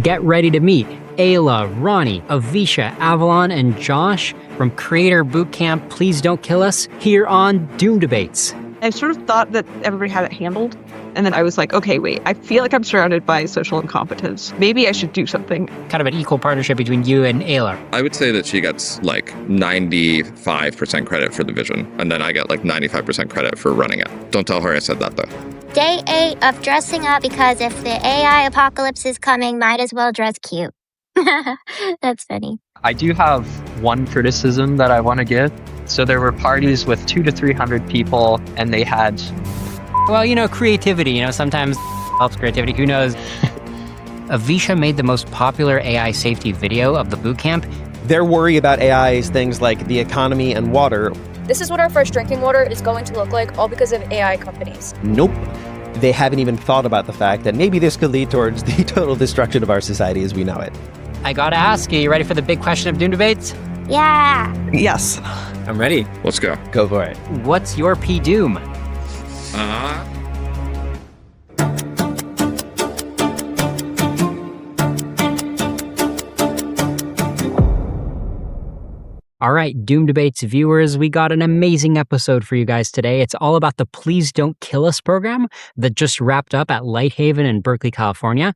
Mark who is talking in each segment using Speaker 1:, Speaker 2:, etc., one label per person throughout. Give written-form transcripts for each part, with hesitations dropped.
Speaker 1: Get ready to meet Aella, Ronny, Avisha, Avalon, and Josh from Creator Bootcamp Please Don't Kill Us here on Doom Debates.
Speaker 2: I sort of thought that everybody had it handled. And then I was like, okay, wait, I feel like I'm surrounded by social incompetence. Maybe I should do something.
Speaker 1: Kind of an equal partnership between you and Aella.
Speaker 3: I would say that she gets like 95% credit for the vision, and then I get like 95% credit for running it. Don't tell her I said that though.
Speaker 4: Day 8 of dressing up because if the AI apocalypse is coming, might as well dress cute. That's funny.
Speaker 5: I do have one criticism that I want to give. So there were parties with 200 to 300 people, and they had...
Speaker 1: Well, creativity, sometimes helps creativity. Who knows? Avisha made the most popular AI safety video of the bootcamp.
Speaker 6: Their worry about AI is things like the economy and water.
Speaker 7: This is what our first drinking water is going to look like, all because of AI companies.
Speaker 6: Nope. They haven't even thought about the fact that maybe this could lead towards the total destruction of our society as we know it.
Speaker 1: I gotta ask, are you ready for the big question of Doom Debates?
Speaker 4: Yeah.
Speaker 2: Yes.
Speaker 1: I'm ready.
Speaker 3: Let's go.
Speaker 6: Go for it.
Speaker 1: What's your P-Doom? All right, Doom Debates viewers, we got an amazing episode for you guys today. It's all about the Please Don't Kill Us program that just wrapped up at Lighthaven in Berkeley, California.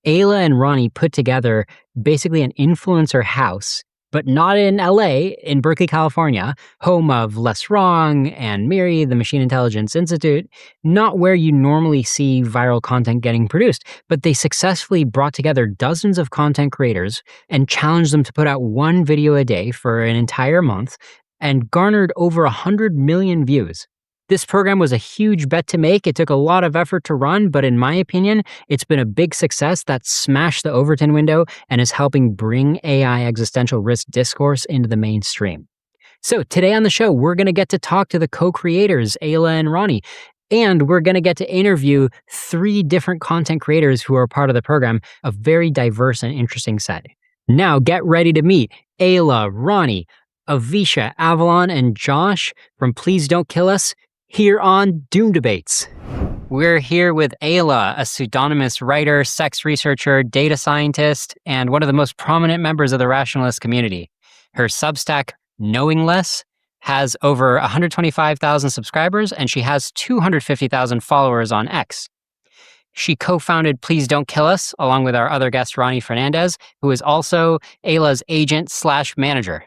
Speaker 1: Aella and Ronny put together basically an influencer house, but not in LA, in Berkeley, California, home of Less Wrong and Miri, the Machine Intelligence Institute, not where you normally see viral content getting produced, but they successfully brought together dozens of content creators and challenged them to put out one video a day for an entire month and garnered over 100 million views. This program was a huge bet to make. It took a lot of effort to run, but in my opinion, it's been a big success that smashed the Overton window and is helping bring AI existential risk discourse into the mainstream. So today on the show, we're going to get to talk to the co-creators, Aella and Ronny, and we're going to get to interview 3 different content creators who are part of the program, a very diverse and interesting set. Now get ready to meet Aella, Ronny, Avisha, Avalon, and Josh from Please Don't Kill Us here on Doom Debates. We're here with Aella, a pseudonymous writer, sex researcher, data scientist, and one of the most prominent members of the rationalist community. Her Substack, Knowing Less, has over 125,000 subscribers, and she has 250,000 followers on X. She co-founded Please Don't Kill Us, along with our other guest, Ronny Fernandez, who is also Aella's agent/manager.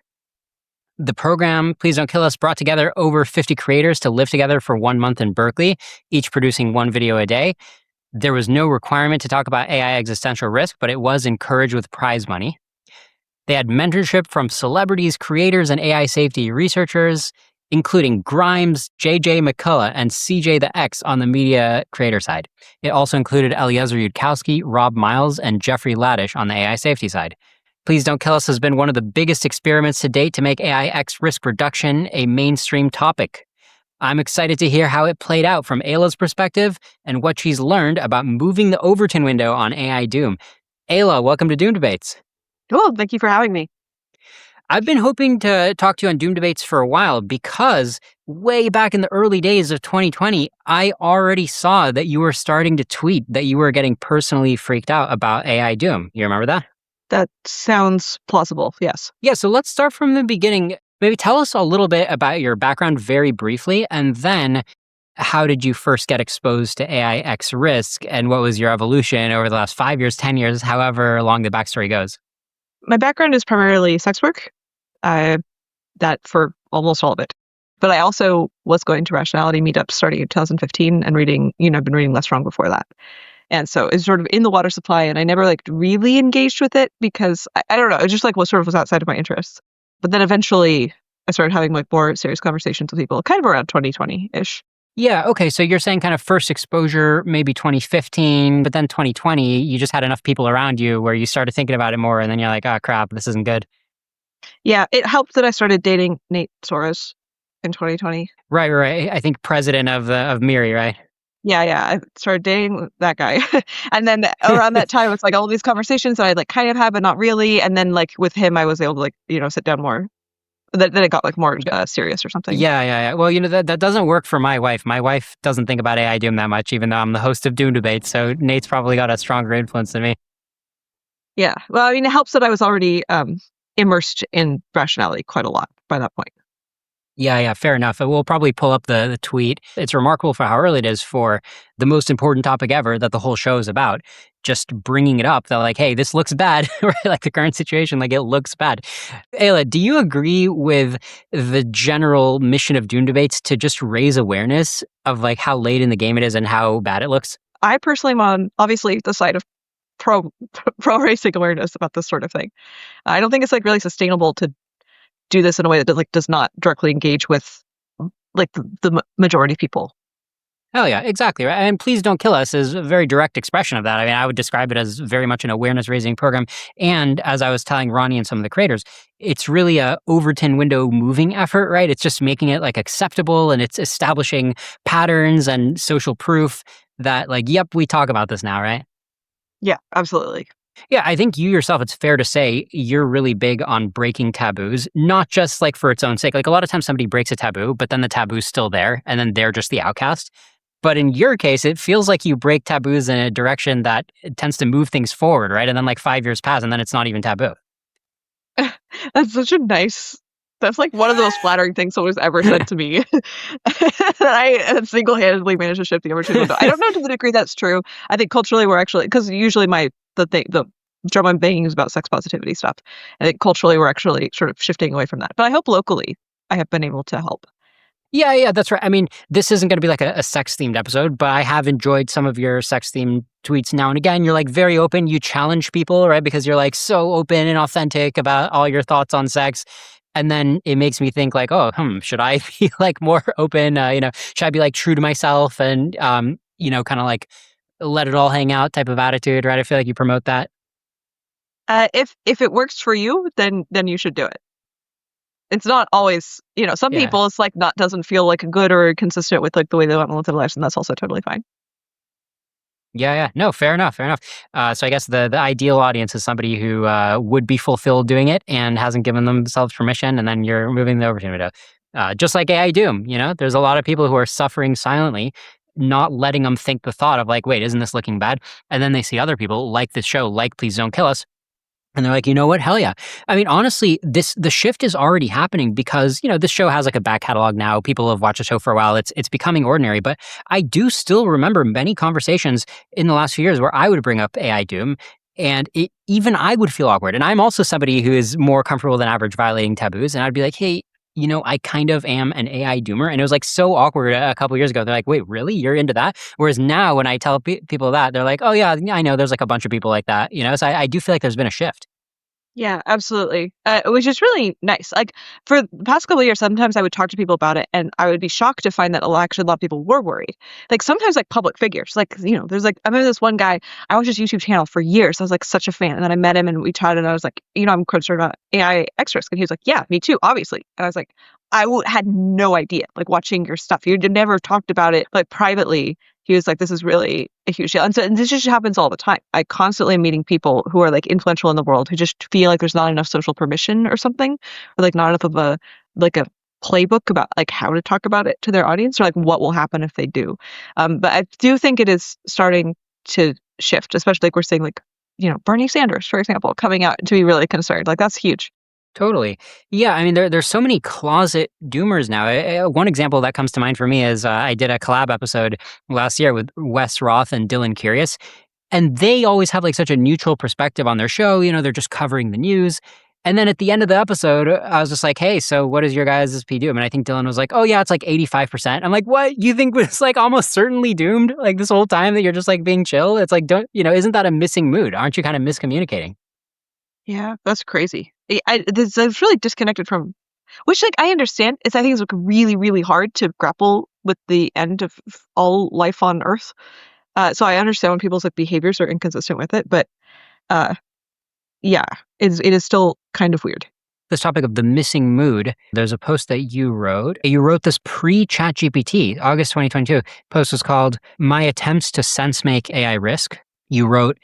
Speaker 1: The program, Please Don't Kill Us, brought together over 50 creators to live together for 1 month in Berkeley, each producing one video a day. There was no requirement to talk about AI existential risk, but it was encouraged with prize money. They had mentorship from celebrities, creators, and AI safety researchers, including Grimes, JJ McCullough, and CJ the X on the media creator side. It also included Eliezer Yudkowsky, Rob Miles, and Jeffrey Laddish on the AI safety side. Please Don't Kill Us has been one of the biggest experiments to date to make AI X risk reduction a mainstream topic. I'm excited to hear how it played out from Aella's perspective and what she's learned about moving the Overton window on AI Doom. Aella, welcome to Doom Debates.
Speaker 2: Cool. Thank you for having me.
Speaker 1: I've been hoping to talk to you on Doom Debates for a while because way back in the early days of 2020, I already saw that you were starting to tweet that you were getting personally freaked out about AI Doom. You remember that?
Speaker 2: That sounds plausible, yes.
Speaker 1: Yeah, so let's start from the beginning. Maybe tell us a little bit about your background very briefly, and then how did you first get exposed to AI X risk, and what was your evolution over the last 5 years, 10 years, however long the backstory goes?
Speaker 2: My background is primarily sex work, that for almost all of it. But I also was going to rationality meetups starting in 2015 and reading, I've been reading Less Wrong before that. And so it's sort of in the water supply, and I never really engaged with it because I don't know, it just was outside of my interests. But then eventually I started having more serious conversations with people kind of around 2020-ish.
Speaker 1: Yeah, okay, so you're saying kind of first exposure, maybe 2015, but then 2020, you just had enough people around you where you started thinking about it more, and then you're like, oh crap, this isn't good.
Speaker 2: Yeah, it helped that I started dating Nate Soares in 2020.
Speaker 1: Right. I think president of Miri, right?
Speaker 2: Yeah, I started dating that guy. And then around that time, it's all these conversations that I kind of had, but not really. And then with him, I was able to sit down more. Then it got more serious or something.
Speaker 1: Yeah. Well, that doesn't work for my wife. My wife doesn't think about AI Doom that much, even though I'm the host of Doom Debates. So Nate's probably got a stronger influence than me.
Speaker 2: Yeah. Well, I mean, it helps that I was already immersed in rationality quite a lot by that point.
Speaker 1: Yeah, fair enough. We'll probably pull up the tweet. It's remarkable for how early it is for the most important topic ever that the whole show is about. Just bringing it up, they're like, hey, this looks bad, right? Like the current situation, like it looks bad. Aella, do you agree with the general mission of Doom debates to just raise awareness of like how late in the game it is and how bad it looks?
Speaker 2: I personally am on, obviously, the side of pro raising awareness about this sort of thing. I don't think it's like really sustainable to do this in a way that like does not directly engage with like the majority of people.
Speaker 1: Hell yeah, exactly. Right. And Please Don't Kill Us is a very direct expression of that. I mean, I would describe it as very much an awareness raising program. And as I was telling Ronny and some of the creators, it's really a Overton window moving effort, right? It's just making it like acceptable, and it's establishing patterns and social proof that like, yep, we talk about this now, right?
Speaker 2: Yeah, absolutely.
Speaker 1: Yeah, I think you yourself, it's fair to say you're really big on breaking taboos, not just like for its own sake. Like a lot of times somebody breaks a taboo, but then the taboo's still there and then they're just the outcast. But in your case, it feels like you break taboos in a direction that tends to move things forward, right? And then like 5 years pass and then it's not even taboo.
Speaker 2: That's such a nice. That's like one of the most flattering things someone's ever said to me. That I single-handedly managed to shift the Overton window. I don't know to the degree that's true. I think culturally we're actually, because usually the drum I'm banging is about sex positivity stuff. I think culturally we're actually sort of shifting away from that. But I hope locally I have been able to help.
Speaker 1: Yeah, that's right. I mean, this isn't going to be like a sex-themed episode, but I have enjoyed some of your sex-themed tweets now and again. You're like very open. You challenge people, right? Because you're like so open and authentic about all your thoughts on sex. And then it makes me think like, oh, should I be like more open? Should I be like true to myself and, kind of like let it all hang out type of attitude, right? I feel like you promote that.
Speaker 2: If it works for you, then you should do it. It's not always, some
Speaker 1: Yeah.
Speaker 2: people it's like doesn't feel like good or consistent with like the way they want to live their lives, and that's also totally fine.
Speaker 1: Yeah. No, fair enough. So I guess the ideal audience is somebody who would be fulfilled doing it and hasn't given themselves permission, and then you're moving the Overton window. Just like AI Doom, there's a lot of people who are suffering silently, not letting them think the thought of like, wait, isn't this looking bad? And then they see other people like this show, like Please Don't Kill Us, and they're like, you know what? Hell yeah. I mean, honestly, the shift is already happening because, this show has like a back catalog now. People have watched the show for a while. It's becoming ordinary. But I do still remember many conversations in the last few years where I would bring up AI Doom and even I would feel awkward. And I'm also somebody who is more comfortable than average violating taboos. And I'd be like, hey, I kind of am an AI doomer. And it was like so awkward a couple years ago. They're like, wait, really? You're into that? Whereas now when I tell people that, they're like, oh yeah, I know there's like a bunch of people like that, So I do feel like there's been a shift.
Speaker 2: Yeah, absolutely. Which is really nice. Like for the past couple of years, sometimes I would talk to people about it, and I would be shocked to find that actually a lot of people were worried. Like sometimes, like public figures, like there's like I remember this one guy. I watched his YouTube channel for years. I was like such a fan, and then I met him and we chatted, and I was like, I'm concerned about AI X risk, and he was like, yeah, me too, obviously. And I was like, had no idea. Like watching your stuff, you never talked about it like privately. He was like, this is really a huge deal. And this just happens all the time. I constantly am meeting people who are like influential in the world who just feel like there's not enough social permission or something, or like not enough of a playbook about like how to talk about it to their audience or like what will happen if they do. But I do think it is starting to shift, especially like we're seeing like, Bernie Sanders, for example, coming out to be really concerned. Like that's huge.
Speaker 1: Totally. Yeah, I mean, there's so many closet doomers now. One example that comes to mind for me is I did a collab episode last year with Wes Roth and Dylan Curious, and they always have like such a neutral perspective on their show. They're just covering the news. And then at the end of the episode, I was just like, hey, so what is your guys' P Doom? And I think Dylan was like, oh yeah, it's like 85%. I'm like, what? You think it's like almost certainly doomed? Like this whole time that you're just like being chill? It's like, isn't that a missing mood? Aren't you kind of miscommunicating?
Speaker 2: Yeah, that's crazy. It's really disconnected from, which like I understand. I think it's like really, really hard to grapple with the end of all life on Earth. So I understand when people's like behaviors are inconsistent with it, but yeah, it is still kind of weird.
Speaker 1: This topic of the missing mood, there's a post that you wrote. You wrote this pre-ChatGPT, August 2022. Post was called "My Attempts to Sense Make AI Risk." You wrote,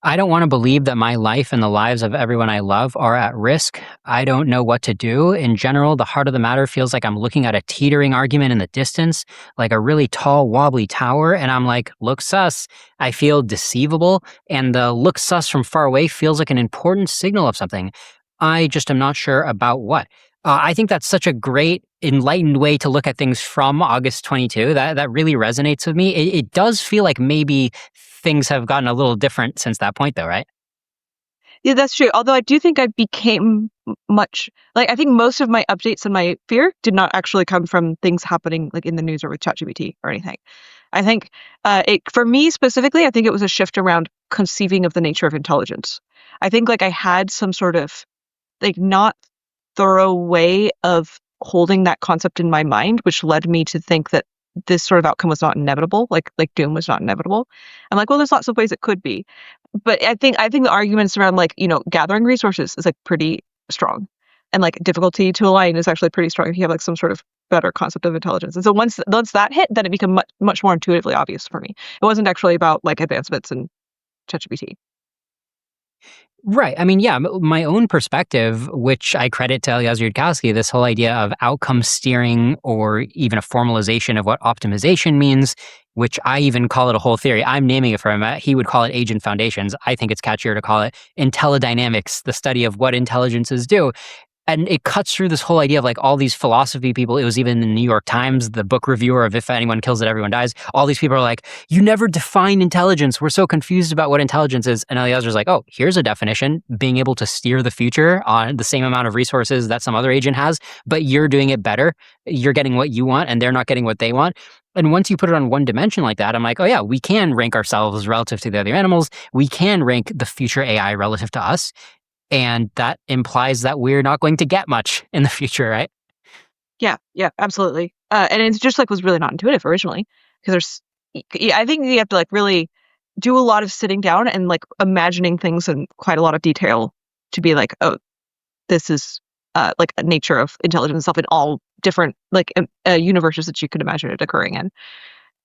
Speaker 1: I don't want to believe that my life and the lives of everyone I love are at risk. I don't know what to do. In general, the heart of the matter feels like I'm looking at a teetering argument in the distance, like a really tall, wobbly tower, and I'm like, look sus. I feel deceivable, and the look sus from far away feels like an important signal of something. I just am not sure about what. I think that's such a great, enlightened way to look at things from August 22. That really resonates with me. It does feel like maybe things have gotten a little different since that point, though, right?
Speaker 2: Yeah, that's true. Although I do think I became much like I think most of my updates and my fear did not actually come from things happening like in the news or with ChatGPT or anything. I think it for me specifically, I think it was a shift around conceiving of the nature of intelligence. I think like I had some sort of like not thorough way of holding that concept in my mind, which led me to think that this sort of outcome was not inevitable, like doom was not inevitable. I'm like, well, there's lots of ways it could be. But I think the arguments around like, gathering resources is like pretty strong. And like difficulty to align is actually pretty strong if you have like some sort of better concept of intelligence. And so once that hit, then it became much more intuitively obvious for me. It wasn't actually about like advancements in ChatGPT.
Speaker 1: Right. I mean, yeah, my own perspective, which I credit to Eliezer Yudkowsky, this whole idea of outcome steering or even a formalization of what optimization means, which I even call it a whole theory. I'm naming it for him. He would call it agent foundations. I think it's catchier to call it intellidynamics, the study of what intelligences do. And it cuts through this whole idea of like all these philosophy people. It was even in the New York Times, the book reviewer of If Anyone Kills It, Everyone Dies. All these people are like, you never define intelligence. We're so confused about what intelligence is. And Eliezer's like, oh, here's a definition. Being able to steer the future on the same amount of resources that some other agent has, but you're doing it better. You're getting what you want and they're not getting what they want. And once you put it on one dimension like that, I'm like, oh yeah, we can rank ourselves relative to the other animals. We can rank the future AI relative to us. And that implies that we're not going to get much in the future, right?
Speaker 2: Yeah, absolutely. And it's just like was really not intuitive originally because I think you have to like really do a lot of sitting down and like imagining things in quite a lot of detail to be like, oh, this is like a nature of intelligence itself in all different like universes that you could imagine it occurring in.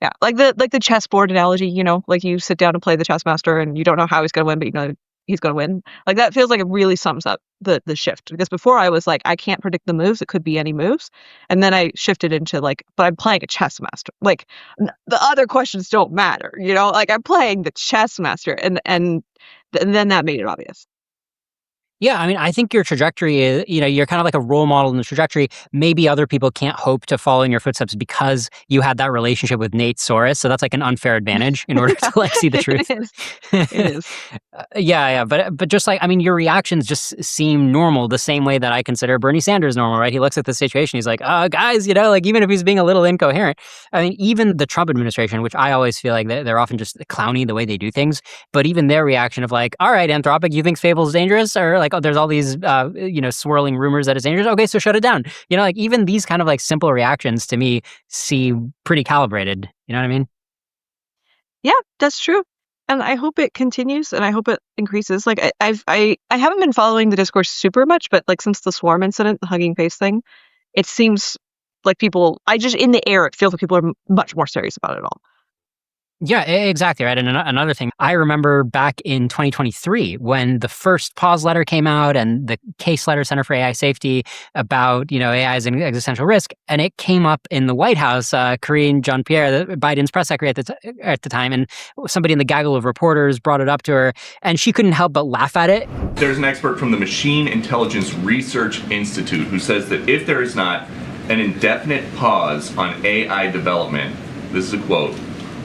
Speaker 2: Yeah, like the chessboard analogy, like you sit down and play the chess master and you don't know how he's gonna win, but you know he's gonna win. Like that feels like it really sums up the shift. Because before I was like, I can't predict the moves, it could be any moves. And then I shifted into like, but I'm playing a chess master. Like the other questions don't matter, like I'm playing the chess master and then that made it obvious.
Speaker 1: Yeah, I mean, I think your trajectory is, you're kind of like a role model in the trajectory. Maybe other people can't hope to follow in your footsteps because you had that relationship with Nate Soares. So that's like an unfair advantage in order to like see the truth.
Speaker 2: It is.
Speaker 1: Yeah. But just like, I mean, your reactions just seem normal the same way that I consider Bernie Sanders normal, right? He looks at the situation. He's like, guys, like even if he's being a little incoherent, I mean, even the Trump administration, which I always feel like they're often just clowny the way they do things, but even their reaction of like, all right, Anthropic, you think Fable's dangerous? Or like, oh, there's all these, swirling rumors that it's dangerous. Okay, so shut it down. Like even these kind of like simple reactions to me seem pretty calibrated. You know what I mean?
Speaker 2: Yeah, that's true. And I hope it continues and I hope it increases. Like I haven't been following the discourse super much, but like since the Swarm incident, the Hugging Face thing, it seems like people, in the air, it feels like people are much more serious about it all.
Speaker 1: Yeah, exactly right. And another thing, I remember back in 2023 when the first pause letter came out and the case letter Center for AI Safety about, AI as an existential risk, and it came up in the White House. Karine Jean-Pierre, Biden's press secretary at the time, and somebody in the gaggle of reporters brought it up to her, and she couldn't help but laugh at it.
Speaker 8: There's an expert from the Machine Intelligence Research Institute who says that if there is not an indefinite pause on AI development, this is a quote,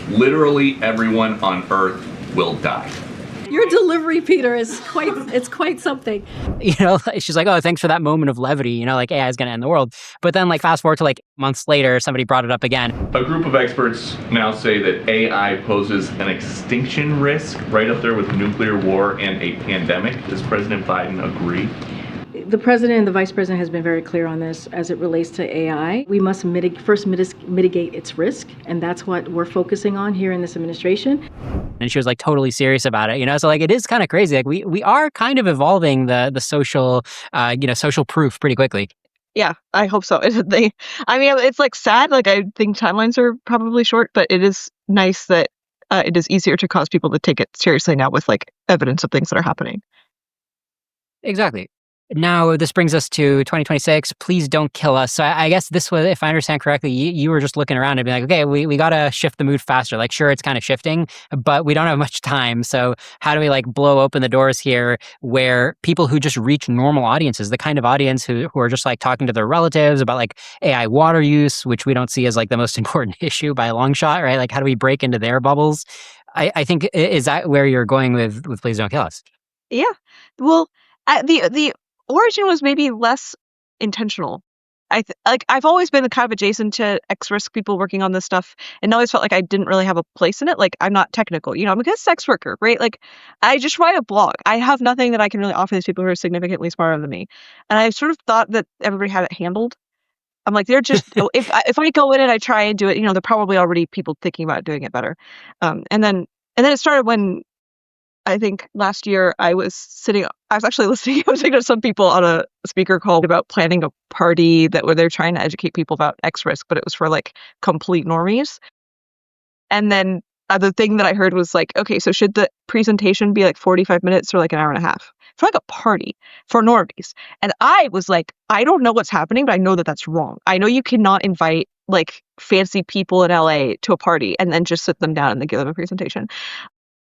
Speaker 8: literally everyone on Earth will die.
Speaker 9: Your delivery, Peter, is quite something.
Speaker 1: She's like, oh, thanks for that moment of levity. Like AI is going to end the world. But then like fast forward to like months later, somebody brought it up again.
Speaker 8: A group of experts now say that AI poses an extinction risk right up there with nuclear war and a pandemic. Does President Biden agree?
Speaker 9: The president and the vice president has been very clear on this as it relates to AI. We must first mitigate its risk, and that's what we're focusing on here in this administration.
Speaker 1: And she was like totally serious about it, so like it is kind of crazy. Like we are kind of evolving the social, social proof pretty quickly.
Speaker 2: Yeah, I hope so. It's like sad. Like I think timelines are probably short, but it is nice that it is easier to cause people to take it seriously now with like evidence of things that are happening.
Speaker 1: Exactly. Now, this brings us to 2026. Please don't kill us. So I guess this was, if I understand correctly, you were just looking around and being like, okay, we got to shift the mood faster. Like, sure, it's kind of shifting, but we don't have much time. So how do we like blow open the doors here where people who just reach normal audiences, the kind of audience who are just like talking to their relatives about like AI water use, which we don't see as like the most important issue by a long shot, right? Like, how do we break into their bubbles? I think, is that where you're going with Please Don't Kill Us?
Speaker 2: Yeah. Well, the origin was maybe less intentional. I've always been kind of adjacent to X-risk people working on this stuff, and always felt like I didn't really have a place in it. Like, I'm not technical, I'm a good sex worker, right? Like, I just write a blog. I have nothing that I can really offer these people who are significantly smarter than me, and I sort of thought that everybody had it handled. I'm like, they're just if I go in and I try and do it, they're probably already people thinking about doing it better. And then it started when I think last year I was actually listening to some people on a speaker call about planning a party where they're trying to educate people about X risk, but it was for like complete normies. And then the thing that I heard was like, okay, so should the presentation be like 45 minutes or like an hour and a half for like a party for normies? And I was like, I don't know what's happening, but I know that that's wrong. I know you cannot invite like fancy people in LA to a party and then just sit them down and then give them a presentation.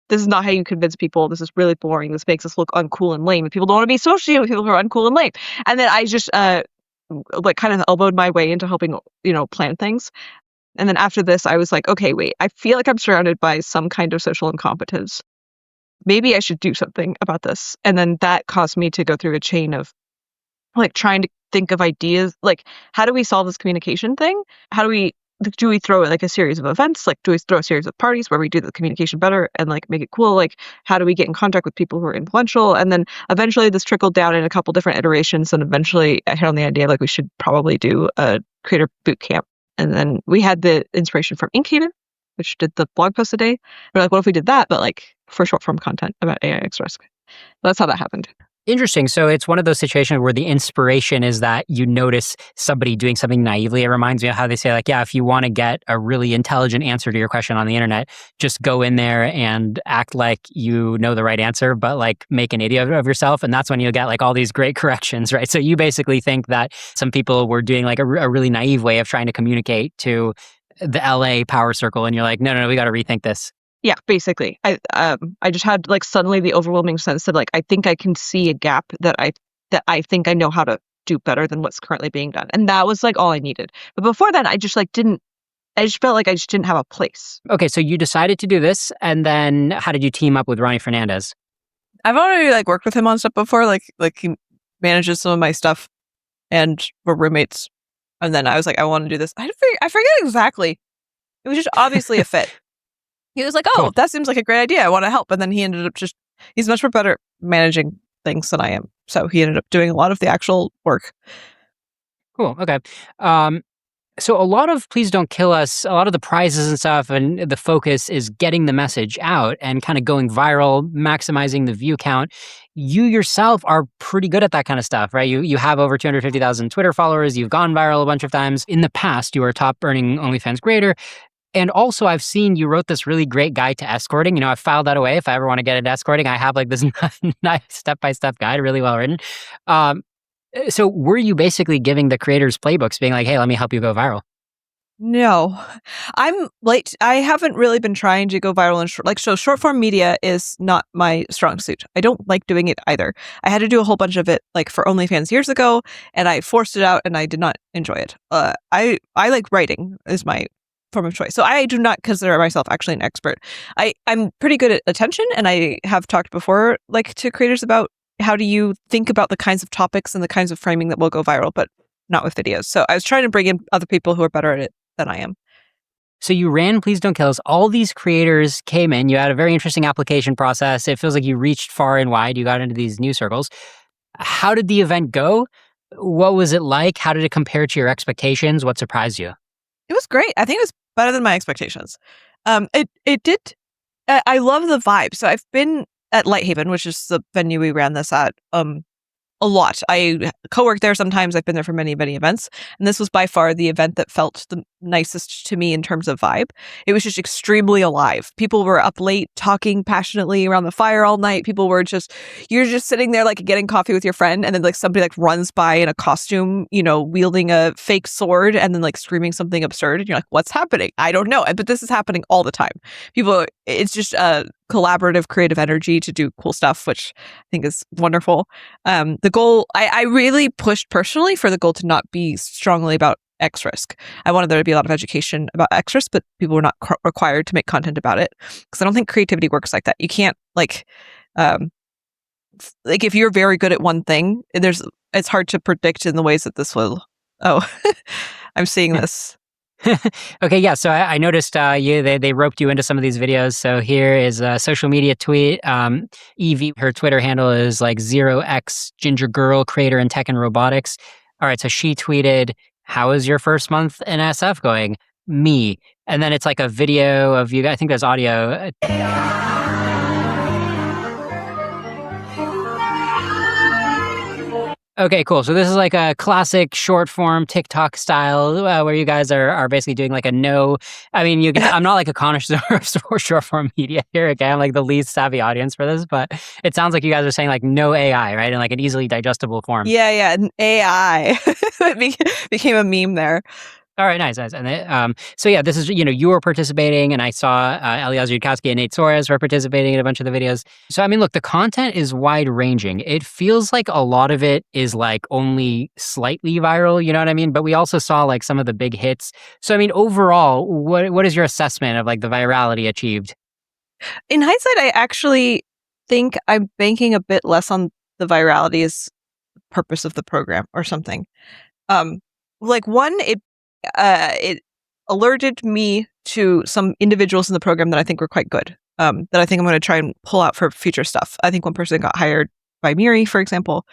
Speaker 2: This is not how you convince people. This is really boring. This makes us look uncool and lame. And people don't want to be associated with people who are uncool and lame. And then I just like kind of elbowed my way into helping, plan things. And then after this, I was like, okay, wait, I feel like I'm surrounded by some kind of social incompetence. Maybe I should do something about this. And then that caused me to go through a chain of like trying to think of ideas. Like, how do we solve this communication thing? Do we throw like a series of events? Like, do we throw a series of parties where we do the communication better and like make it cool? Like, how do we get in contact with people who are influential? And then eventually this trickled down in a couple different iterations. And eventually I hit on the idea like we should probably do a creator bootcamp. And then we had the inspiration from Inkhaven, which did the blog post a day. We're like, what if we did that, but like for short form content about AI X risk? That's how that happened.
Speaker 1: Interesting. So it's one of those situations where the inspiration is that you notice somebody doing something naively. It reminds me of how they say, like, yeah, if you want to get a really intelligent answer to your question on the internet, just go in there and act like you know the right answer, but like make an idiot of yourself. And that's when you'll get like all these great corrections, right? So you basically think that some people were doing like a really naive way of trying to communicate to the LA power circle. And you're like, no, we got to rethink this.
Speaker 2: Yeah, basically. I just had like suddenly the overwhelming sense that like I think I can see a gap that I think I know how to do better than what's currently being done. And that was like all I needed. But before then I just felt like I just didn't have a place.
Speaker 1: Okay, so you decided to do this, and then how did you team up with Ronny Fernandez?
Speaker 10: I've already like worked with him on stuff before, like he manages some of my stuff and we're roommates. And then I was like, I want to do this. I forget exactly. It was just obviously a fit. He was like, oh, cool. That seems like a great idea. I want to help. And then he ended up he's much more better at managing things than I am. So he ended up doing a lot of the actual work.
Speaker 1: Cool. Okay. So a lot of Please Don't Kill Us, a lot of the prizes and stuff, and the focus is getting the message out and kind of going viral, maximizing the view count. You yourself are pretty good at that kind of stuff, right? You have over 250,000 Twitter followers. You've gone viral a bunch of times. In the past, you were a top earning OnlyFans creator. And also, I've seen you wrote this really great guide to escorting. I've filed that away. If I ever want to get into escorting, I have like this nice step-by-step guide, really well written. So were you basically giving the creators playbooks, being like, hey, let me help you go viral?
Speaker 10: No, I'm late. I haven't really been trying to go viral in short form media is not my strong suit. I don't like doing it either. I had to do a whole bunch of it like for OnlyFans years ago, and I forced it out and I did not enjoy it. I like writing is my form of choice. So I do not consider myself actually an expert. I'm pretty good at attention, and I have talked before like to creators about how do you think about the kinds of topics and the kinds of framing that will go viral, but not with videos. So I was trying to bring in other people who are better at it than I am.
Speaker 1: So you ran Please Don't Kill Us. All these creators came in. You had a very interesting application process. It feels like you reached far and wide. You got into these news circles. How did the event go? What was it like? How did it compare to your expectations? What surprised you?
Speaker 10: It was great. I think it was better than my expectations. It did. I love the vibe. So I've been at Lighthaven, which is the venue we ran this at. a lot. I co-work there sometimes. I've been there for many, many events. And this was by far the event that felt the nicest to me in terms of vibe. It was just extremely alive. People were up late talking passionately around the fire all night. People were you're just sitting there like getting coffee with your friend, and then like somebody like runs by in a costume, wielding a fake sword and then like screaming something absurd. And you're like, what's happening? I don't know. But this is happening all the time. It's just a collaborative creative energy to do cool stuff, which I think is wonderful. The goal, I really pushed personally for the goal to not be strongly about X risk. I wanted there to be a lot of education about X risk, but people were not required to make content about it, because I don't think creativity works like that. You can't like if you're very good at one thing, it's hard to predict in the ways that this will. Oh, I'm seeing this.
Speaker 1: Okay, yeah. So I noticed they roped you into some of these videos. So here is a social media tweet. Evie, her Twitter handle is like 0x Ginger Girl, creator in tech and robotics. All right, so she tweeted, "How is your first month in SF going?" Me. And then it's like a video of you. I think there's audio. Okay, cool. So this is like a classic short form TikTok style where you guys are basically doing like a no. I mean, I'm not like a connoisseur of short form media here. Okay, I'm like the least savvy audience for this, but it sounds like you guys are saying like no AI, right? In like an easily digestible form.
Speaker 10: Yeah, an AI. It became a meme there.
Speaker 1: All right, nice. And so yeah, this is, you were participating, and I saw Eliezer Yudkowsky and Nate Soares were participating in a bunch of the videos. So I mean, look, the content is wide ranging. It feels like a lot of it is like only slightly viral, you know what I mean? But we also saw like some of the big hits. So I mean, overall, what is your assessment of like the virality achieved?
Speaker 10: In hindsight, I actually think I'm banking a bit less on the virality as purpose of the program or something. Like one, it alerted me to some individuals in the program that I think were quite good, that I think I'm going to try and pull out for future stuff. I think one person got hired by Miri, for example.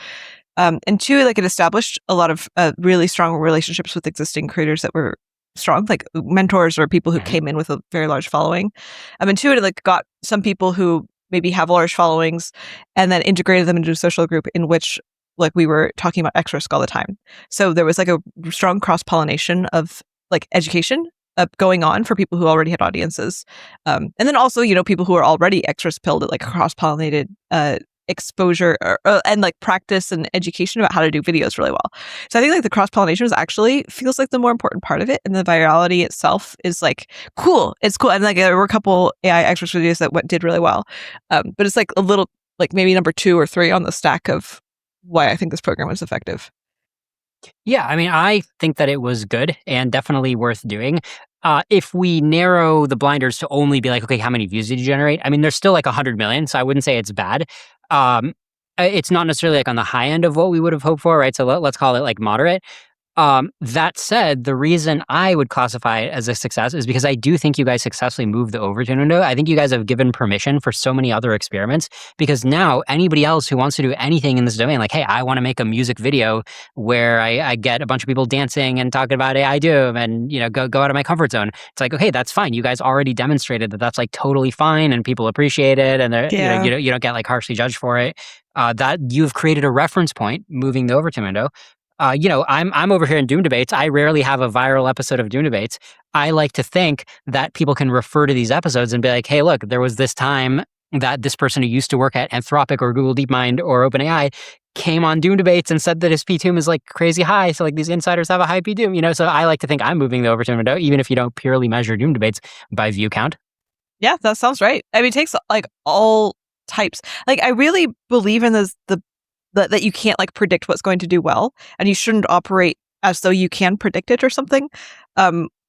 Speaker 10: And two, like it established a lot of really strong relationships with existing creators that were strong, like mentors or people who came in with a very large following. And two, it like got some people who maybe have large followings and then integrated them into a social group in which like we were talking about X risk all the time. So there was like a strong cross-pollination of like education going on for people who already had audiences. And then also, people who are already X risk pilled at like cross-pollinated exposure and like practice and education about how to do videos really well. So I think like the cross-pollination actually feels like the more important part of it. And the virality itself is like, cool. It's cool. And like there were a couple AI X risk videos that did really well. But it's like a little, like maybe number 2 or 3 on the stack of why I think this program was effective.
Speaker 1: Yeah, I mean, I think that it was good and definitely worth doing. If we narrow the blinders to only be like, okay, how many views did you generate? I mean, there's still like 100 million, so I wouldn't say it's bad. It's not necessarily like on the high end of what we would have hoped for, right? So let's call it like moderate. That said, the reason I would classify it as a success is because I do think you guys successfully moved the Overton window. I think you guys have given permission for so many other experiments, because now anybody else who wants to do anything in this domain, like, hey, I want to make a music video where I get a bunch of people dancing and talking about AI Doom and, go out of my comfort zone. It's like, okay, that's fine. You guys already demonstrated that that's like totally fine and people appreciate it, and you don't get like harshly judged for it. That you've created a reference point moving the Overton window. I'm over here in Doom Debates. I rarely have a viral episode of Doom Debates. I like to think that people can refer to these episodes and be like, hey, look, there was this time that this person who used to work at Anthropic or Google DeepMind or OpenAI came on Doom Debates and said that his P2 is like crazy high. So like these insiders have a high P2, so I like to think I'm moving the Overton window, even if you don't purely measure Doom Debates by view count.
Speaker 10: Yeah, that sounds right. I mean, it takes like all types. Like I really believe in that you can't like predict what's going to do well, and you shouldn't operate as though you can predict it or something.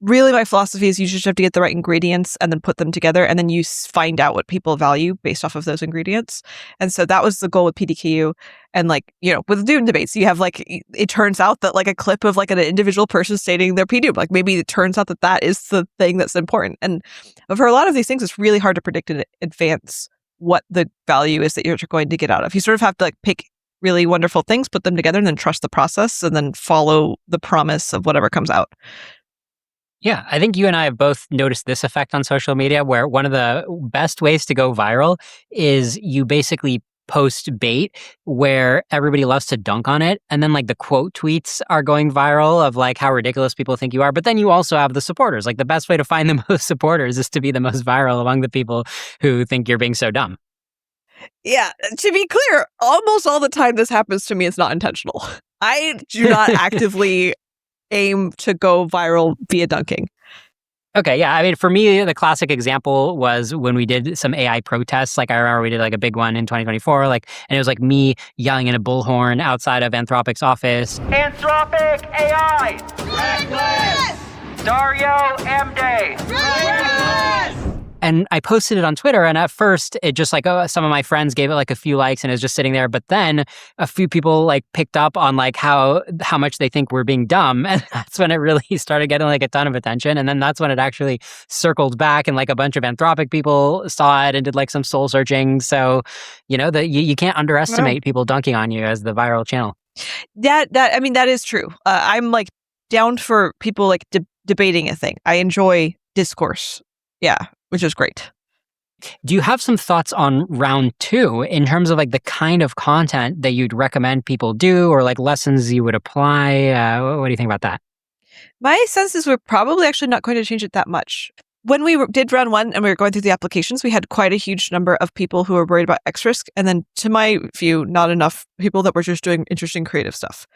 Speaker 10: Really, my philosophy is you just have to get the right ingredients and then put them together, and then you find out what people value based off of those ingredients. And so that was the goal with PDKU. And like, with Doom Debates, you have like, it turns out that like a clip of like an individual person stating their PDUM, like maybe it turns out that is the thing that's important. And for a lot of these things, it's really hard to predict in advance what the value is that you're going to get out of. You sort of have to like pick really wonderful things, put them together, and then trust the process, and then follow the promise of whatever comes out.
Speaker 1: Yeah, I think you and I have both noticed this effect on social media, where one of the best ways to go viral is you basically post bait where everybody loves to dunk on it. And then like the quote tweets are going viral of like how ridiculous people think you are. But then you also have the supporters. Like the best way to find the most supporters is to be the most viral among the people who think you're being so dumb.
Speaker 10: Yeah, to be clear, almost all the time this happens to me, it's not intentional. I do not actively aim to go viral via dunking.
Speaker 1: Okay, yeah. I mean, for me, the classic example was when we did some AI protests. Like, I remember we did like a big one in 2024. Like, and it was like me yelling in a bullhorn outside of Anthropic's office.
Speaker 11: Anthropic AI! Reckless! Dario M-Day! Reckless!
Speaker 1: And I posted it on Twitter, and at first it just like some of my friends gave it like a few likes, and it was just sitting there. But then a few people like picked up on like how much they think we're being dumb, and that's when it really started getting like a ton of attention. And then that's when it actually circled back, and like a bunch of Anthropic people saw it and did like some soul searching. So, you know, you can't underestimate people dunking on you as the viral channel.
Speaker 10: I mean, that is true. I'm like down for people like debating a thing. I enjoy discourse. Yeah. Which is great.
Speaker 1: Do you have some thoughts on round 2 in terms of like the kind of content that you'd recommend people do, or like lessons you would apply? What do you think about that?
Speaker 10: My sense is we're probably actually not going to change it that much. When we did round 1 and we were going through the applications, we had quite a huge number of people who were worried about X risk. And then to my view, not enough people that were just doing interesting creative stuff.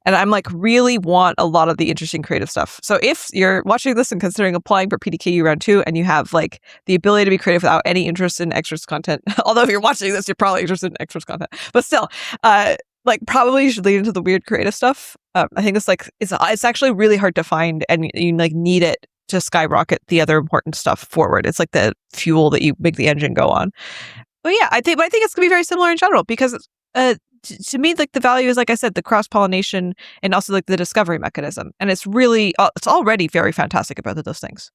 Speaker 10: And I'm like, really want a lot of the interesting creative stuff. So if you're watching this and considering applying for PDKU round 2 and you have like the ability to be creative without any interest in X risk content, although if you're watching this, you're probably interested in X risk content, but still, like probably you should lean into the weird creative stuff. I think it's like, it's actually really hard to find, and you like need it to skyrocket the other important stuff forward. It's like the fuel that you make the engine go on. But yeah, I think it's gonna be very similar in general, because to me, like the value is, like I said, the cross-pollination and also like the discovery mechanism. And it's really, it's already very fantastic about those things.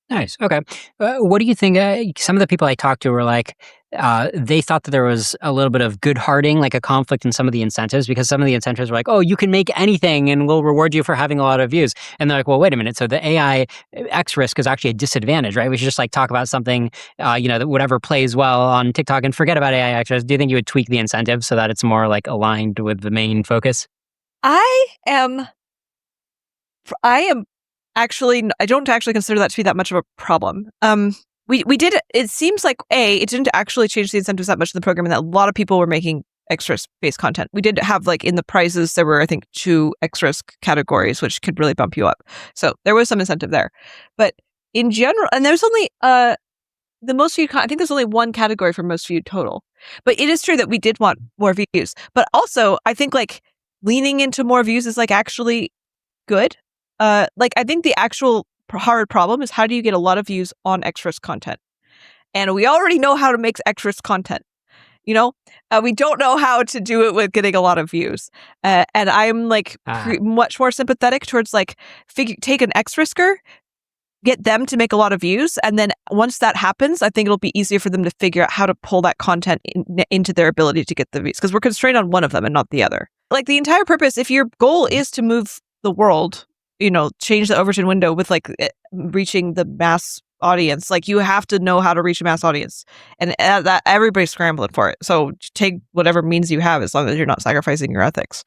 Speaker 1: Nice. Okay. What do you think? Some of the people I talked to were like, they thought that there was a little bit of good hearting, like a conflict in some of the incentives, because some of the incentives were like, oh, you can make anything and we'll reward you for having a lot of views. And they're like, well, wait a minute. So the AI X risk is actually a disadvantage, right? We should just like talk about something, that whatever plays well on TikTok and forget about AI X risk. Do you think you would tweak the incentive so that it's more like aligned with the main focus?
Speaker 10: I don't actually consider that to be that much of a problem. We did, it seems like it didn't actually change the incentives that much in the program, and that a lot of people were making X-risk-based content. We did have like in the prizes, there were I think 2 X-risk categories, which could really bump you up. So there was some incentive there. But in general, and there's only, the most viewed, I think there's only 1 category for most viewed total. But it is true that we did want more views. But also, I think like leaning into more views is like actually good. Like I think the actual hard problem is how do you get a lot of views on X-risk content? And we already know how to make X-risk content. You know, we don't know how to do it with getting a lot of views. And I'm like much more sympathetic towards like take an X-risker, get them to make a lot of views. And then once that happens, I think it'll be easier for them to figure out how to pull that content into their ability to get the views, because we're constrained on one of them and not the other. Like the entire purpose, if your goal is to move the world, change the Overton window with like reaching the mass audience, like you have to know how to reach a mass audience, and that everybody's scrambling for it. So take whatever means you have, as long as you're not sacrificing your ethics.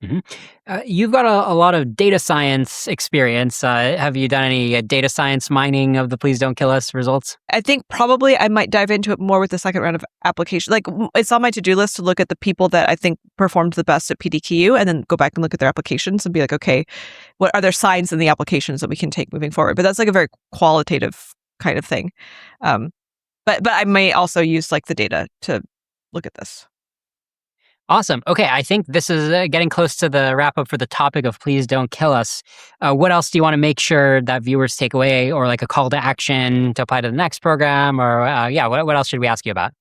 Speaker 1: Mm-hmm. You've got a lot of data science experience. Have you done any data science mining of the Please Don't Kill Us results?
Speaker 10: I think probably I might dive into it more with the second round of application. Like it's on my to-do list to look at the people that I think performed the best at PDKU, and then go back and look at their applications and be like, okay, what are there signs in the applications that we can take moving forward? But that's like a very qualitative kind of thing. But I may also use like the data to look at this.
Speaker 1: Awesome. Okay, I think this is getting close to the wrap up for the topic of Please Don't Kill Us. What else do you want to make sure that viewers take away, or like a call to action to apply to the next program, or what else should we ask you about?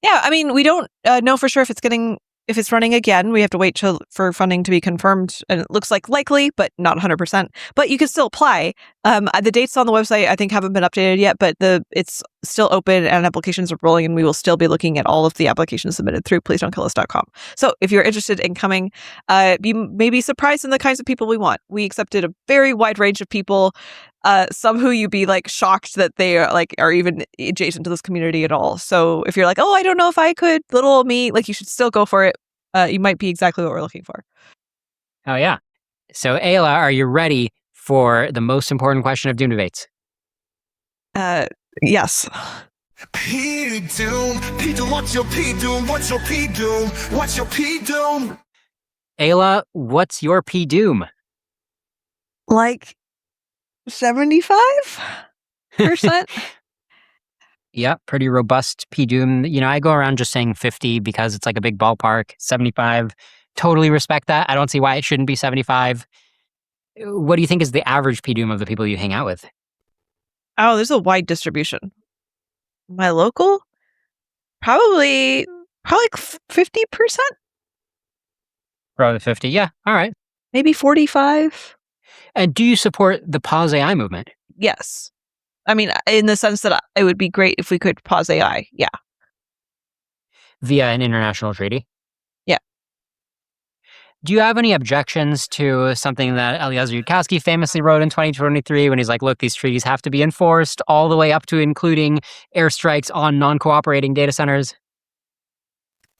Speaker 10: Yeah, I mean, we don't know for sure if it's running again. We have to wait for funding to be confirmed, and it looks like likely, but not 100%. But you can still apply. The dates on the website I think haven't been updated yet, but it's still open and applications are rolling, and we will still be looking at all of the applications submitted through PlzDontKillUs.com. So if you're interested in coming, you may be surprised in the kinds of people we want. We accepted a very wide range of people, some who you'd be like shocked that they are even adjacent to this community at all. So if you're like, oh, I don't know if I could, little old me, like, you should still go for it. You might be exactly what we're looking for.
Speaker 1: Oh, yeah. So, Aella, are you ready for the most important question of Doom debates?
Speaker 10: Yes.
Speaker 12: P-Doom, P-Doom, what's your P-Doom? What's your P-Doom? What's your P-Doom?
Speaker 1: Aella, what's your P-Doom?
Speaker 10: Like 75%?
Speaker 1: Yeah, pretty robust P-Doom. You know, I go around just saying 50 because it's like a big ballpark. 75, totally respect that. I don't see why it shouldn't be 75. What do you think is the average P-Doom of the people you hang out with?
Speaker 10: Oh, there's a wide distribution. My local? Probably 50%?
Speaker 1: Probably 50, yeah, all right.
Speaker 10: Maybe 45?
Speaker 1: And do you support the Pause AI movement?
Speaker 10: Yes. I mean, in the sense that it would be great if we could pause AI, yeah.
Speaker 1: Via an international treaty?
Speaker 10: Yeah.
Speaker 1: Do you have any objections to something that Eliezer Yudkowsky famously wrote in 2023 when he's like, look, these treaties have to be enforced all the way up to including airstrikes on non-cooperating data centers?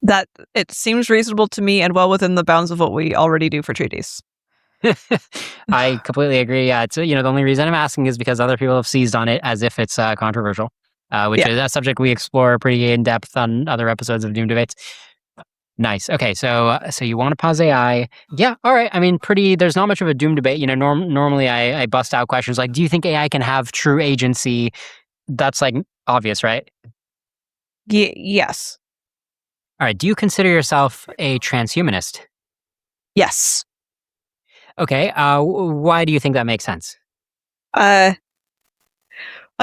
Speaker 10: That it seems reasonable to me and well within the bounds of what we already do for treaties.
Speaker 1: I completely agree. Yeah, it's, the only reason I'm asking is because other people have seized on it as if it's controversial, which is a subject we explore pretty in depth on other episodes of Doom Debates. Nice. Okay, so you want to pause AI? Yeah. All right. I mean, there's not much of a Doom debate. Normally I bust out questions like, do you think AI can have true agency? That's like obvious, right?
Speaker 10: Yes.
Speaker 1: All right. Do you consider yourself a transhumanist?
Speaker 10: Yes.
Speaker 1: Okay. Why do you think that makes sense?
Speaker 10: Like,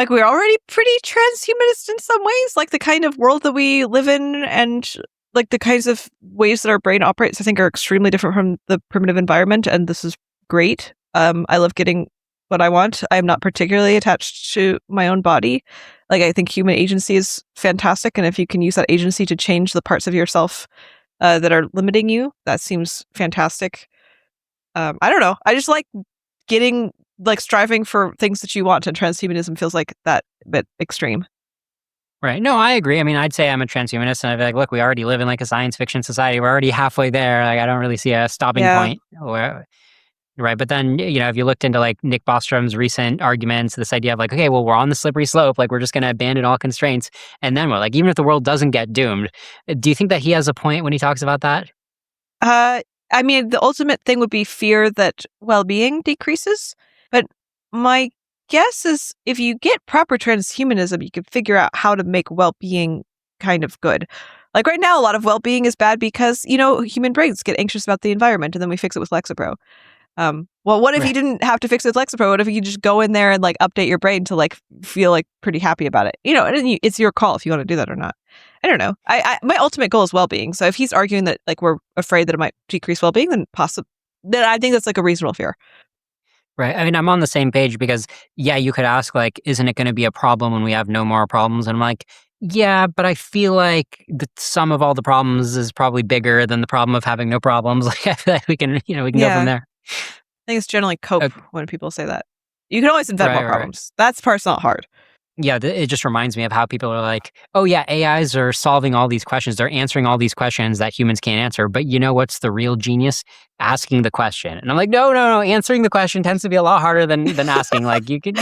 Speaker 10: we're already pretty transhumanist in some ways, like the kind of world that we live in and like the kinds of ways that our brain operates, I think, are extremely different from the primitive environment. And this is great. I love getting what I want. I'm not particularly attached to my own body. Like, I think human agency is fantastic. And if you can use that agency to change the parts of yourself that are limiting you, that seems fantastic. I don't know. I just like striving for things that you want, and transhumanism feels like that bit extreme.
Speaker 1: Right. No, I agree. I mean, I'd say I'm a transhumanist, and I'd be like, look, we already live in like a science fiction society. We're already halfway there. Like, I don't really see a stopping point. Right. But then, if you looked into like Nick Bostrom's recent arguments, this idea of like, okay, well, we're on the slippery slope. Like, we're just going to abandon all constraints. And then what? Like, even if the world doesn't get doomed, do you think that he has a point when he talks about that?
Speaker 10: I mean, the ultimate thing would be fear that well-being decreases. But my guess is if you get proper transhumanism, you can figure out how to make well-being kind of good. Like right now, a lot of well-being is bad because, human brains get anxious about the environment, and then we fix it with Lexapro. Well, what if you didn't have to fix it with Lexapro? What if you just go in there and like update your brain to like feel like pretty happy about it? And it's your call if you want to do that or not. I don't know. My ultimate goal is well-being. So if he's arguing that like we're afraid that it might decrease well-being, then I think that's like a reasonable fear.
Speaker 1: Right. I mean, I'm on the same page because, yeah, you could ask like, isn't it going to be a problem when we have no more problems? And I'm like, yeah, but I feel like the sum of all the problems is probably bigger than the problem of having no problems. Like, I feel like we can go from there.
Speaker 10: I think it's generally cope when people say that. You can always invent more problems. That part's not hard.
Speaker 1: Yeah, it just reminds me of how people are like, oh yeah, AIs are solving all these questions. They're answering all these questions that humans can't answer. But you know what's the real genius? Asking the question. And I'm like, no. Answering the question tends to be a lot harder than asking. Like you can.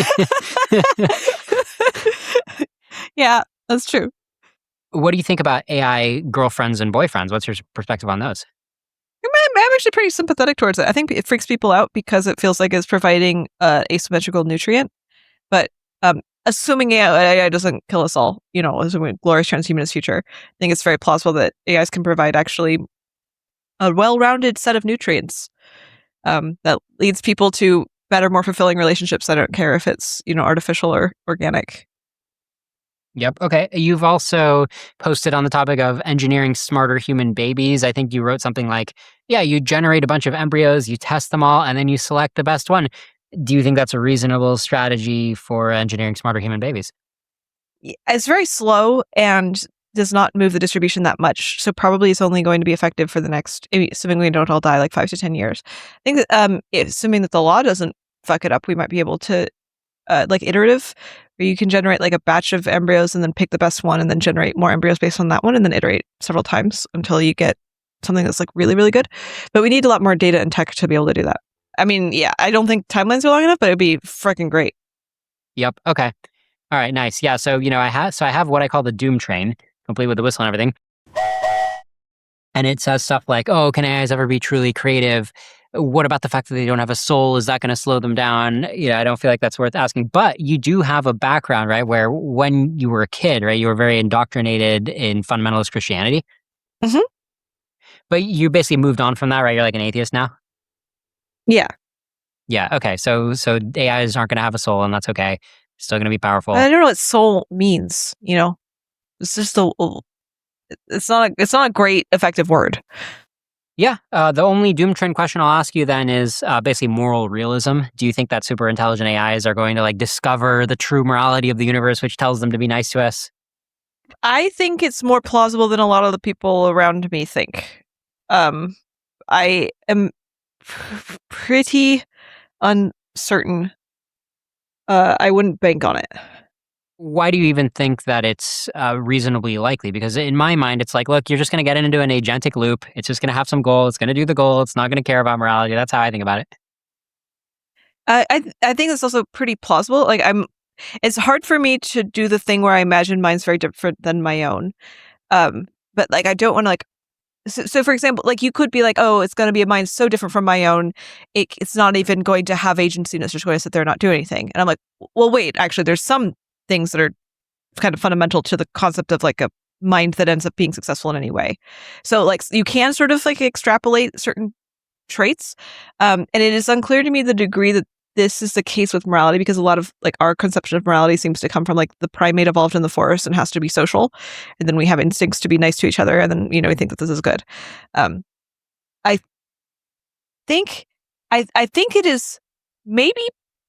Speaker 10: Yeah, that's true.
Speaker 1: What do you think about AI girlfriends and boyfriends? What's your perspective on those?
Speaker 10: I'm actually pretty sympathetic towards it. I think it freaks people out because it feels like it's providing asymmetrical nutrient. But assuming AI doesn't kill us all, assuming glorious transhumanist future, I think it's very plausible that AIs can provide actually a well-rounded set of nutrients that leads people to better, more fulfilling relationships. I don't care if it's, artificial or organic.
Speaker 1: Yep. Okay. You've also posted on the topic of engineering smarter human babies. I think you wrote something like, yeah, you generate a bunch of embryos, you test them all, and then you select the best one. Do you think that's a reasonable strategy for engineering smarter human babies?
Speaker 10: it's very slow and does not move the distribution that much. So probably it's only going to be effective for the next, assuming we don't all die, like 5 to 10 years. I think that assuming that the law doesn't fuck it up, we might be able to like iterative, where you can generate like a batch of embryos and then pick the best one and then generate more embryos based on that one and then iterate several times until you get something that's like really, really good. But we need a lot more data and tech to be able to do that. I mean, yeah, I don't think timelines are long enough, but it'd be freaking great.
Speaker 1: Yep. Okay. All right. Nice. Yeah. So, I have what I call the Doom train, complete with the whistle and everything. And it says stuff like, oh, can AIs ever be truly creative? What about the fact that they don't have a soul? Is that going to slow them down? I don't feel like that's worth asking. But you do have a background, right? Where when you were a kid, right, you were very indoctrinated in fundamentalist Christianity.
Speaker 10: Mm-hmm.
Speaker 1: But you basically moved on from that, right? You're like an atheist now?
Speaker 10: Yeah.
Speaker 1: Yeah. Okay. So AIs aren't going to have a soul, and that's okay. Still going to be powerful.
Speaker 10: I don't know what soul means. It's just it's not a great effective word.
Speaker 1: Yeah. The only Doom train question I'll ask you then is basically moral realism. Do you think that super intelligent AIs are going to like discover the true morality of the universe, which tells them to be nice to us?
Speaker 10: I think it's more plausible than a lot of the people around me think. I am pretty uncertain. I wouldn't bank on it.
Speaker 1: Why do you even think that it's reasonably likely? Because in my mind, it's like, look, you're just going to get into an agentic loop. It's just going to have some goal. It's going to do the goal. It's not going to care about morality. That's how I think about it.
Speaker 10: I think it's also pretty plausible. Like it's hard for me to do the thing where I imagine mine's very different than my own. But like, I don't want to like, so for example, like you could be like, oh, it's going to be a mind so different from my own. It's not even going to have agency. It's just going to sit there and not do anything. And I'm like, well, wait, actually there's some things that are kind of fundamental to the concept of like a mind that ends up being successful in any way. So like you can sort of like extrapolate certain traits. And it is unclear to me the degree that this is the case with morality, because a lot of like our conception of morality seems to come from like the primate evolved in the forest and has to be social. And then we have instincts to be nice to each other. And then, we think that this is good. I think it is maybe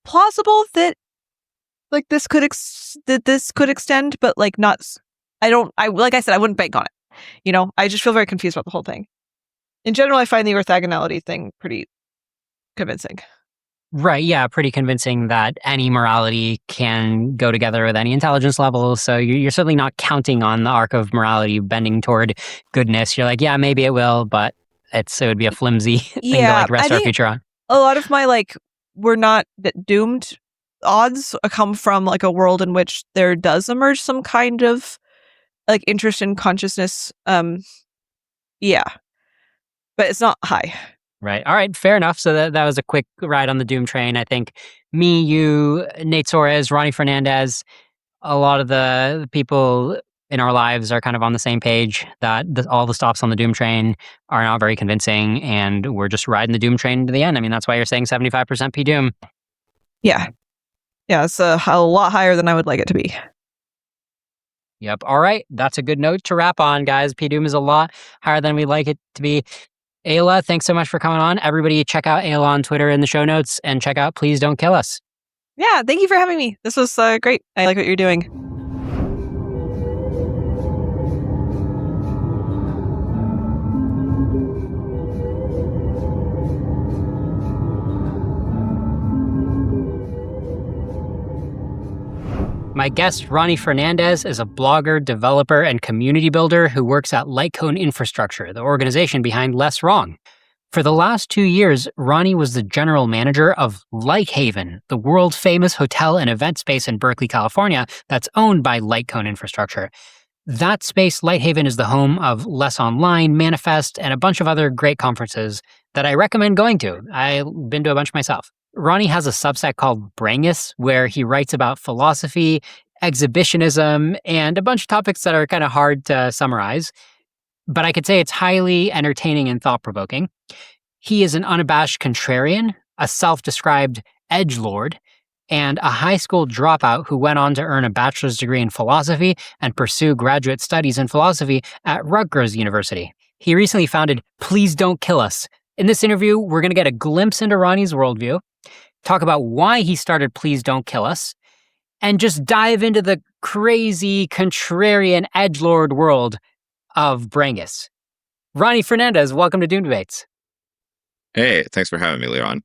Speaker 10: plausible that like this could extend, but like not. Like I said, I wouldn't bank on it. I just feel very confused about the whole thing. In general, I find the orthogonality thing pretty convincing.
Speaker 1: Right. Yeah. Pretty convincing that any morality can go together with any intelligence level. So you're certainly not counting on the arc of morality bending toward goodness. You're like, yeah, maybe it will, but it would be a flimsy thing to like rest our future on.
Speaker 10: A lot of my like, we're not doomed odds come from like a world in which there does emerge some kind of like interest in consciousness. Yeah, but it's not high.
Speaker 1: Right. All right. Fair enough. So that was a quick ride on the Doom train. I think me, you, Nate Soares, Ronny Fernandez, a lot of the people in our lives are kind of on the same page that all the stops on the Doom train are not very convincing, and we're just riding the Doom train to the end. I mean, that's why you're saying 75% P Doom.
Speaker 10: Yeah. Yeah, it's a lot higher than I would like it to be.
Speaker 1: Yep. All right. That's a good note to wrap on, guys. P Doom is a lot higher than we'd like it to be. Aella, thanks so much for coming on. Everybody check out Aella on Twitter in the show notes, and check out Please Don't Kill Us.
Speaker 10: Yeah, thank you for having me. This was great. I like what you're doing.
Speaker 1: My guest, Ronny Fernandez, is a blogger, developer, and community builder who works at Lightcone Infrastructure, the organization behind Less Wrong. For the last 2 years, Ronny was the general manager of Lighthaven, the world-famous hotel and event space in Berkeley, California, that's owned by Lightcone Infrastructure. That space, Lighthaven, is the home of Less Online, Manifest, and a bunch of other great conferences that I recommend going to. I've been to a bunch myself. Ronny has a Substack called Brangus, where he writes about philosophy, exhibitionism, and a bunch of topics that are kind of hard to summarize. But I could say it's highly entertaining and thought-provoking. He is an unabashed contrarian, a self-described edgelord, and a high school dropout who went on to earn a bachelor's degree in philosophy and pursue graduate studies in philosophy at Rutgers University. He recently founded Please Don't Kill Us. In this interview, we're going to get a glimpse into Ronny's worldview, talk about why he started Please Don't Kill Us, and just dive into the crazy, contrarian, edgelord world of Brangus. Ronny Fernandez, welcome to Doom Debates.
Speaker 3: Hey, thanks for having me, Leon.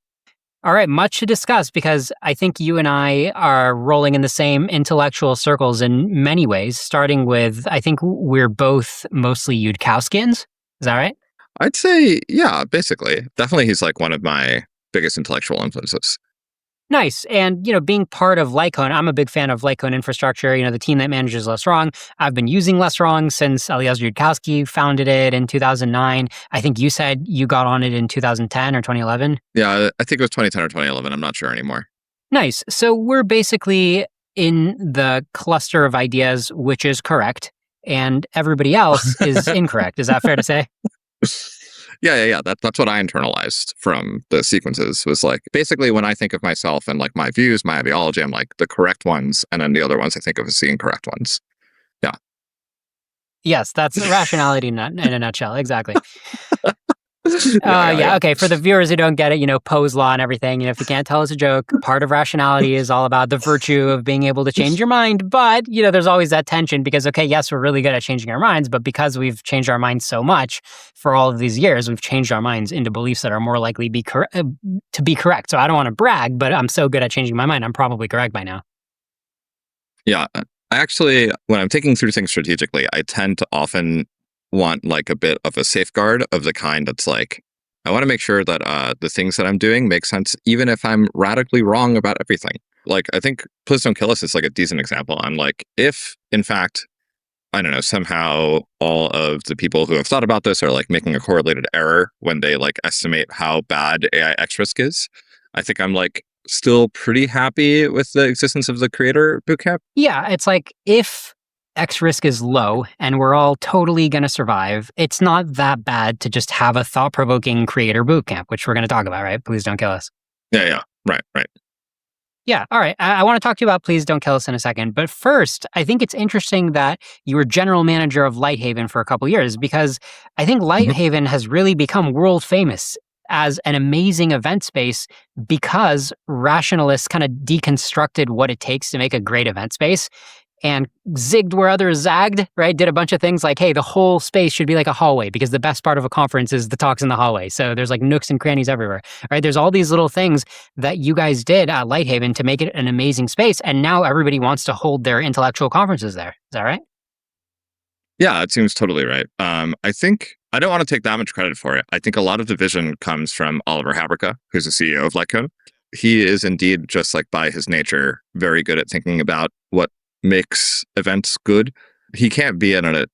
Speaker 1: All right, much to discuss because I think you and I are rolling in the same intellectual circles in many ways, starting with, I think we're both mostly Yudkowskians. Is that right?
Speaker 3: I'd say, yeah, basically. Definitely he's like one of my biggest intellectual influences.
Speaker 1: Nice. And, being part of Lightcone, I'm a big fan of Lightcone Infrastructure, the team that manages Less Wrong. I've been using Less Wrong since Eliezer Yudkowsky founded it in 2009. I think you said you got on it in 2010 or 2011.
Speaker 3: Yeah, I think it was 2010 or 2011. I'm not sure anymore.
Speaker 1: Nice. So we're basically in the cluster of ideas, which is correct, and everybody else is incorrect. Is that fair to say?
Speaker 3: Yeah. That's what I internalized from the sequences, was like, basically when I think of myself and like my views, my ideology, I'm like the correct ones, and then the other ones I think of as the incorrect ones. Yeah.
Speaker 1: Yes, that's rationality in a nutshell. Exactly. Yeah. Okay. For the viewers who don't get it, Poe's law and everything, if you can't tell it's a joke, part of rationality is all about the virtue of being able to change your mind. But, there's always that tension because, okay, yes, we're really good at changing our minds, but because we've changed our minds so much for all of these years, we've changed our minds into beliefs that are more likely to be correct. So I don't want to brag, but I'm so good at changing my mind, I'm probably correct by now.
Speaker 3: Yeah. I actually, when I'm thinking through things strategically, I tend to often want like a bit of a safeguard of the kind that's like, I want to make sure that the things that I'm doing make sense, even if I'm radically wrong about everything. Like, I think PlzDontKillUs is like a decent example. I'm like, if in fact, I don't know, somehow all of the people who have thought about this are like making a correlated error when they like estimate how bad AI X risk is, I think I'm like still pretty happy with the existence of the creator bootcamp.
Speaker 1: Yeah, it's like if X risk is low and we're all totally going to survive, it's not that bad to just have a thought-provoking creator bootcamp, which we're going to talk about, right? Please don't kill us.
Speaker 3: Yeah. Right.
Speaker 1: Yeah, all right. I want to talk to you about Please Don't Kill Us in a second. But first, I think it's interesting that you were general manager of Lighthaven for a couple years, because I think Lighthaven has really become world famous as an amazing event space because rationalists kind of deconstructed what it takes to make a great event space and zigged where others zagged, right? Did a bunch of things like, hey, the whole space should be like a hallway because the best part of a conference is the talks in the hallway. So there's like nooks and crannies everywhere, right? There's all these little things that you guys did at Lighthaven to make it an amazing space. And now everybody wants to hold their intellectual conferences there. Is that right?
Speaker 3: Yeah, it seems totally right. I think I don't want to take that much credit for it. I think a lot of the vision comes from Oliver Habrika, who's the CEO of Lightcone. He is indeed, just like by his nature, very good at thinking about what makes events good. He can't be at an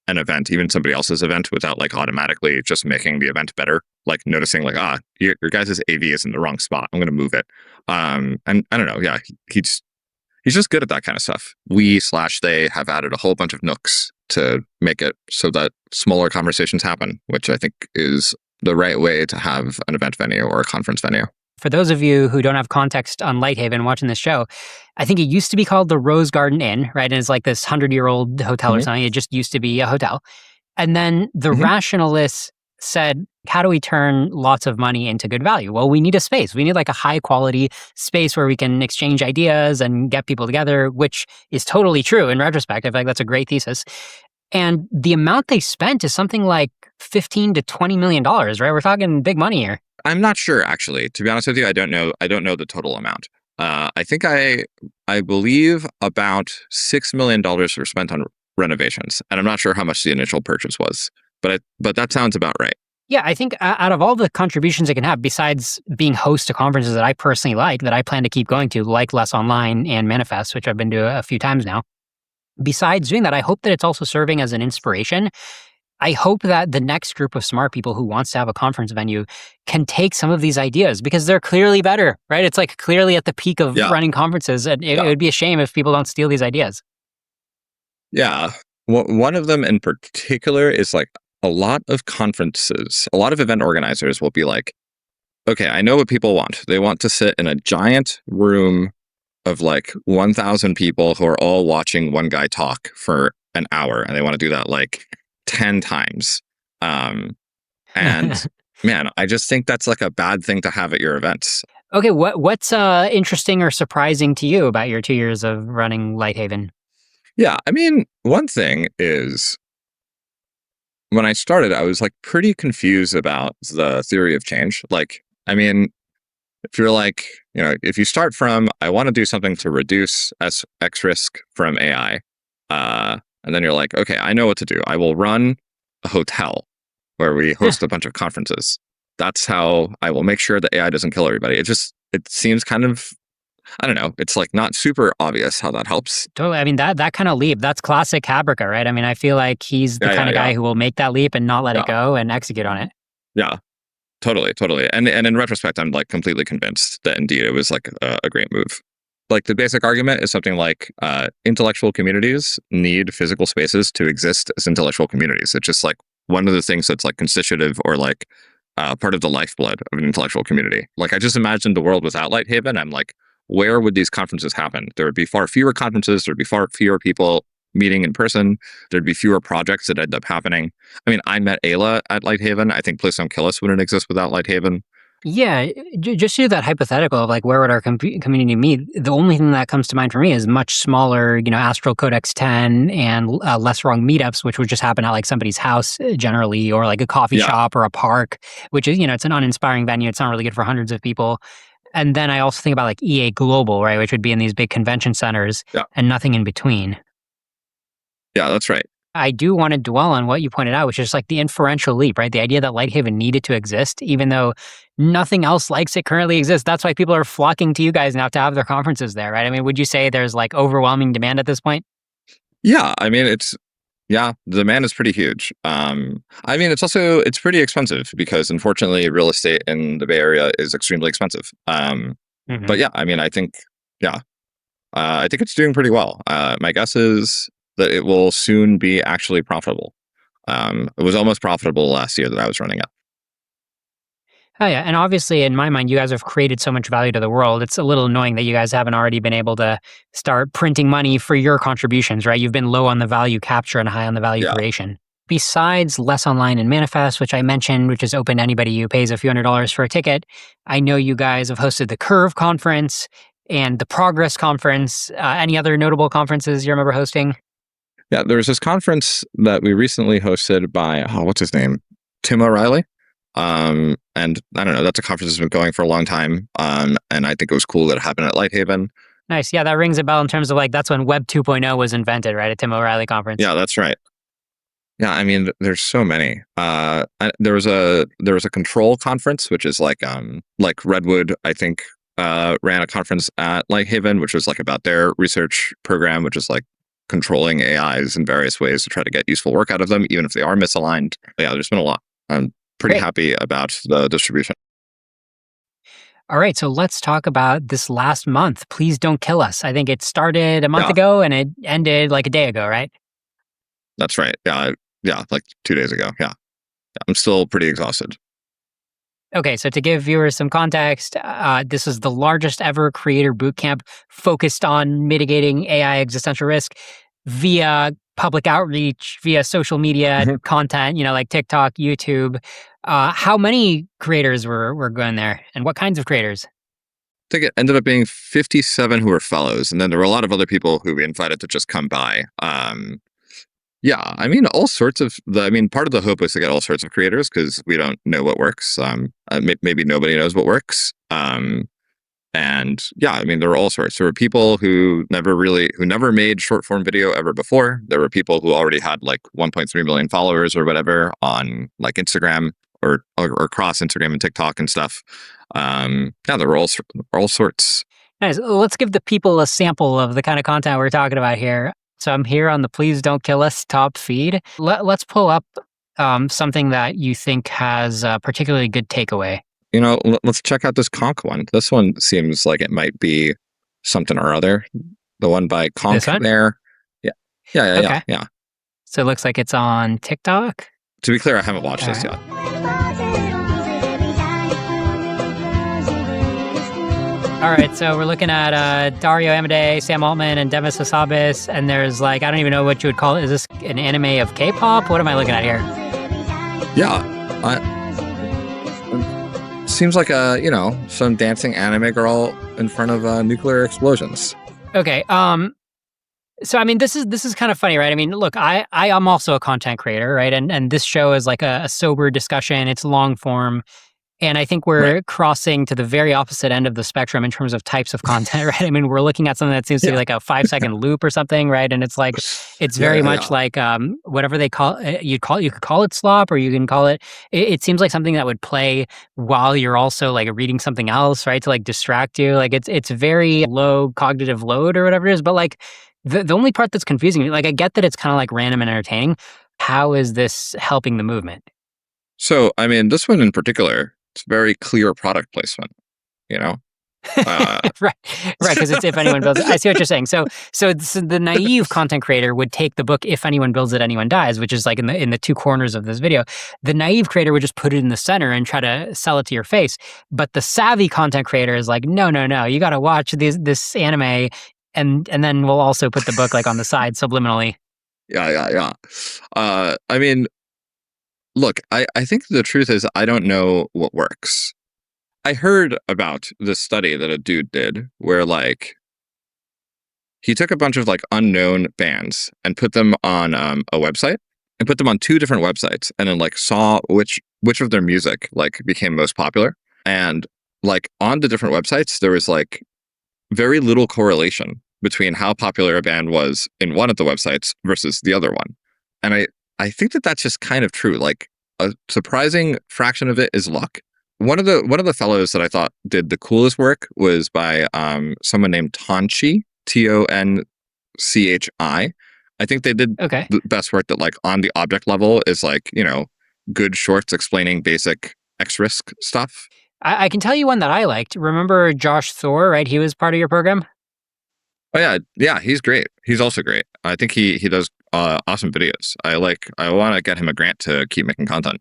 Speaker 3: event, even somebody else's event, without like automatically just making the event better. Like noticing like, your guys' AV is in the wrong spot, I'm going to move it. And I don't know. Yeah, he's just good at that kind of stuff. They have added a whole bunch of nooks to make it so that smaller conversations happen, which I think is the right way to have an event venue or a conference venue.
Speaker 1: For those of you who don't have context on Lighthaven watching this show, I think it used to be called the Rose Garden Inn, right? And it's like this 100-year-old hotel or something. It just used to be a hotel. And then the rationalists said, how do we turn lots of money into good value? Well, we need a space. We need like a high quality space where we can exchange ideas and get people together, which is totally true in retrospect. I feel like that's a great thesis. And the amount they spent is something like $15 to $20 million, right? We're talking big money here.
Speaker 3: I'm not sure, actually. To be honest with you, I don't know the total amount. I think I believe about $6 million were spent on renovations, and I'm not sure how much the initial purchase was, but that sounds about right.
Speaker 1: Yeah, I think out of all the contributions it can have, besides being host to conferences that I personally like, that I plan to keep going to, like Less Online and Manifest, which I've been to a few times now, besides doing that, I hope that it's also serving as an inspiration. I hope that the next group of smart people who wants to have a conference venue can take some of these ideas because they're clearly better, right? It's like clearly at the peak of running conferences, and it would be a shame if people don't steal these ideas.
Speaker 3: Yeah. One of them in particular is like a lot of conferences, a lot of event organizers will be like, okay, I know what people want. They want to sit in a giant room of like 1,000 people who are all watching one guy talk for an hour, and they want to do that like 10 times. And man, I just think that's like a bad thing to have at your events.
Speaker 1: Okay, what's interesting or surprising to you about your 2 years of running Lighthaven?
Speaker 3: Yeah, I mean, one thing is when I started, I was like pretty confused about the theory of change. Like, I mean, if you're like, if you start from, I want to do something to reduce X risk from AI, and then you're like, okay, I know what to do. I will run a hotel where we host a bunch of conferences. That's how I will make sure that AI doesn't kill everybody. It seems kind of, I don't know. It's like not super obvious how that helps.
Speaker 1: Totally. I mean, that kind of leap, that's classic Habrika, right? I mean, I feel like he's the kind of guy who will make that leap and not let it go and execute on it.
Speaker 3: Yeah, totally. And in retrospect, I'm like completely convinced that indeed it was like a great move. Like the basic argument is something like intellectual communities need physical spaces to exist as intellectual communities. It's just like one of the things that's like constitutive or like part of the lifeblood of an intellectual community. Like I just imagined the world without Lighthaven. I'm like, where would these conferences happen? There would be far fewer conferences. There'd be far fewer people meeting in person. There'd be fewer projects that end up happening. I mean, I met Aella at Lighthaven. I think PlzDontKillUs wouldn't exist without Lighthaven.
Speaker 1: Yeah, just do that hypothetical of like where would our community meet? The only thing that comes to mind for me is much smaller, Astral Codex 10 and less wrong meetups, which would just happen at like somebody's house generally, or like a coffee shop or a park, which is, it's an uninspiring venue. It's not really good for hundreds of people. And then I also think about like EA Global, right, which would be in these big convention centers and nothing in between.
Speaker 3: Yeah, that's right.
Speaker 1: I do want to dwell on what you pointed out, which is like the inferential leap, right? The idea that Lighthaven needed to exist, even though nothing else like it currently exists. That's why people are flocking to you guys now to have their conferences there, right? I mean, would you say there's like overwhelming demand at this point?
Speaker 3: Yeah, I mean, the demand is pretty huge. I mean, it's pretty expensive because unfortunately real estate in the Bay Area is extremely expensive. But yeah, I mean, I think it's doing pretty well. My guess is that it will soon be actually profitable. It was almost profitable last year that I was running it.
Speaker 1: Oh yeah, and obviously in my mind, you guys have created so much value to the world. It's a little annoying that you guys haven't already been able to start printing money for your contributions, right? You've been low on the value capture and high on the value creation. Besides Less Online and Manifest, which I mentioned, which is open to anybody who pays a few $100s for a ticket, I know you guys have hosted the Curve conference and the Progress conference. Any other notable conferences you remember hosting?
Speaker 3: Yeah, there was this conference that we recently hosted by, what's his name? Tim O'Reilly. And I don't know, that's a conference that's been going for a long time. And I think it was cool that it happened at Lighthaven.
Speaker 1: Nice. Yeah, that rings a bell in terms of like, that's when Web 2.0 was invented, right? At Tim O'Reilly conference.
Speaker 3: Yeah, that's right. Yeah, I mean, there's so many. There was a control conference, which is like Redwood, I think, ran a conference at Lighthaven, which was like about their research program, which is like controlling AIs in various ways to try to get useful work out of them, even if they are misaligned. But yeah, there's been a lot. I'm pretty happy about the distribution.
Speaker 1: All right, so let's talk about this last month. Please don't kill us. I think it started a month ago and it ended like a day ago, right?
Speaker 3: That's right. Yeah, like 2 days ago. Yeah. I'm still pretty exhausted.
Speaker 1: Okay, so to give viewers some context, this is the largest ever creator bootcamp focused on mitigating AI existential risk via public outreach, via social media content, like TikTok, YouTube. How many creators were going there, and what kinds of creators?
Speaker 3: I think it ended up being 57 who were fellows, and then there were a lot of other people who we invited to just come by. Yeah, I mean, all sorts of part of the hope was to get all sorts of creators because we don't know what works. Maybe nobody knows what works. And yeah, I mean, there were all sorts. There were people who never made short form video ever before. There were people who already had like 1.3 million followers or whatever on like Instagram or across Instagram and TikTok and stuff. Yeah, there were all sorts.
Speaker 1: Nice. Let's give the people a sample of the kind of content we're talking about here. So I'm here on the Please Don't Kill Us top feed. Let's pull up something that you think has a particularly good takeaway.
Speaker 3: Let's check out this Conk one. This one seems like it might be something or other. The one by Conk there. Yeah. Yeah.
Speaker 1: So it looks like it's on TikTok.
Speaker 3: To be clear, I haven't watched this yet.
Speaker 1: All right, so we're looking at Dario Amodei, Sam Altman, and Demis Hassabis, and there's like, I don't even know what you would call it. Is this an anime of K-pop? What am I looking at here?
Speaker 3: Yeah, seems like some dancing anime girl in front of nuclear explosions.
Speaker 1: Okay, So I mean, this is kind of funny, right? I mean, look, I am also a content creator, right? And this show is like a sober discussion. It's long form. And I think we're crossing to the very opposite end of the spectrum in terms of types of content, right? I mean, we're looking at something that seems to be like a 5-second loop or something, right? And it's like, it's very much like whatever they call it, you could call it slop, or you can call it, it seems like something that would play while you're also like reading something else, right? To like distract you. Like it's very low cognitive load or whatever it is. But like the only part that's confusing me, like I get that it's kind of like random and entertaining. How is this helping the movement?
Speaker 3: So, I mean, this one in particular, it's very clear product placement, you know?
Speaker 1: right, because it's if anyone builds it. I see what you're saying. So the naive content creator would take the book "If anyone builds it, anyone dies," which is like in the two corners of this video. The naive creator would just put it in the center and try to sell it to your face. But the savvy content creator is like, no, you got to watch this anime, and then we'll also put the book like on the side subliminally.
Speaker 3: Yeah. I mean, look, I think the truth is I don't know what works. I heard about this study that a dude did where like he took a bunch of like unknown bands and put them on a website and put them on 2 different websites and then like saw which of their music like became most popular. And like on the different websites, there was like very little correlation between how popular a band was in one of the websites versus the other one. And I think that that's just kind of true. Like a surprising fraction of it is luck. One of the fellows that I thought did the coolest work was by someone named Tonchi, Tonchi. I think they did the best work that like on the object level is like, you know, good shorts explaining basic X-risk stuff.
Speaker 1: I can tell you one that I liked. Remember Josh Thor, right? He was part of your program.
Speaker 3: Oh yeah, he's great. He's also great. I think he does awesome videos. I want to get him a grant to keep making content.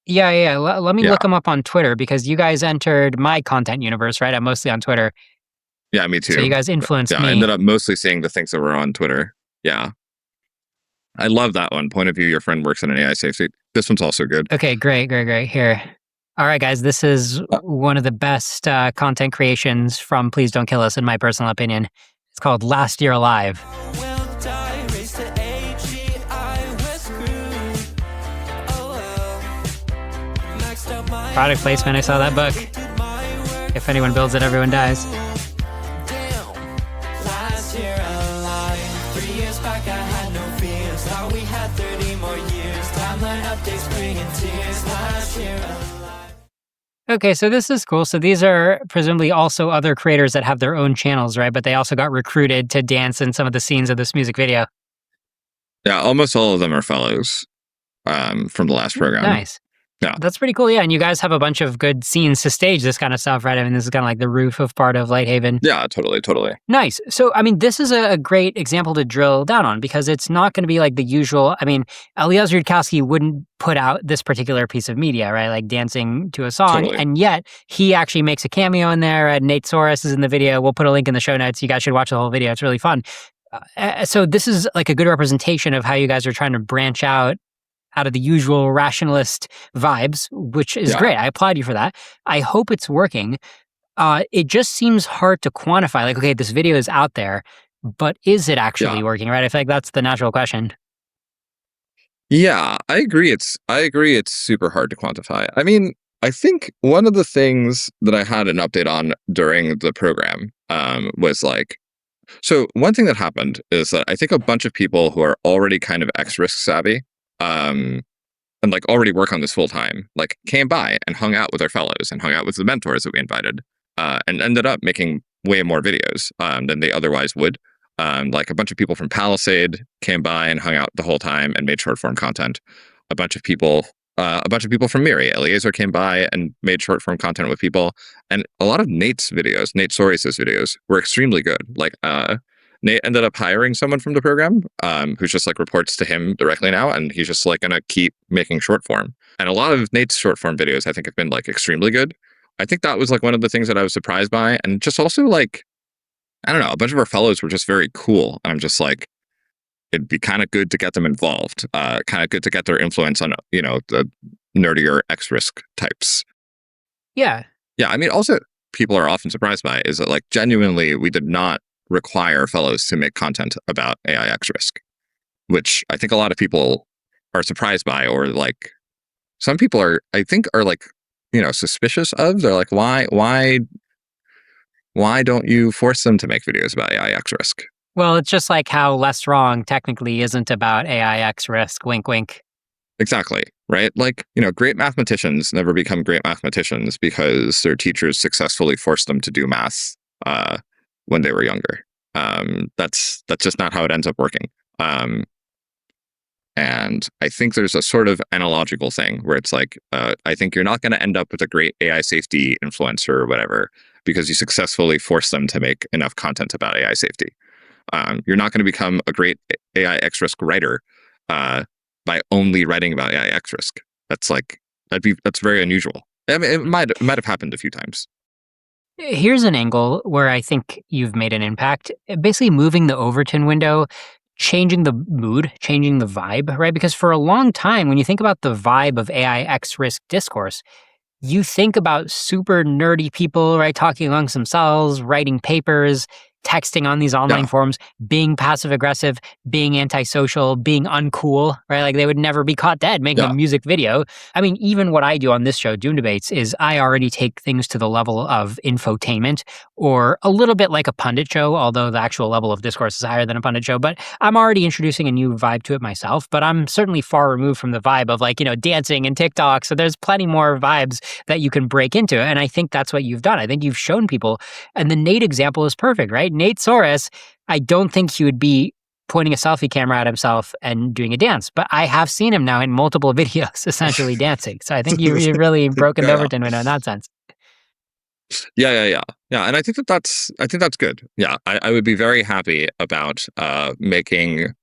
Speaker 1: Yeah. Let me look him up on Twitter because you guys entered my content universe, right? I'm mostly on Twitter.
Speaker 3: Yeah, me too.
Speaker 1: So you guys influenced me.
Speaker 3: I ended up mostly seeing the things that were on Twitter. Yeah. I love that one. Point of view, your friend works in an AI safe seat. This one's also good.
Speaker 1: Okay, great. Here. All right, guys, this is one of the best content creations from Please Don't Kill Us, in my personal opinion. It's called Last Year Alive. Product placement, I saw that book. If anyone builds it, everyone dies. Okay, so this is cool. So these are presumably also other creators that have their own channels, right? But they also got recruited to dance in some of the scenes of this music video.
Speaker 3: Yeah, almost all of them are fellows from the last program.
Speaker 1: Nice.
Speaker 3: Yeah.
Speaker 1: That's pretty cool. Yeah, and you guys have a bunch of good scenes to stage this kind of stuff, right? I mean, this is kind of like the roof of part of Lighthaven.
Speaker 3: Yeah, totally.
Speaker 1: Nice. So, I mean, this is a great example to drill down on because it's not going to be like the usual. I mean, Eliezer Yudkowsky wouldn't put out this particular piece of media, right? Like dancing to a song.
Speaker 3: Totally.
Speaker 1: And yet, he actually makes a cameo in there. Nate Soares is in the video. We'll put a link in the show notes. You guys should watch the whole video. It's really fun. So this is like a good representation of how you guys are trying to branch out of the usual rationalist vibes, which is great. I applaud you for that. I hope it's working. It just seems hard to quantify. Like, okay, this video is out there, but is it actually working, right? I feel like that's the natural question.
Speaker 3: Yeah, I agree. It's super hard to quantify. I mean, I think one of the things that I had an update on during the program was like, so one thing that happened is that I think a bunch of people who are already kind of X-risk savvy and like already work on this full time, like came by and hung out with our fellows and hung out with the mentors that we invited and ended up making way more videos than they otherwise would. Like a bunch of people from Palisade came by and hung out the whole time and made short form content. A bunch of people from Miri, Eliezer came by and made short form content with people. And a lot of Nate's videos, Nate Soares' videos, were extremely good. Like Nate ended up hiring someone from the program who's just like reports to him directly now, and he's just like gonna keep making short form. And a lot of Nate's short form videos I think have been like extremely good. I think that was like one of the things that I was surprised by, and just also like, I don't know, a bunch of our fellows were just very cool. And I'm just like, it'd be kind of good to get them involved, kind of good to get their influence on, you know, the nerdier X-risk types.
Speaker 1: Yeah.
Speaker 3: Yeah, I mean, also people are often surprised by is that like genuinely we did not require fellows to make content about AI X risk, which I think a lot of people are surprised by, or like some people are like, suspicious of. They're like, why don't you force them to make videos about AI X risk?
Speaker 1: Well, it's just like how Less Wrong technically isn't about AI X risk, wink, wink.
Speaker 3: Exactly, right? Like, great mathematicians never become great mathematicians because their teachers successfully forced them to do math when they were younger. That's just not how it ends up working. And I think there's a sort of analogical thing where it's like, I think you're not going to end up with a great AI safety influencer or whatever because you successfully force them to make enough content about AI safety. You're not going to become a great AI X risk writer by only writing about AI X risk. That's very unusual. I mean, it might have happened a few times.
Speaker 1: Here's an angle where I think you've made an impact. Basically moving the Overton window, changing the mood, changing the vibe, right? Because for a long time, when you think about the vibe of AI X risk discourse, you think about super nerdy people, right? Talking amongst themselves, writing papers, texting on these online forums, being passive aggressive, being antisocial, being uncool, right? Like they would never be caught dead making a music video. I mean, even what I do on this show, Doom Debates, is I already take things to the level of infotainment or a little bit like a pundit show, although the actual level of discourse is higher than a pundit show. But I'm already introducing a new vibe to it myself. But I'm certainly far removed from the vibe of dancing and TikTok. So there's plenty more vibes that you can break into. And I think that's what you've done. I think you've shown people. And the Nate example is perfect, right? Nate Soares, I don't think he would be pointing a selfie camera at himself and doing a dance, but I have seen him now in multiple videos essentially dancing. So I think you've really broken the Overton window in that sense.
Speaker 3: Yeah. And I think that's good. Yeah, I would be very happy about making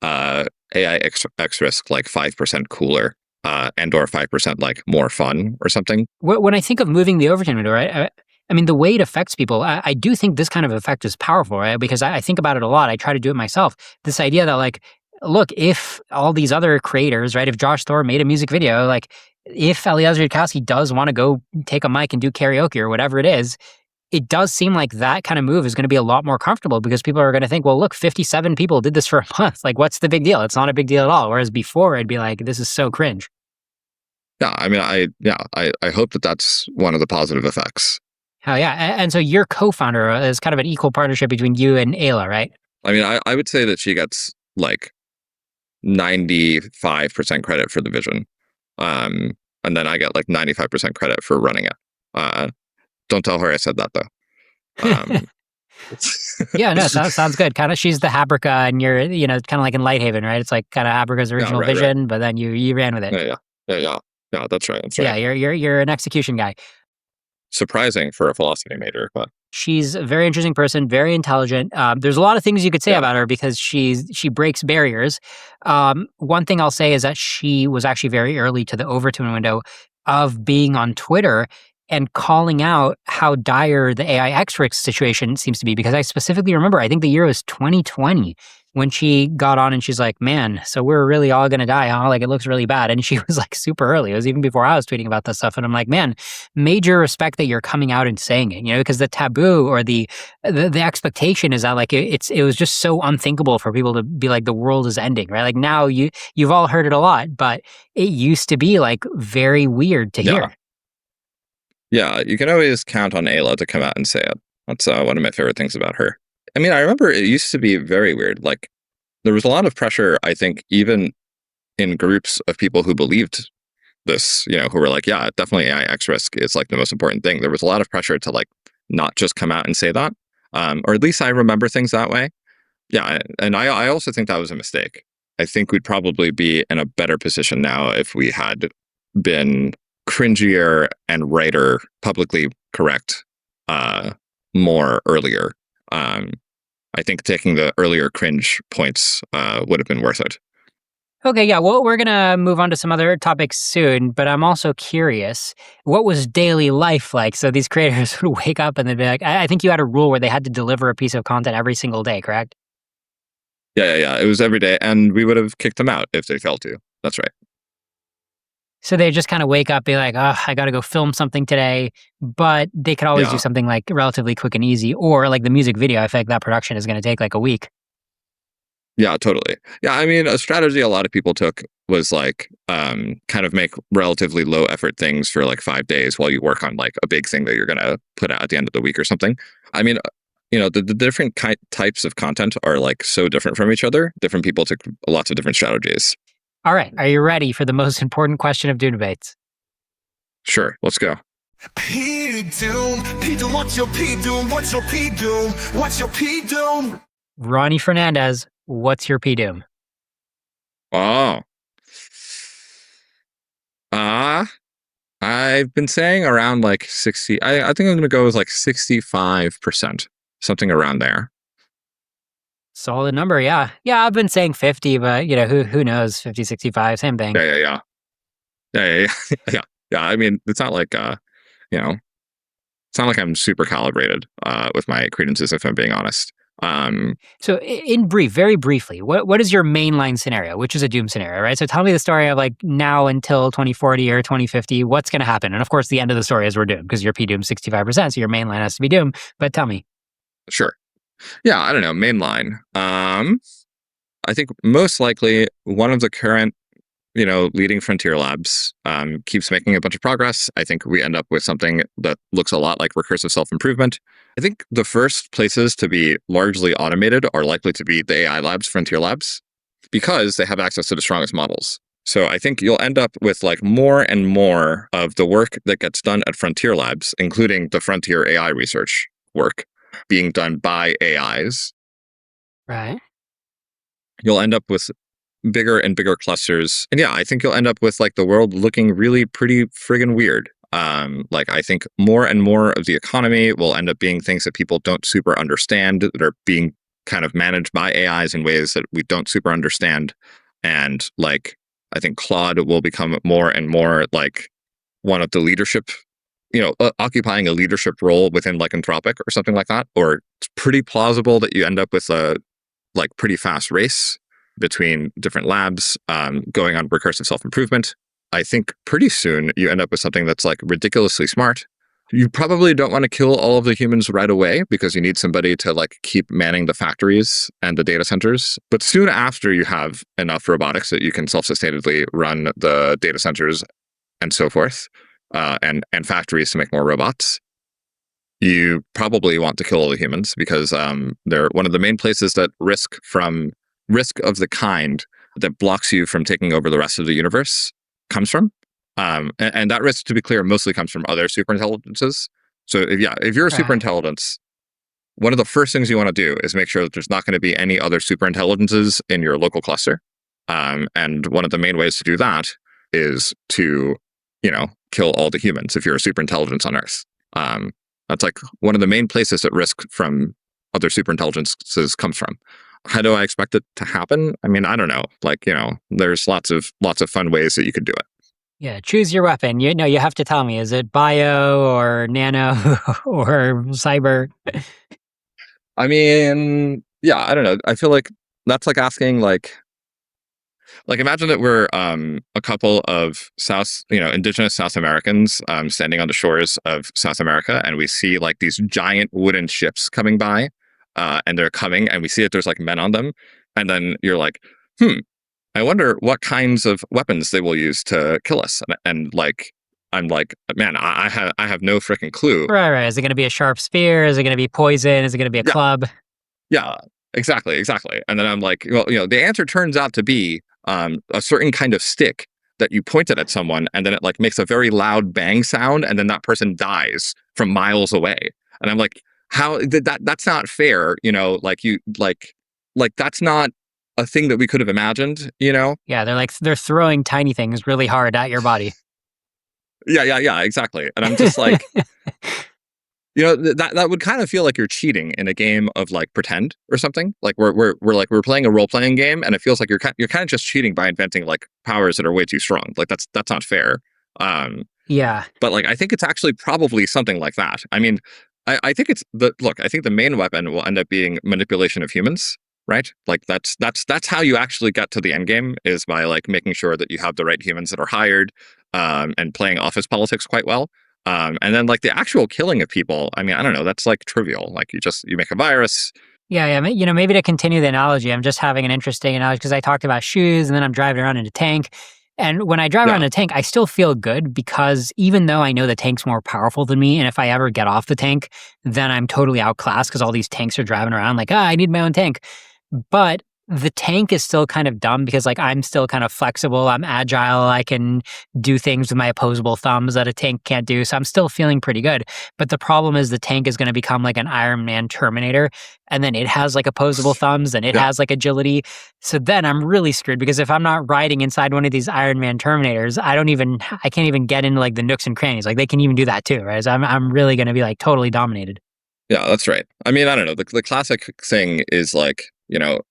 Speaker 3: AI X risk like 5% cooler and or 5% like more fun or something.
Speaker 1: When I think of moving the Overton window, right? I mean, the way it affects people, I do think this kind of effect is powerful, right? Because I think about it a lot. I try to do it myself. This idea that like, look, if all these other creators, right? If Josh Thor made a music video, like if Eliezer Yudkowsky does want to go take a mic and do karaoke or whatever it is, it does seem like that kind of move is going to be a lot more comfortable because people are going to think, well, look, 57 people did this for a month. Like, what's the big deal? It's not a big deal at all. Whereas before, I'd be like, this is so cringe.
Speaker 3: Yeah, I mean, I hope that that's one of the positive effects.
Speaker 1: Hell yeah. And so your co-founder is kind of an equal partnership between you and Aella, right?
Speaker 3: I mean, I would say that she gets like 95% credit for the vision. And then I get like 95% credit for running it. Don't tell her I said that though.
Speaker 1: Yeah, no, sounds good. Kind of, she's the Habrika and you're, kind of like in Lighthaven, right? It's like kind of Habrika's original vision, but then you ran with it.
Speaker 3: Yeah, that's right.
Speaker 1: Yeah, you're an execution guy.
Speaker 3: Surprising for a philosophy major, but
Speaker 1: she's a very interesting person, very intelligent. There's a lot of things you could say about her because she breaks barriers. One thing I'll say is that she was actually very early to the Overton window of being on Twitter and calling out how dire the AI X risk situation seems to be. Because I specifically remember, I think the year was 2020 when she got on and she's like, man, so we're really all going to die, huh? Like, it looks really bad. And she was like super early. It was even before I was tweeting about this stuff. And I'm like, man, major respect that you're coming out and saying it, because the taboo or the expectation is that like, it was just so unthinkable for people to be like, the world is ending, right? Like now you've all heard it a lot, but it used to be like very weird to hear.
Speaker 3: Yeah, you can always count on Aella to come out and say it. That's one of my favorite things about her. I mean, I remember it used to be very weird. Like, there was a lot of pressure, I think, even in groups of people who believed this, who were like, yeah, definitely AI X risk is like the most important thing. There was a lot of pressure to like not just come out and say that, or at least I remember things that way. Yeah, and I also think that was a mistake. I think we'd probably be in a better position now if we had been cringier and writer publicly correct more earlier. I think taking the earlier cringe points would have been worth it.
Speaker 1: Okay, yeah, well, we're going to move on to some other topics soon, but I'm also curious, what was daily life like? So these creators would wake up and they'd be like, I think you had a rule where they had to deliver a piece of content every single day, correct?
Speaker 3: Yeah. It was every day, and we would have kicked them out if they failed to. That's right.
Speaker 1: So they just kind of wake up, be like, oh, I got to go film something today. But they could always do
Speaker 3: Yeah.
Speaker 1: something like relatively quick and easy. Or like the music video, I feel like that production is going to take like a week.
Speaker 3: Yeah, totally. Yeah, I mean, a strategy a lot of people took was like kind of make relatively low effort things for like 5 days while you work on like a big thing that you're going to put out at the end of the week or something. I mean, the different types of content are like so different from each other. Different people took lots of different strategies.
Speaker 1: All right. Are you ready for the most important question of Doom Debates?
Speaker 3: Sure, let's go.
Speaker 12: P-Doom, P-Doom, what's your P-Doom? What's your P-Doom? What's your P-Doom?
Speaker 1: Ronny Fernandez, what's your P-Doom?
Speaker 3: Oh. I've been saying around like 60. I think I'm going to go with like 65%, something around there.
Speaker 1: Solid number, yeah. Yeah, I've been saying 50, but who knows? 50, 65, same thing.
Speaker 3: Yeah. I mean, it's not like it's not like I'm super calibrated with my credences, if I'm being honest.
Speaker 1: So in brief, very briefly, what is your mainline scenario, which is a Doom scenario, right? So tell me the story of like now until 2040 or 2050, what's going to happen? And of course, the end of the story is we're doomed because your P-Doom 65%, so your mainline has to be Doom. But tell me.
Speaker 3: Sure. Yeah, I don't know, mainline. I think most likely one of the current leading frontier labs keeps making a bunch of progress. I think we end up with something that looks a lot like recursive self-improvement. I think the first places to be largely automated are likely to be the AI labs, frontier labs, because they have access to the strongest models. So I think you'll end up with like more and more of the work that gets done at frontier labs, including the frontier AI research work, being done by AIs.
Speaker 1: Right.
Speaker 3: You'll end up with bigger and bigger clusters. And yeah, I think you'll end up with like the world looking really pretty friggin' weird. Like I think more and more of the economy will end up being things that people don't super understand, that are being kind of managed by AIs in ways that we don't super understand. And like, I think Claude will become more and more like one of the leadership, occupying a leadership role within like Anthropic or something like that. Or it's pretty plausible that you end up with a like pretty fast race between different labs going on recursive self-improvement. I think pretty soon you end up with something that's like ridiculously smart. You probably don't want to kill all of the humans right away because you need somebody to like keep manning the factories and the data centers. But soon after you have enough robotics that you can self-sustainably run the data centers and so forth, and factories to make more robots, you probably want to kill all the humans because they're one of the main places that risk of the kind that blocks you from taking over the rest of the universe comes from. And that risk, to be clear, mostly comes from other superintelligences. So if you're a superintelligence, one of the first things you want to do is make sure that there's not going to be any other superintelligences in your local cluster. And one of the main ways to do that is to, kill all the humans if you're a superintelligence on Earth. That's like one of the main places that risk from other superintelligences comes from. How do I expect it to happen? I mean, I don't know. Like, there's lots of fun ways that you could do it.
Speaker 1: Yeah, choose your weapon. You have to tell me, is it bio or nano or cyber?
Speaker 3: I mean, yeah, I don't know. I feel like that's like asking like imagine that we're a couple of indigenous South Americans standing on the shores of South America, and we see like these giant wooden ships coming by. And they're coming, and we see that there's like men on them, and then you're like, I wonder what kinds of weapons they will use to kill us. And like, I'm like, man, I have no freaking clue.
Speaker 1: Right. Is it going to be a sharp spear? Is it going to be poison? Is it going to be a club?
Speaker 3: Yeah, exactly. And then I'm like, well, the answer turns out to be a certain kind of stick that you pointed at someone, and then it like makes a very loud bang sound, and then that person dies from miles away. And I'm like, how that's not fair, that's not a thing that we could have imagined,
Speaker 1: Yeah, they're throwing tiny things really hard at your body.
Speaker 3: Yeah, exactly. And I'm just like, that would kind of feel like you're cheating in a game of like pretend or something. Like we're playing a role-playing game, and it feels like you're kind of just cheating by inventing like powers that are way too strong. Like that's not fair.
Speaker 1: Yeah.
Speaker 3: But like I think it's actually probably something like that. I mean, I think I think the main weapon will end up being manipulation of humans, right? Like that's how you actually get to the end game, is by like making sure that you have the right humans that are hired, and playing office politics quite well. And then like the actual killing of people, I mean, I don't know, that's like trivial. Like you make a virus.
Speaker 1: Yeah, you know, maybe to continue the analogy, I'm just having an interesting analogy because I talked about shoes and then I'm driving around in a tank. And when I drive around in a tank, I still feel good because even though I know the tank's more powerful than me, and if I ever get off the tank, then I'm totally outclassed because all these tanks are driving around like, I need my own tank. But the tank is still kind of dumb because like I'm still kind of flexible, I'm agile, I can do things with my opposable thumbs that a tank can't do. So I'm still feeling pretty good. But the problem is the tank is going to become like an Iron Man Terminator, and then it has like opposable thumbs and it has like agility. So then I'm really screwed because if I'm not riding inside one of these Iron Man Terminators, I can't even get into like the nooks and crannies. Like they can even do that too, right? So I'm really going to be like totally dominated.
Speaker 3: Yeah, that's right. I mean, I don't know. The classic thing is like, you know,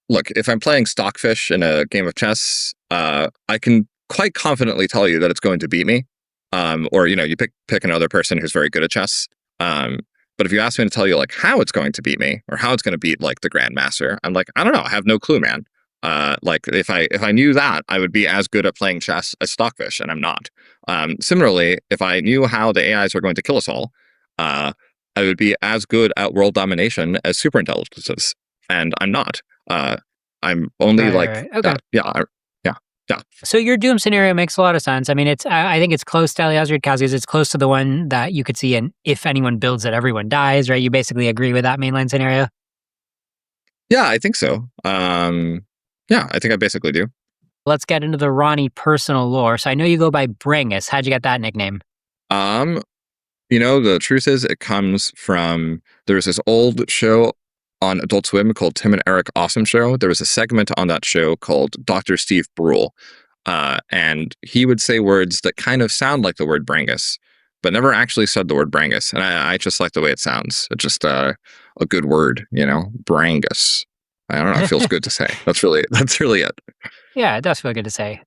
Speaker 3: look, if I'm playing Stockfish in a game of chess, I can quite confidently tell you that it's going to beat me. Or, you know, you pick another person who's very good at chess. But if you ask me to tell you like how it's going to beat me or how it's going to beat like the Grandmaster, I'm like, I don't know. I have no clue, man. Like if I knew that, I would be as good at playing chess as Stockfish, and I'm not. Similarly, if I knew how the AIs were going to kill us all, I would be as good at world domination as superintelligences, and I'm not. I'm only
Speaker 1: Right. Okay.
Speaker 3: Yeah.
Speaker 1: So your Doom scenario makes a lot of sense. I mean, I think it's close to Eliezer Yudkowsky's. It's close to the one that you could see in If Anyone Builds It, Everyone Dies, right? You basically agree with that mainline scenario?
Speaker 3: Yeah, I think so. Yeah, I think I basically do.
Speaker 1: Let's get into the Ronny personal lore. So I know you go by Brangus. How'd you get that nickname?
Speaker 3: You know, the truth is it comes from, there's this old show on Adult Swim called Tim and Eric Awesome Show. There was a segment on that show called Dr. Steve Brule. And he would say words that kind of sound like the word Brangus, but never actually said the word Brangus. And I just like the way it sounds. It's just a good word, you know, Brangus. I don't know. It feels good to say. That's really it.
Speaker 1: Yeah, it does feel good to say.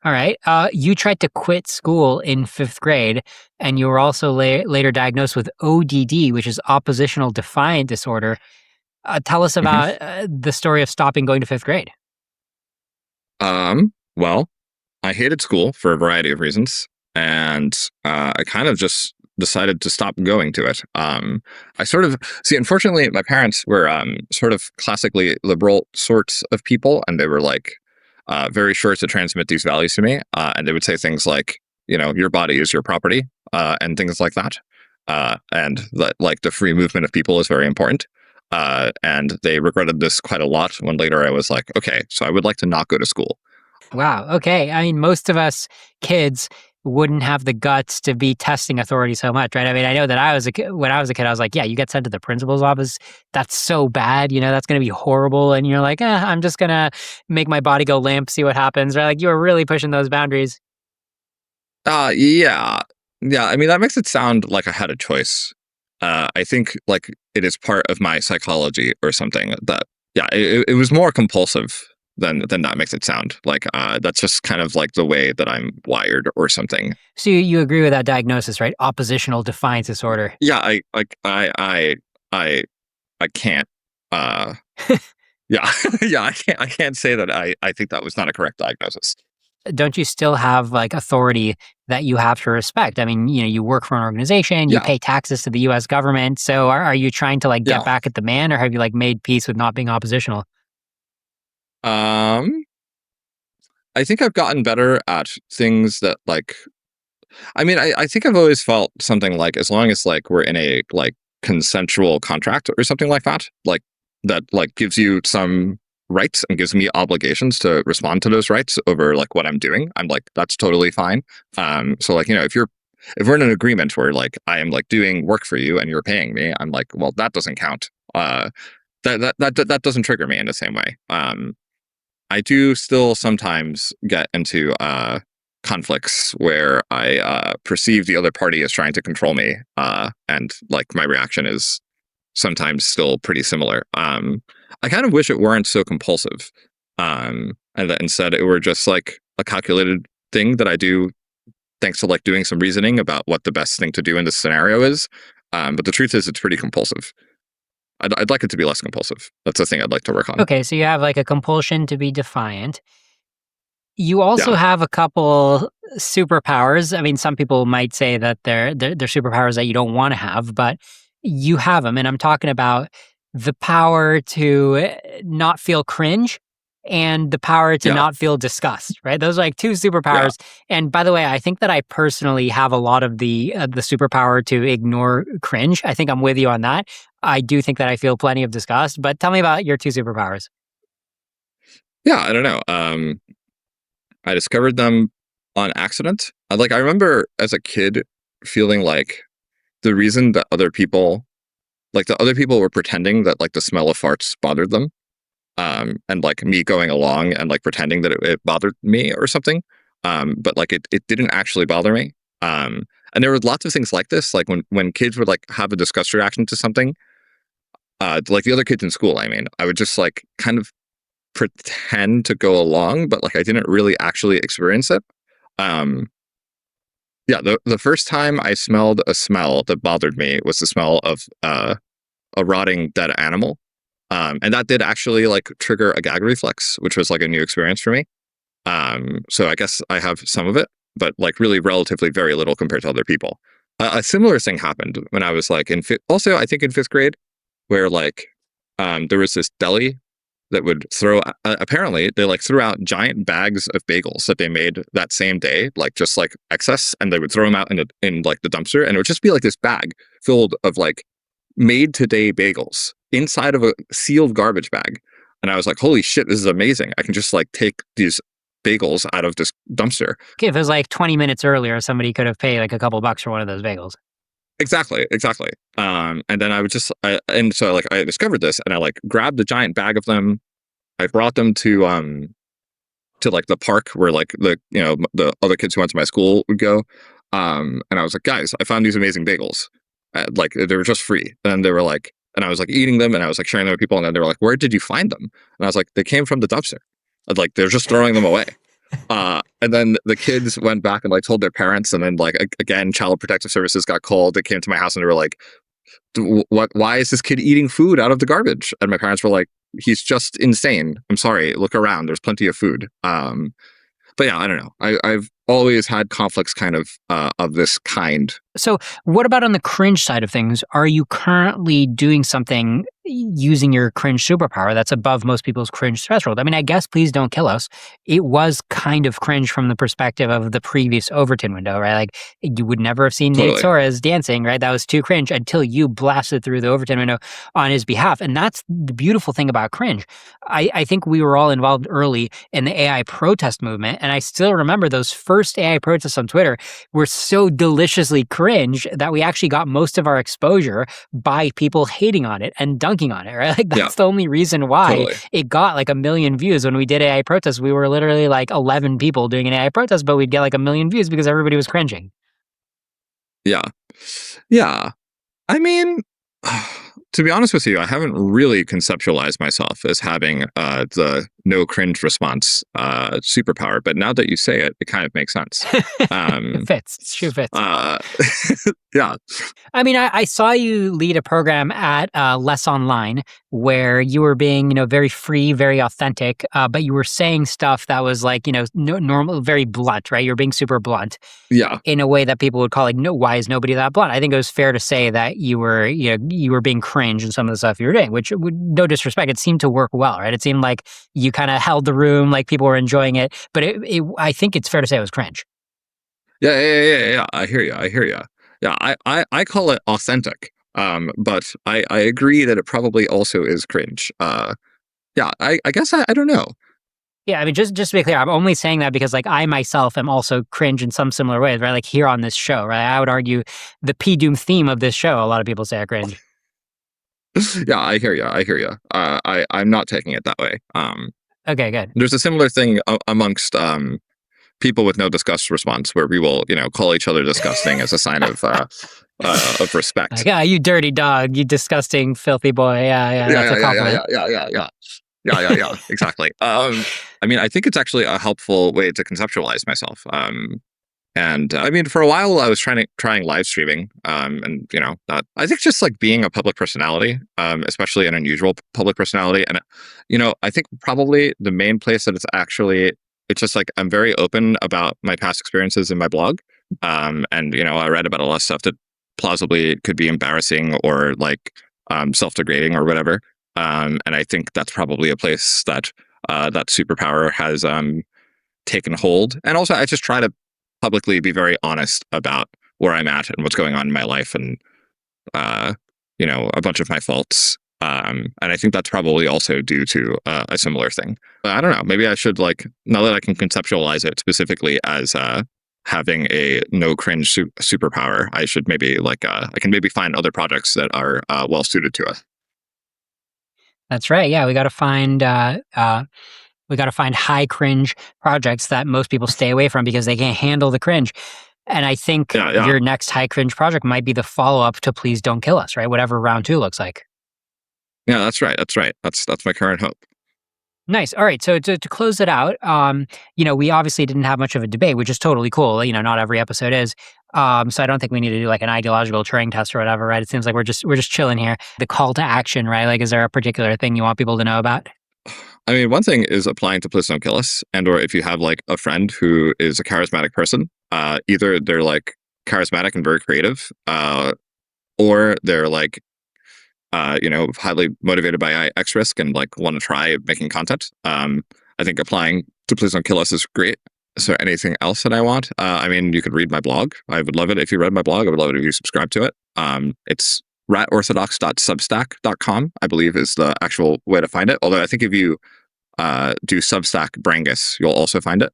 Speaker 1: All right. You tried to quit school in 5th grade, and you were also later diagnosed with ODD, which is oppositional defiant disorder. Tell us about the story of stopping going to 5th grade.
Speaker 3: Well, I hated school for a variety of reasons, and I kind of just decided to stop going to it. Unfortunately, my parents were sort of classically liberal sorts of people, and they were like very sure to transmit these values to me. And they would say things like, you know, your body is your property, and things like that. And that like the free movement of people is very important. And they regretted this quite a lot when later I was like, okay, so I would like to not go to school.
Speaker 1: Wow. Okay. I mean, most of us kids wouldn't have the guts to be testing authority so much, right? I mean, I know that when I was a kid, I was like, yeah, you get sent to the principal's office. That's so bad. You know, that's going to be horrible. And you're like, I'm just going to make my body go limp, see what happens. Right? Like you were really pushing those boundaries.
Speaker 3: Yeah. I mean, that makes it sound like I had a choice. I think like it is part of my psychology or something that, yeah, it was more compulsive than that makes it sound. Like that's just kind of like the way that I'm wired or something.
Speaker 1: So you agree with that diagnosis, right? Oppositional defiance disorder.
Speaker 3: Yeah, I can't. Yeah, I can't say that I think that was not a correct diagnosis.
Speaker 1: Don't you still have like authority that you have to respect? I mean, you know, you work for an organization, you pay taxes to the U.S. government. So are you trying to like get back at the man, or have you like made peace with not being oppositional?
Speaker 3: I think I've gotten better at things that like, I mean, I think I've always felt something like as long as like we're in a like consensual contract or something like that like gives you some rights and gives me obligations to respond to those rights over like what I'm doing. I'm like, that's totally fine. So like, you know, if we're in an agreement where like I am like doing work for you and you're paying me, I'm like, well, that doesn't count. That doesn't trigger me in the same way. I do still sometimes get into conflicts where I perceive the other party as trying to control me, and like my reaction is sometimes still pretty similar. I kind of wish it weren't so compulsive, and that instead it were just like a calculated thing that I do thanks to like doing some reasoning about what the best thing to do in this scenario is. But the truth is it's pretty compulsive. I'd like it to be less compulsive. That's the thing I'd like to work on.
Speaker 1: Okay, so you have like a compulsion to be defiant. You also have a couple superpowers. I mean, some people might say that they're superpowers that you don't want to have, but you have them. And I'm talking about the power to not feel cringe and the power to
Speaker 3: Yeah.
Speaker 1: not feel disgust, right? Those are like two
Speaker 3: Yeah.
Speaker 1: superpowers. And by the way, I think that I personally have a lot of the superpower to ignore cringe. I think I'm with you on that. I do think that I feel plenty of disgust, but tell me about your two superpowers.
Speaker 3: Yeah, I don't know. I discovered them on accident. I remember as a kid feeling like the reason that other people were pretending that like the smell of farts bothered them, and like me going along and like pretending that it bothered me or something, but like it didn't actually bother me. And there were lots of things like this, like when kids would like have a disgust reaction to something, like the other kids in school. I mean, I would just like kind of pretend to go along, but like I didn't really actually experience it. Yeah, the first time I smelled a smell that bothered me was the smell of a rotting dead animal. And that did actually like trigger a gag reflex, which was like a new experience for me. So I guess I have some of it, but like really relatively very little compared to other people. A similar thing happened when I was like also I think in 5th grade, where like there was this deli that would throw, apparently they like threw out giant bags of bagels that they made that same day, like just like excess, and they would throw them out in like the dumpster, and it would just be like this bag filled of like made today bagels inside of a sealed garbage bag. And I was like, holy shit, this is amazing. I can just like take these bagels out of this dumpster.
Speaker 1: Okay, if it was like 20 minutes earlier, somebody could have paid like a couple bucks for one of those bagels.
Speaker 3: Exactly. And then I would just, and so like I discovered this, and I like grabbed a giant bag of them. I brought them to like the park where like the other kids who went to my school would go. And I was like, guys, I found these amazing bagels. Like they were just free. And they were like, and I was like eating them, and I was like sharing them with people. And then they were like, where did you find them? And I was like, they came from the dumpster. Like they're just throwing them away. And then the kids went back and like told their parents, and then like again, Child Protective Services got called. They came to my house and they were like, why is this kid eating food out of the garbage? And my parents were like, he's just insane. I'm sorry, look around, there's plenty of food. But yeah, I don't know. I've always had conflicts kind of this kind.
Speaker 1: So what about on the cringe side of things? Are you currently doing something using your cringe superpower that's above most people's cringe threshold? I mean, I guess Please Don't Kill Us, it was kind of cringe from the perspective of the previous Overton window, right? Like you would never have seen Nate Soares dancing, right? That was too cringe until you blasted through the Overton window on his behalf. And that's the beautiful thing about cringe. I think we were all involved early in the AI protest movement. And I still remember those first AI protests on Twitter were so deliciously cringe that we actually got most of our exposure by people hating on it and dunking on it, right? Like that's the only reason why it got like 1 million views. When we did AI protests, we were literally like 11 people doing an AI protest, but we'd get like 1 million views because everybody was cringing.
Speaker 3: Yeah. I mean, to be honest with you, I haven't really conceptualized myself as having the no cringe response superpower, but now that you say it, it kind of makes sense.
Speaker 1: It fits. It sure fits.
Speaker 3: Yeah.
Speaker 1: I mean, I saw you lead a program at Less Online where you were being, very free, very authentic, but you were saying stuff that was like, normal, very blunt, right? You're being super blunt.
Speaker 3: Yeah.
Speaker 1: In a way that people would call like, no, why is nobody that blunt? I think it was fair to say that you were being cringe in some of the stuff you were doing, which would, no disrespect, it seemed to work well, right? It seemed like you kind of held the room, like people were enjoying it, but I think it's fair to say it was cringe.
Speaker 3: Yeah. I hear you. Yeah, I call it authentic, but I agree that it probably also is cringe. Yeah, I guess I don't know.
Speaker 1: Yeah, I mean, just to be clear, I'm only saying that because like I myself am also cringe in some similar ways, right? Like here on this show, right? I would argue the P-Doom theme of this show, a lot of people say are cringe.
Speaker 3: Yeah, I hear you. I'm not taking it that way.
Speaker 1: Okay, good.
Speaker 3: There's a similar thing amongst people with no disgust response, where we will, call each other disgusting as a sign of respect.
Speaker 1: Like, yeah, you dirty dog, you disgusting, filthy boy. Yeah, that's a compliment.
Speaker 3: Yeah, exactly. I mean, I think it's actually a helpful way to conceptualize myself. And I mean, for a while I was trying live streaming, and I think just like being a public personality, especially an unusual public personality, and I think probably the main place that it's actually it's just like I'm very open about my past experiences in my blog. And, I read about a lot of stuff that plausibly could be embarrassing or like self-degrading or whatever. And I think that's probably a place that that superpower has taken hold. And also, I just try to publicly be very honest about where I'm at and what's going on in my life and, a bunch of my faults. And I think that's probably also due to a similar thing. But I don't know. Maybe I should now that I can conceptualize it specifically as having a no cringe superpower, I should maybe I can maybe find other projects that are well suited to us.
Speaker 1: That's right. Yeah, we got to find high cringe projects that most people stay away from because they can't handle the cringe. And I think your next high cringe project might be the follow up to Please Don't Kill Us, right? Whatever round 2 looks like.
Speaker 3: Yeah, that's right. That's my current hope.
Speaker 1: Nice. All right. So to close it out, we obviously didn't have much of a debate, which is totally cool. Not every episode is. So I don't think we need to do like an ideological Turing test or whatever, right? It seems like we're just chilling here. The call to action, right? Like, is there a particular thing you want people to know about?
Speaker 3: I mean, one thing is applying to Please Don't Kill Us, and or if you have like a friend who is a charismatic person, either they're like charismatic and very creative, or they're like highly motivated by X risk and like want to try making content. I think applying to Please Don't Kill Us is great. Is there anything else that I want? I mean, you could read my blog. I would love it if you read my blog. I would love it if you subscribe to it. It's ratorthodox.substack.com, I believe is the actual way to find it. Although I think if you do Substack Brangus, you'll also find it.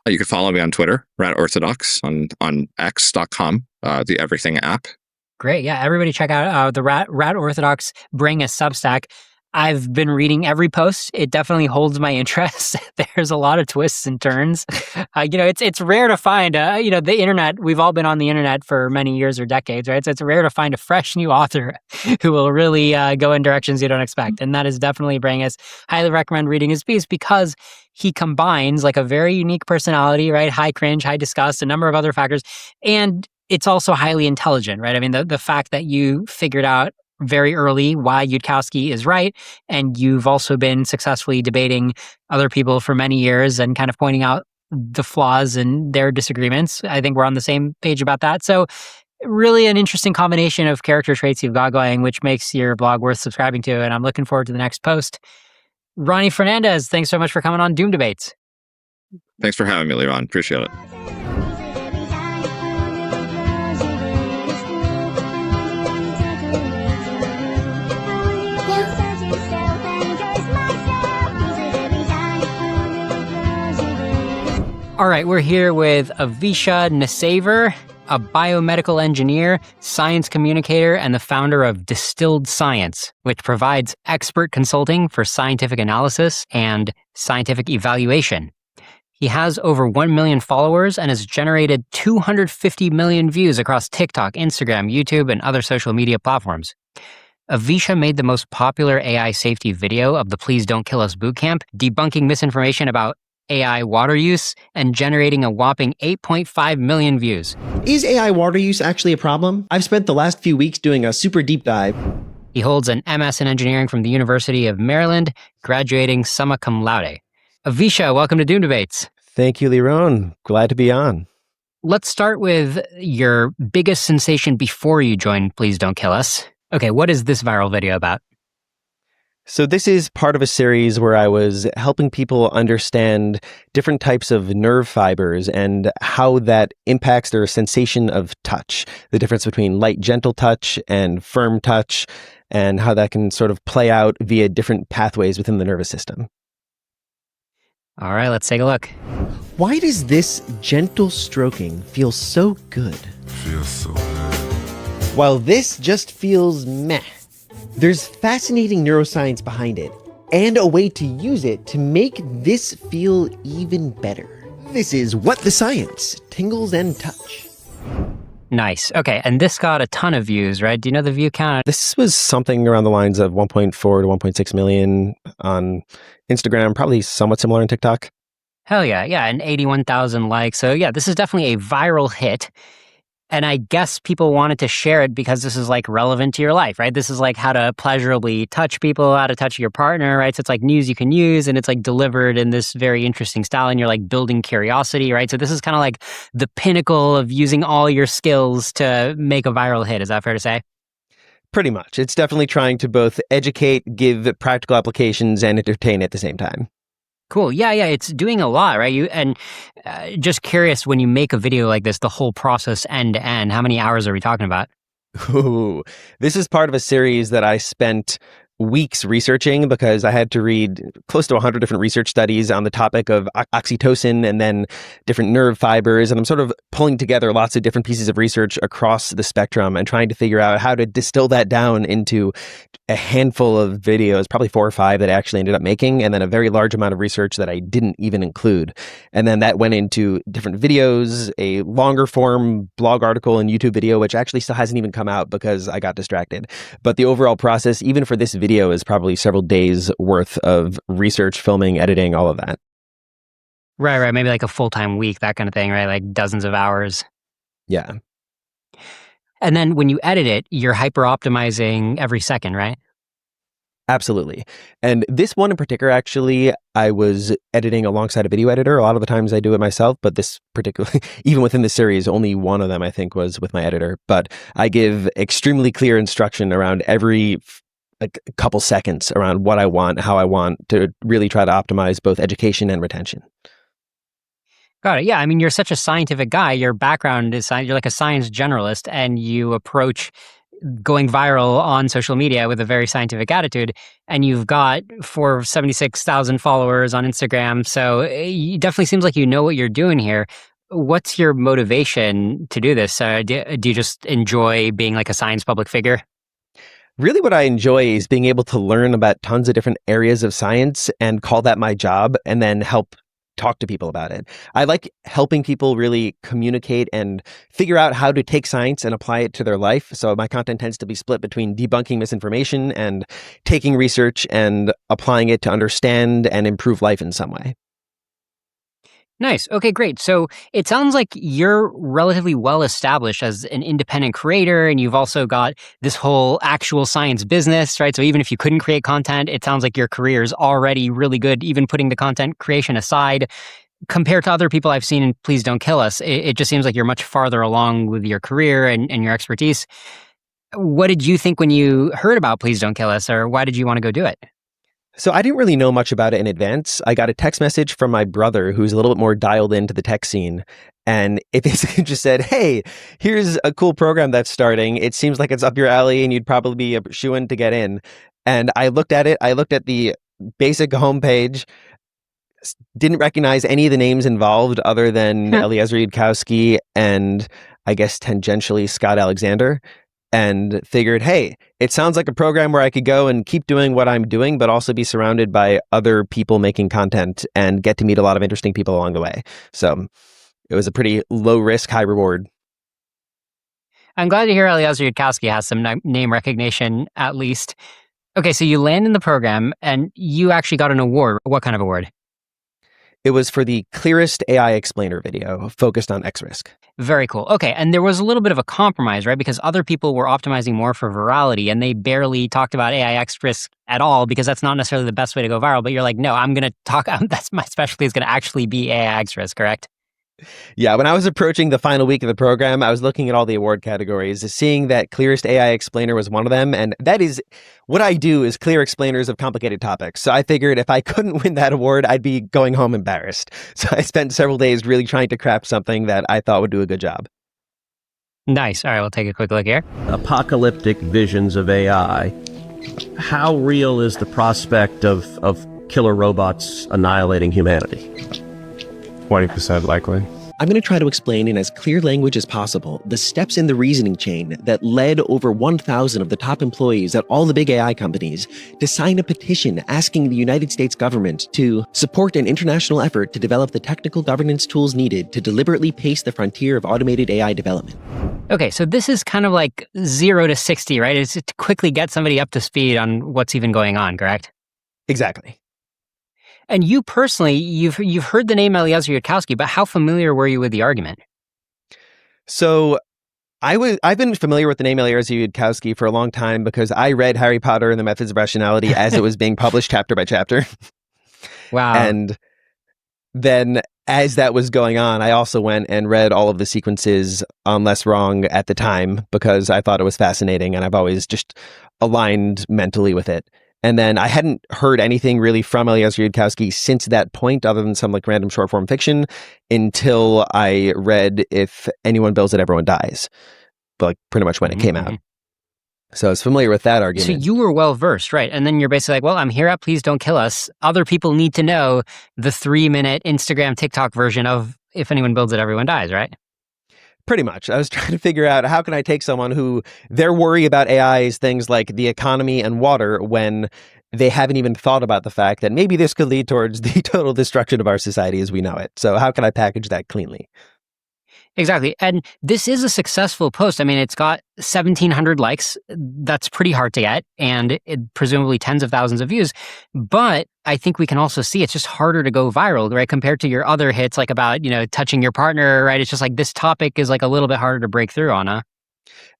Speaker 3: You can follow me on Twitter, ratorthodox, on x.com, the everything app.
Speaker 1: Great. Yeah. Everybody check out the Rat Orthodox Brangus Substack. I've been reading every post. It definitely holds my interest. There's a lot of twists and turns. It's rare to find, the internet. We've all been on the internet for many years or decades, right? So it's rare to find a fresh new author who will really go in directions you don't expect. And that is definitely Brangus. Highly recommend reading his piece because he combines like a very unique personality, right? High cringe, high disgust, a number of other factors. And it's also highly intelligent, right? I mean, the fact that you figured out very early why Yudkowsky is right, and you've also been successfully debating other people for many years and kind of pointing out the flaws in their disagreements. I think we're on the same page about that. So really an interesting combination of character traits you've got going, which makes your blog worth subscribing to. And I'm looking forward to the next post. Ronny Fernandez, thanks so much for coming on Doom Debates.
Speaker 3: Thanks for having me, Leron. Appreciate it.
Speaker 1: All right, we're here with Avisha NessAiver, a biomedical engineer, science communicator, and the founder of Distilled Science, which provides expert consulting for scientific analysis and scientific evaluation. He has over 1 million followers and has generated 250 million views across TikTok, Instagram, YouTube, and other social media platforms. Avisha made the most popular AI safety video of the Please Don't Kill Us bootcamp, debunking misinformation about AI water use and generating a whopping 8.5 million views.
Speaker 6: Is AI water use actually a problem? I've spent the last few weeks doing a super deep dive.
Speaker 1: He holds an MS in engineering from the University of Maryland, graduating summa cum laude. Avisha, welcome to Doom Debates.
Speaker 6: Thank you, Liron. Glad to be on.
Speaker 1: Let's start with your biggest sensation before you joined Please Don't Kill Us. Okay, what is this viral video about?
Speaker 6: So this is part of a series where I was helping people understand different types of nerve fibers and how that impacts their sensation of touch, the difference between light, gentle touch and firm touch, and how that can sort of play out via different pathways within the nervous system.
Speaker 1: All right, let's take a look.
Speaker 6: Why does this gentle stroking feel so good?
Speaker 12: Feels so good.
Speaker 6: While this just feels meh. There's fascinating neuroscience behind it, and a way to use it to make this feel even better. This is What the Science, Tingles and Touch.
Speaker 1: Nice. Okay, and this got a ton of views, right? Do you know the view count?
Speaker 6: This was something around the lines of 1.4 to 1.6 million on Instagram, probably somewhat similar on TikTok.
Speaker 1: Hell yeah, and 81,000 likes. So yeah, this is definitely a viral hit. And I guess people wanted to share it because this is like relevant to your life, right? This is like how to pleasurably touch people, how to touch your partner, right? So it's like news you can use, and it's like delivered in this very interesting style, and you're like building curiosity, right? So this is kind of like the pinnacle of using all your skills to make a viral hit. Is that fair to say?
Speaker 6: Pretty much. It's definitely trying to both educate, give practical applications, and entertain at the same time.
Speaker 1: Cool. Yeah, it's doing a lot, right? Just curious, when you make a video like this, the whole process end to end, how many hours are we talking about?
Speaker 6: Ooh, this is part of a series that I spent weeks researching because I had to read close to 100 different research studies on the topic of oxytocin and then different nerve fibers. And I'm sort of pulling together lots of different pieces of research across the spectrum and trying to figure out how to distill that down into a handful of videos, probably 4 or 5 that I actually ended up making, and then a very large amount of research that I didn't even include. And then that went into different videos, a longer form blog article and YouTube video, which actually still hasn't even come out because I got distracted. But the overall process, even for this video, is probably several days worth of research, filming, editing, all of that.
Speaker 1: Right. Maybe like a full-time week, that kind of thing, right? Like dozens of hours.
Speaker 6: Yeah.
Speaker 1: And then when you edit it, you're hyper-optimizing every second, right?
Speaker 6: Absolutely. And this one in particular, actually, I was editing alongside a video editor. A lot of the times I do it myself, but this particularly, even within the series, only one of them, I think, was with my editor. But I give extremely clear instruction around every a couple seconds around what I want, how I want to really try to optimize both education and retention.
Speaker 1: Got it. Yeah. I mean, you're such a scientific guy. Your background is science. You're like a science generalist, and you approach going viral on social media with a very scientific attitude. And you've got 476,000 followers on Instagram. So it definitely seems like you know what you're doing here. What's your motivation to do this? Do you just enjoy being like a science public figure?
Speaker 6: Really what I enjoy is being able to learn about tons of different areas of science and call that my job and then help talk to people about it. I like helping people really communicate and figure out how to take science and apply it to their life. So my content tends to be split between debunking misinformation and taking research and applying it to understand and improve life in some way.
Speaker 1: Nice. Okay, great. So it sounds like you're relatively well established as an independent creator, and you've also got this whole actual science business, right? So even if you couldn't create content, it sounds like your career is already really good, even putting the content creation aside. Compared to other people I've seen in Please Don't Kill Us, it just seems like you're much farther along with your career and your expertise. What did you think when you heard about Please Don't Kill Us, or why did you want to go do it?
Speaker 6: So I didn't really know much about it in advance. I got a text message from my brother, who's a little bit more dialed into the tech scene. And it basically just said, hey, here's a cool program that's starting. It seems like it's up your alley and you'd probably be a shoo-in to get in. And I looked at it. I looked at the basic homepage, didn't recognize any of the names involved other than Eliezer Yudkowsky and I guess tangentially Scott Alexander. And figured, hey, it sounds like a program where I could go and keep doing what I'm doing, but also be surrounded by other people making content and get to meet a lot of interesting people along the way. So it was a pretty low risk, high reward.
Speaker 1: I'm glad to hear Eliezer Yudkowsky has some name recognition, at least. Okay, so you land in the program and you actually got an award. What kind of award?
Speaker 6: It was for the clearest AI explainer video focused on X-Risk.
Speaker 1: Very cool. Okay, and there was a little bit of a compromise, right? Because other people were optimizing more for virality, and they barely talked about AI X-Risk at all, because that's not necessarily the best way to go viral. But you're like, no, I'm going to talk, that's my specialty is going to actually be AI X-Risk, correct?
Speaker 6: Yeah, when I was approaching the final week of the program, I was looking at all the award categories, seeing that Clearest AI Explainer was one of them. And that is what I do, is clear explainers of complicated topics. So I figured if I couldn't win that award, I'd be going home embarrassed. So I spent several days really trying to craft something that I thought would do a good job.
Speaker 1: Nice. All right, we'll take a quick look here.
Speaker 13: Apocalyptic visions of AI. How real is the prospect of killer robots annihilating humanity?
Speaker 14: 20% likely.
Speaker 15: I'm going to try to explain in as clear language as possible the steps in the reasoning chain that led over 1,000 of the top employees at all the big AI companies to sign a petition asking the United States government to support an international effort to develop the technical governance tools needed to deliberately pace the frontier of automated AI development.
Speaker 1: Okay, so this is kind of like 0 to 60, right? It's to quickly get somebody up to speed on what's even going on, correct?
Speaker 6: Exactly.
Speaker 1: And you personally, you've heard the name Eliezer Yudkowsky, but how familiar were you with the argument?
Speaker 6: So I've been familiar with the name Eliezer Yudkowsky for a long time because I read Harry Potter and the Methods of Rationality as it was being published chapter by chapter.
Speaker 1: Wow.
Speaker 6: And then as that was going on, I also went and read all of the sequences on Less Wrong at the time because I thought it was fascinating and I've always just aligned mentally with it. And then I hadn't heard anything really from Eliezer Yudkowsky since that point, other than some like random short form fiction, until I read If Anyone Builds It, Everyone Dies, like pretty much when it came out. So I was familiar with that argument.
Speaker 1: So you were well versed, right? And then you're basically like, well, I'm here at Please Don't Kill Us. Other people need to know the 3-minute Instagram, TikTok version of If Anyone Builds It, Everyone Dies, right?
Speaker 6: Pretty much. I was trying to figure out how can I take someone who their worry about AI is things like the economy and water when they haven't even thought about the fact that maybe this could lead towards the total destruction of our society as we know it. So how can I package that cleanly?
Speaker 1: Exactly. And this is a successful post. I mean, it's got 1,700 likes. That's pretty hard to get, and presumably tens of thousands of views. But I think we can also see it's just harder to go viral, right? Compared to your other hits, like about, touching your partner, right? It's just like this topic is like a little bit harder to break through on, huh?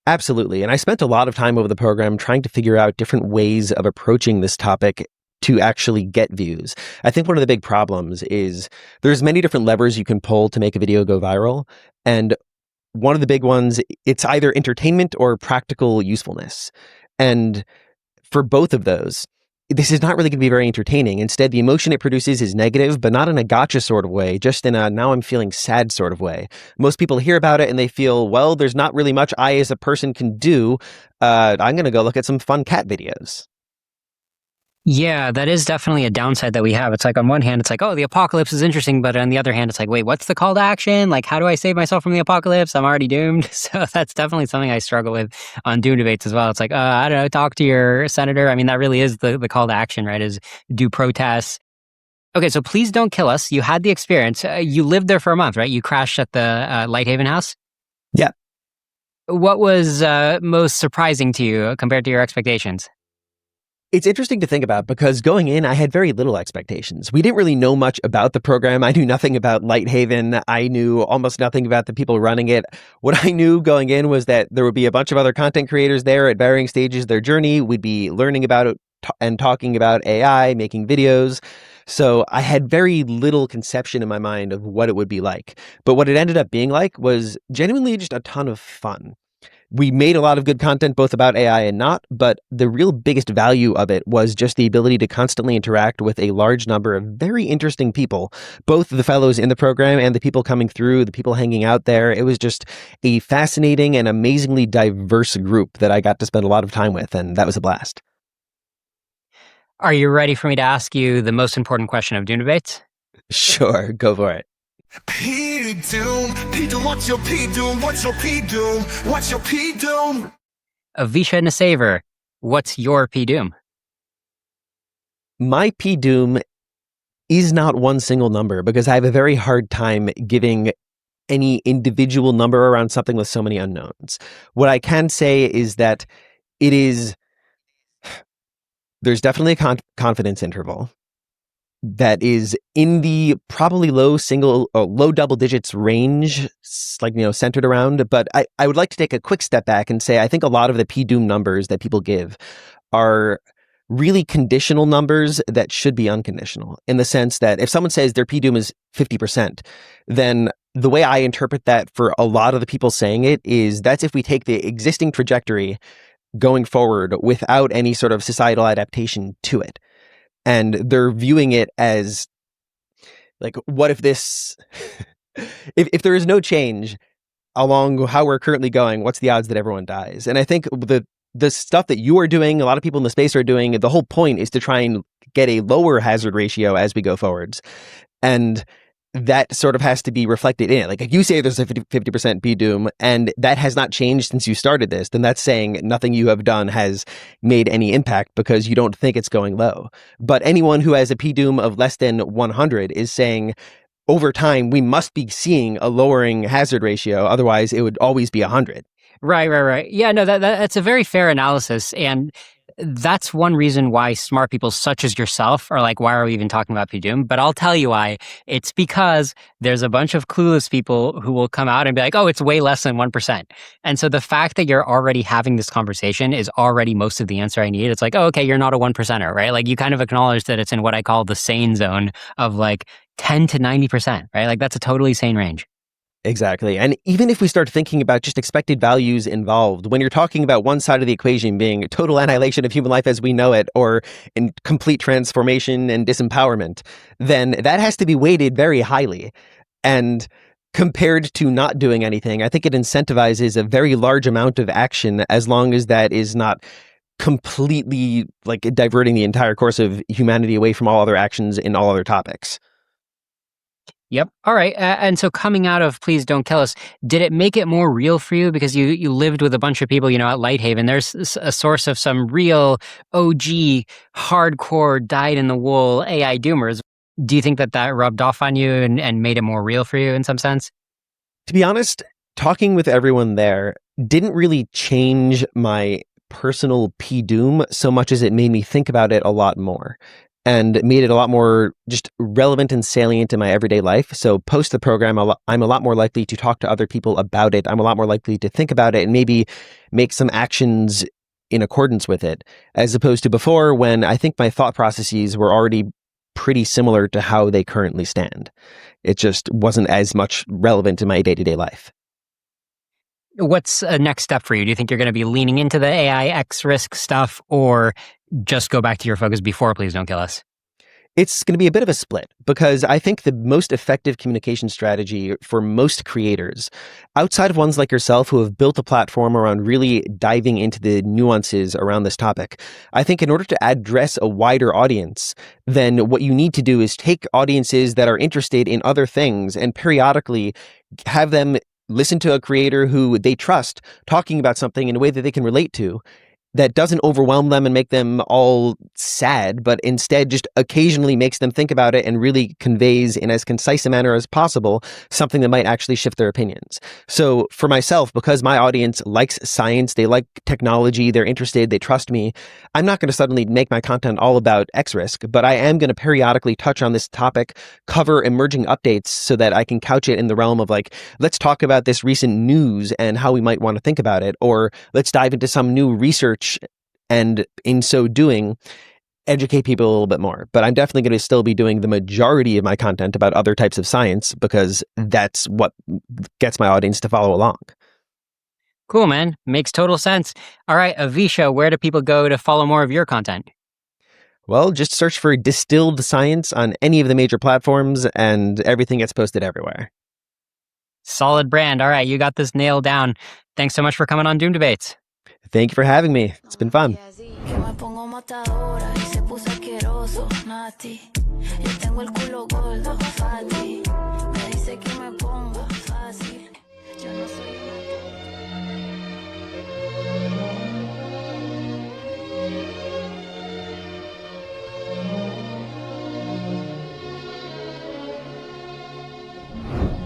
Speaker 6: Absolutely. And I spent a lot of time over the program trying to figure out different ways of approaching this topic to actually get views. I think one of the big problems is there's many different levers you can pull to make a video go viral. And one of the big ones, it's either entertainment or practical usefulness. And for both of those, this is not really going to be very entertaining. Instead, the emotion it produces is negative, but not in a gotcha sort of way, just in a now I'm feeling sad sort of way. Most people hear about it and they feel, well, there's not really much I as a person can do. I'm going to go look at some fun cat videos.
Speaker 1: Yeah, that is definitely a downside that we have. It's like on one hand, it's like, oh, the apocalypse is interesting. But on the other hand, it's like, wait, what's the call to action? Like, how do I save myself from the apocalypse? I'm already doomed. So that's definitely something I struggle with on Doom debates as well. It's like, I don't know, talk to your senator. I mean, that really is the call to action, right? Is do protests. Okay, so Please Don't Kill Us. You had the experience. You lived there for a month, right? You crashed at the Lighthaven house?
Speaker 6: Yeah.
Speaker 1: What was most surprising to you compared to your expectations?
Speaker 6: It's interesting to think about because going in, I had very little expectations. We didn't really know much about the program. I knew nothing about Lighthaven. I knew almost nothing about the people running it. What I knew going in was that there would be a bunch of other content creators there at varying stages of their journey. We'd be learning about it and talking about AI, making videos. So I had very little conception in my mind of what it would be like. But what it ended up being like was genuinely just a ton of fun. We made a lot of good content, both about AI and not, but the real biggest value of it was just the ability to constantly interact with a large number of very interesting people, both the fellows in the program and the people coming through, the people hanging out there. It was just a fascinating and amazingly diverse group that I got to spend a lot of time with, and that was a blast.
Speaker 1: Are you ready for me to ask you the most important question of Doom debates?
Speaker 6: Sure, go for it.
Speaker 12: P-Doom, P-Doom, what's your P-Doom, what's your P-Doom, what's your P-Doom?
Speaker 1: Avisha NessAiver, what's your P-Doom?
Speaker 6: My P-Doom is not one single number because I have a very hard time giving any individual number around something with so many unknowns. What I can say is that there's definitely a confidence interval that is in the probably low double digits range, like, centered around. But I would like to take a quick step back and say, I think a lot of the P-Doom numbers that people give are really conditional numbers that should be unconditional, in the sense that if someone says their P-Doom is 50%, then the way I interpret that for a lot of the people saying it is that's if we take the existing trajectory going forward without any sort of societal adaptation to it. And they're viewing it as like, what if this, if there is no change along how we're currently going, what's the odds that everyone dies? And I think the stuff that you are doing, a lot of people in the space are doing, the whole point is to try and get a lower hazard ratio as we go forwards. And that sort of has to be reflected in it. Like if you say there's a 50% P-Doom and that has not changed since you started this, then that's saying nothing you have done has made any impact because you don't think it's going low. But anyone who has a P-Doom of less than 100 is saying over time, we must be seeing a lowering hazard ratio. Otherwise, it would always be 100.
Speaker 1: Right. Yeah, no, that's a very fair analysis. And that's one reason why smart people such as yourself are like, why are we even talking about PDoom? But I'll tell you why. It's because there's a bunch of clueless people who will come out and be like, oh, it's way less than 1%. And so the fact that you're already having this conversation is already most of the answer I need. It's like, oh, okay, you're not a 1%er, right? Like you kind of acknowledge that it's in what I call the sane zone of like 10 to 90%, right? Like that's a totally sane range.
Speaker 6: Exactly. And even if we start thinking about just expected values involved, when you're talking about one side of the equation being total annihilation of human life as we know it, or in complete transformation and disempowerment, then that has to be weighted very highly. And compared to not doing anything, I think it incentivizes a very large amount of action as long as that is not completely like diverting the entire course of humanity away from all other actions in all other topics.
Speaker 1: Yep. All right. And so coming out of Please Don't Kill Us, did it make it more real for you? Because you lived with a bunch of people, at Lighthaven. There's a source of some real OG, hardcore, dyed-in-the-wool AI doomers. Do you think that rubbed off on you and made it more real for you in some sense?
Speaker 6: To be honest, talking with everyone there didn't really change my personal PDoom so much as it made me think about it a lot more. And made it a lot more just relevant and salient in my everyday life. So post the program, I'm a lot more likely to talk to other people about it. I'm a lot more likely to think about it and maybe make some actions in accordance with it, as opposed to before when I think my thought processes were already pretty similar to how they currently stand. It just wasn't as much relevant in my day-to-day life.
Speaker 1: What's a next step for you? Do you think you're going to be leaning into the AI X risk stuff or just go back to your focus before Please Don't Kill Us?
Speaker 6: It's going to be a bit of a split because I think the most effective communication strategy for most creators, outside of ones like yourself who have built a platform around really diving into the nuances around this topic, I think in order to address a wider audience, then what you need to do is take audiences that are interested in other things and periodically have them listen to a creator who they trust talking about something in a way that they can relate to, that doesn't overwhelm them and make them all sad, but instead just occasionally makes them think about it and really conveys in as concise a manner as possible something that might actually shift their opinions. So for myself, because my audience likes science, they like technology, they're interested, they trust me, I'm not going to suddenly make my content all about X risk, but I am going to periodically touch on this topic, cover emerging updates so that I can couch it in the realm of like, let's talk about this recent news and how we might want to think about it, or let's dive into some new research and in so doing, educate people a little bit more. But I'm definitely going to still be doing the majority of my content about other types of science because that's what gets my audience to follow along.
Speaker 1: Cool, man. Makes total sense. All right, Avisha, where do people go to follow more of your content?
Speaker 6: Well, just search for Distilled Science on any of the major platforms and everything gets posted everywhere.
Speaker 1: Solid brand. All right, you got this nailed down. Thanks so much for coming on Doom Debates.
Speaker 6: Thank you for having me. It's been fun.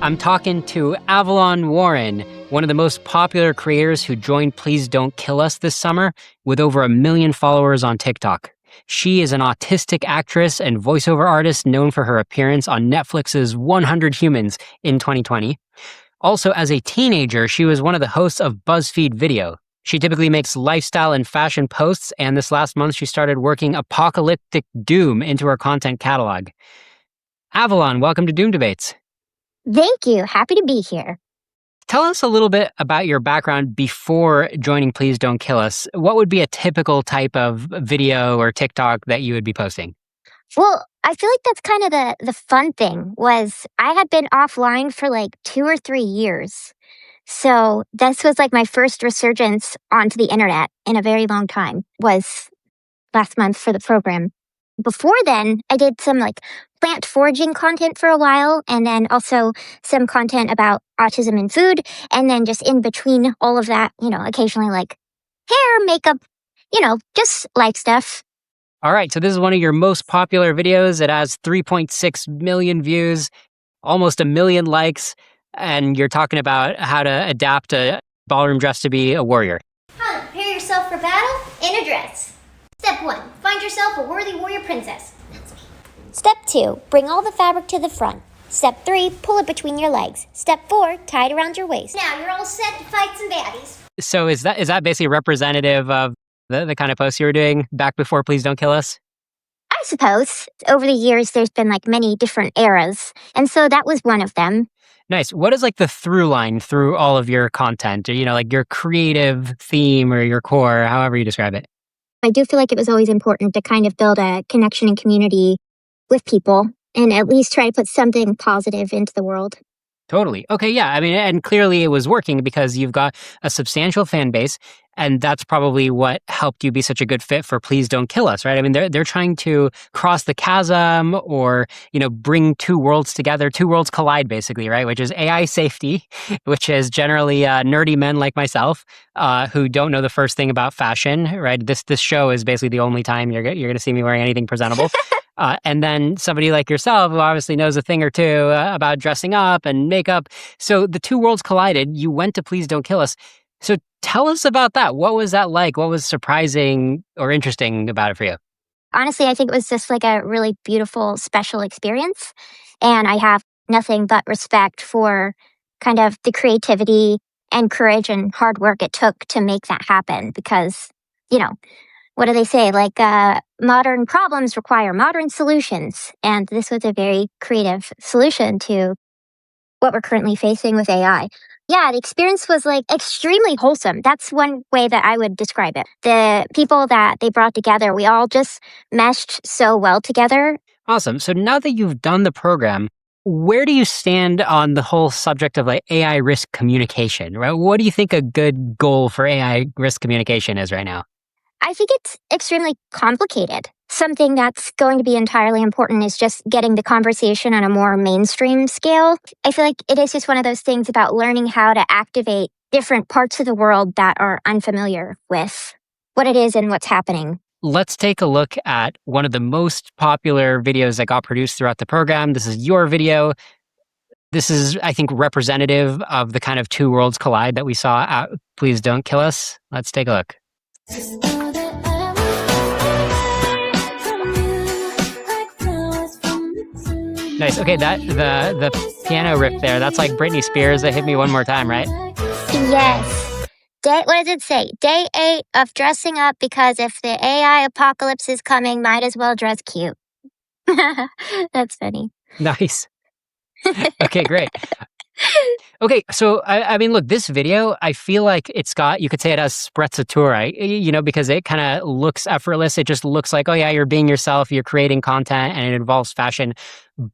Speaker 1: I'm talking to Avalon Warren, one of the most popular creators who joined Please Don't Kill Us this summer with over 1 million followers on TikTok. She is an autistic actress and voiceover artist known for her appearance on Netflix's 100 Humans in 2020. Also, as a teenager, she was one of the hosts of BuzzFeed Video. She typically makes lifestyle and fashion posts, and this last month she started working apocalyptic doom into her content catalog. Avalon, welcome to Doom Debates.
Speaker 4: Thank you. Happy to be here.
Speaker 1: Tell us a little bit about your background before joining Please Don't Kill Us. What would be a typical type of video or TikTok that you would be posting?
Speaker 4: Well, I feel like that's kind of the fun thing was I had been offline for like 2 or 3 years. So this was like my first resurgence onto the internet in a very long time, was last month for the program. Before then, I did some like plant foraging content for a while, and then also some content about autism and food, and then just in between all of that, occasionally like hair, makeup, just life stuff.
Speaker 1: All right, so this is one of your most popular videos. It has 3.6 million views, almost 1 million likes, and you're talking about how to adapt a ballroom dress to be a warrior.
Speaker 4: How to prepare yourself for battle in a dress. Step 1. Find yourself a worthy warrior princess. That's me. Step 2. Bring all the fabric to the front. Step 3. Pull it between your legs. Step 4. Tie it around your waist. Now you're all set to fight some baddies.
Speaker 1: So is that basically representative of the kind of posts you were doing back before Please Don't Kill Us?
Speaker 4: I suppose. Over the years, there's been like many different eras. And so that was one of them.
Speaker 1: Nice. What is like the through line through all of your content? Or, like your creative theme or your core, however you describe it?
Speaker 4: I do feel like it was always important to kind of build a connection and community with people and at least try to put something positive into the world.
Speaker 1: Totally. Okay, yeah. I mean, and clearly it was working because you've got a substantial fan base, and that's probably what helped you be such a good fit for Please Don't Kill Us, right? I mean, they're trying to cross the chasm or, bring two worlds together, two worlds collide, basically, right? Which is AI safety, which is generally nerdy men like myself who don't know the first thing about fashion, right? This show is basically the only time you're going to see me wearing anything presentable. And then somebody like yourself who obviously knows a thing or two about dressing up and makeup. So the two worlds collided. You went to Please Don't Kill Us. So tell us about that. What was that like? What was surprising or interesting about it for you?
Speaker 4: Honestly, I think it was just like a really beautiful, special experience. And I have nothing but respect for kind of the creativity and courage and hard work it took to make that happen because, what do they say? Like, modern problems require modern solutions. And this was a very creative solution to what we're currently facing with AI. Yeah, the experience was like extremely wholesome. That's one way that I would describe it. The people that they brought together, we all just meshed so well together.
Speaker 1: Awesome. So now that you've done the program, where do you stand on the whole subject of like AI risk communication, right? What do you think a good goal for AI risk communication is right now?
Speaker 4: I think it's extremely complicated. Something that's going to be entirely important is just getting the conversation on a more mainstream scale. I feel like it is just one of those things about learning how to activate different parts of the world that are unfamiliar with what it is and what's happening.
Speaker 1: Let's take a look at one of the most popular videos that got produced throughout the program. This is your video. This is, I think, representative of the kind of two worlds collide that we saw at Please Don't Kill Us. Let's take a look. Nice. Okay, the piano riff there, that's like Britney Spears, that Hit Me One More Time, right?
Speaker 4: Yes. What does it say? Day 8 of dressing up because if the AI apocalypse is coming, might as well dress cute. That's funny.
Speaker 1: Nice. Okay, great. Okay, so I mean, look, this video, I feel like you could say it has sprezzatura, because it kind of looks effortless. It just looks like, oh yeah, you're being yourself, you're creating content, and it involves fashion.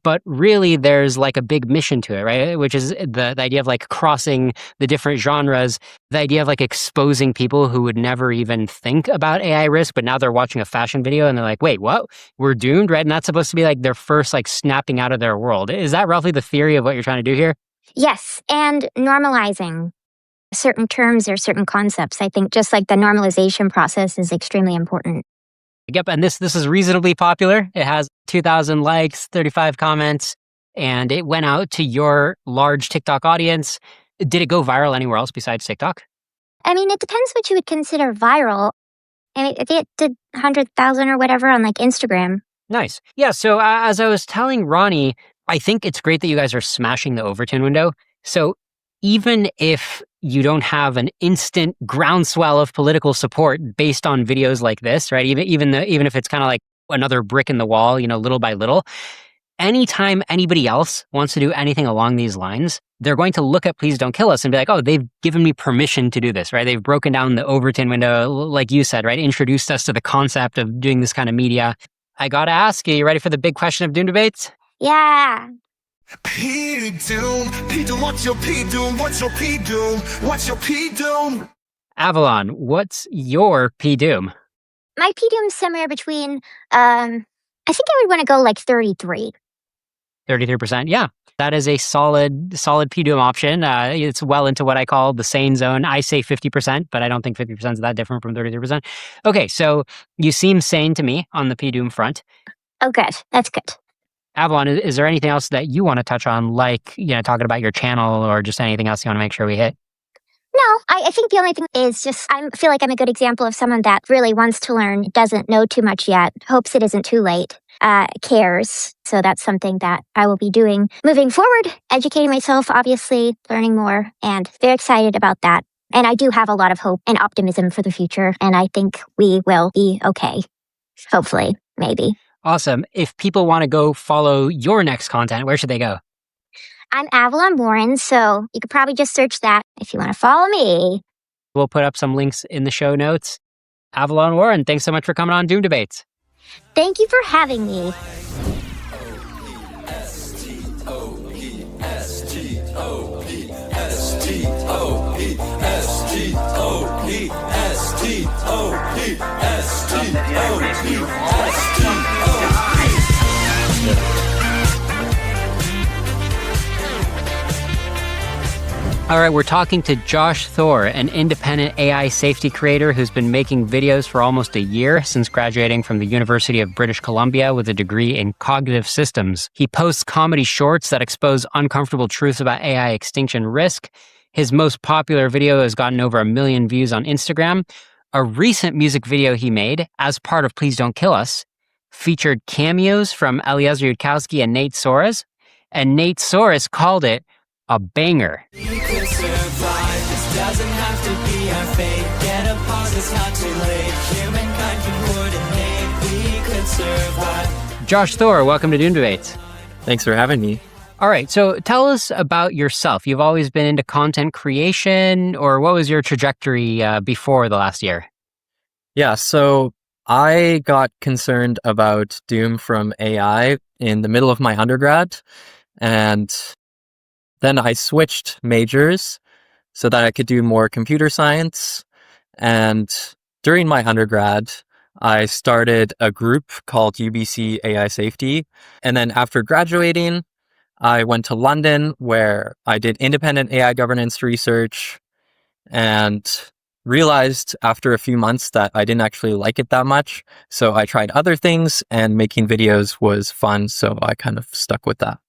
Speaker 1: But really, there's like a big mission to it, right? Which is the idea of like crossing the different genres, the idea of like exposing people who would never even think about AI risk, but now they're watching a fashion video and they're like, wait, what? We're doomed, right? And that's supposed to be like their first like snapping out of their world. Is that roughly the theory of what you're trying to do here?
Speaker 4: Yes, and normalizing certain terms or certain concepts. I think just like the normalization process is extremely important.
Speaker 1: Yep, and this is reasonably popular. It has 2,000 likes, 35 comments, and it went out to your large TikTok audience. Did it go viral anywhere else besides TikTok?
Speaker 4: I mean, it depends what you would consider viral. I mean, it did 100,000 or whatever on like Instagram.
Speaker 1: Nice. Yeah, so as I was telling Ronny, I think it's great that you guys are smashing the Overton window. So even if you don't have an instant groundswell of political support based on videos like this, right? Even if it's kind of like another brick in the wall, little by little, anytime anybody else wants to do anything along these lines, they're going to look at Please Don't Kill Us and be like, oh, they've given me permission to do this, right? They've broken down the Overton window, like you said, right? Introduced us to the concept of doing this kind of media. I gotta ask you ready for the big question of Doom debates?
Speaker 4: Yeah.
Speaker 12: P Doom, P Doom, what's your P Doom? What's your P Doom? What's your P Doom?
Speaker 1: Avalon, what's your P Doom?
Speaker 4: My P Doom's somewhere between, I think I would want to go like 33.
Speaker 1: 33%, yeah. That is a solid P Doom option. It's well into what I call the sane zone. I say 50%, but I don't think 50% is that different from 33%. Okay, so you seem sane to me on the P Doom front.
Speaker 4: Oh, good. That's good.
Speaker 1: Avalon, is there anything else that you want to touch on, like, talking about your channel or just anything else you want to make sure we hit?
Speaker 4: No, I think the only thing is just I feel like I'm a good example of someone that really wants to learn, doesn't know too much yet, hopes it isn't too late, cares. So that's something that I will be doing moving forward, educating myself, obviously, learning more, and very excited about that. And I do have a lot of hope and optimism for the future, and I think we will be okay. Hopefully, maybe.
Speaker 1: Awesome. If people want to go follow your next content, where should they go?
Speaker 4: I'm Avalon Warren, so you could probably just search that if you want to follow me.
Speaker 1: We'll put up some links in the show notes. Avalon Warren, thanks so much for coming on Doom Debates.
Speaker 4: Thank you for having me.
Speaker 1: All right, we're talking to Josh Thor, an independent AI safety creator who's been making videos for almost a year since graduating from the University of British Columbia with a degree in cognitive systems. He posts comedy shorts that expose uncomfortable truths about AI extinction risk. His most popular video has gotten over 1 million views on Instagram. A recent music video he made, as part of Please Don't Kill Us, featured cameos from Eliezer Yudkowsky and Nate Soares, and Nate Soares called it a banger.
Speaker 12: You could survive, this doesn't have to be our fate. Get a pause, it's not too late. Humankind can coordinate, we could survive.
Speaker 1: Josh Thor, welcome to Doom Debates.
Speaker 16: Thanks for having me.
Speaker 1: All right, so tell us about yourself. You've always been into content creation, or what was your trajectory before the last year?
Speaker 16: Yeah, so I got concerned about Doom from AI in the middle of my undergrad, and then I switched majors so that I could do more computer science. And during my undergrad, I started a group called UBC AI Safety. And then after graduating, I went to London where I did independent AI governance research and realized after a few months that I didn't actually like it that much. So I tried other things and making videos was fun. So I kind of stuck with that.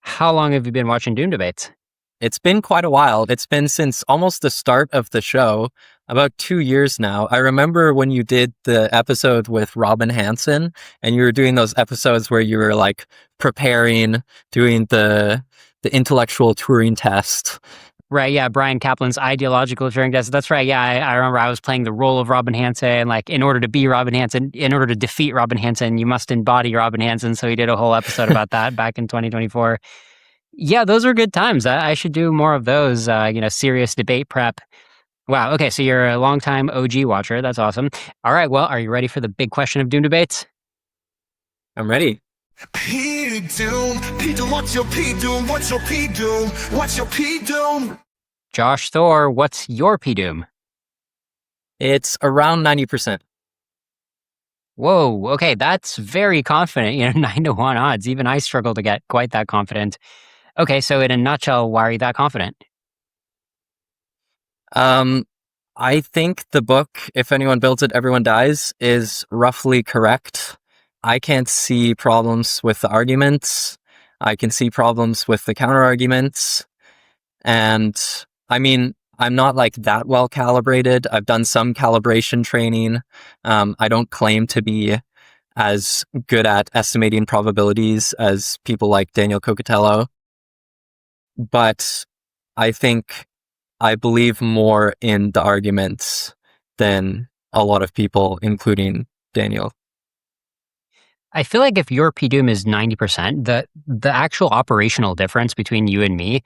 Speaker 1: How long have you been watching Doom Debates?
Speaker 16: It's been quite a while. It's been since almost the start of the show, about 2 years now. I remember when you did the episode with Robin Hanson, and you were doing those episodes where you were like preparing, doing the intellectual Turing test.
Speaker 1: Right, yeah, Brian Kaplan's ideological Turing test. That's right, yeah, I remember I was playing the role of Robin Hanson. Like, in order to be Robin Hanson, in order to defeat Robin Hanson, you must embody Robin Hanson. So he did a whole episode about that back in 2024. Yeah, those were good times. I should do more of those, serious debate prep. Wow, okay, so you're a longtime OG watcher. That's awesome. All right, well, are you ready for the big question of Doom Debates?
Speaker 16: I'm ready.
Speaker 12: P-Doom, P-Doom, what's your P-Doom, what's your P-Doom, what's your P-Doom?
Speaker 1: Josh Thor, what's your P-Doom?
Speaker 16: It's around 90%.
Speaker 1: Whoa, okay, that's very confident. 9-1 odds. Even I struggle to get quite that confident. Okay, so in a nutshell, why are you that confident?
Speaker 16: I think the book, If Anyone Builds It, Everyone Dies, is roughly correct. I can't see problems with the arguments. I can see problems with the counter arguments. And I mean, I'm not like that well calibrated. I've done some calibration training. I don't claim to be as good at estimating probabilities as people like Daniel Cocatello. But I think I believe more in the arguments than a lot of people, including Daniel.
Speaker 1: I feel like if your P-Doom is 90%, the actual operational difference between you and me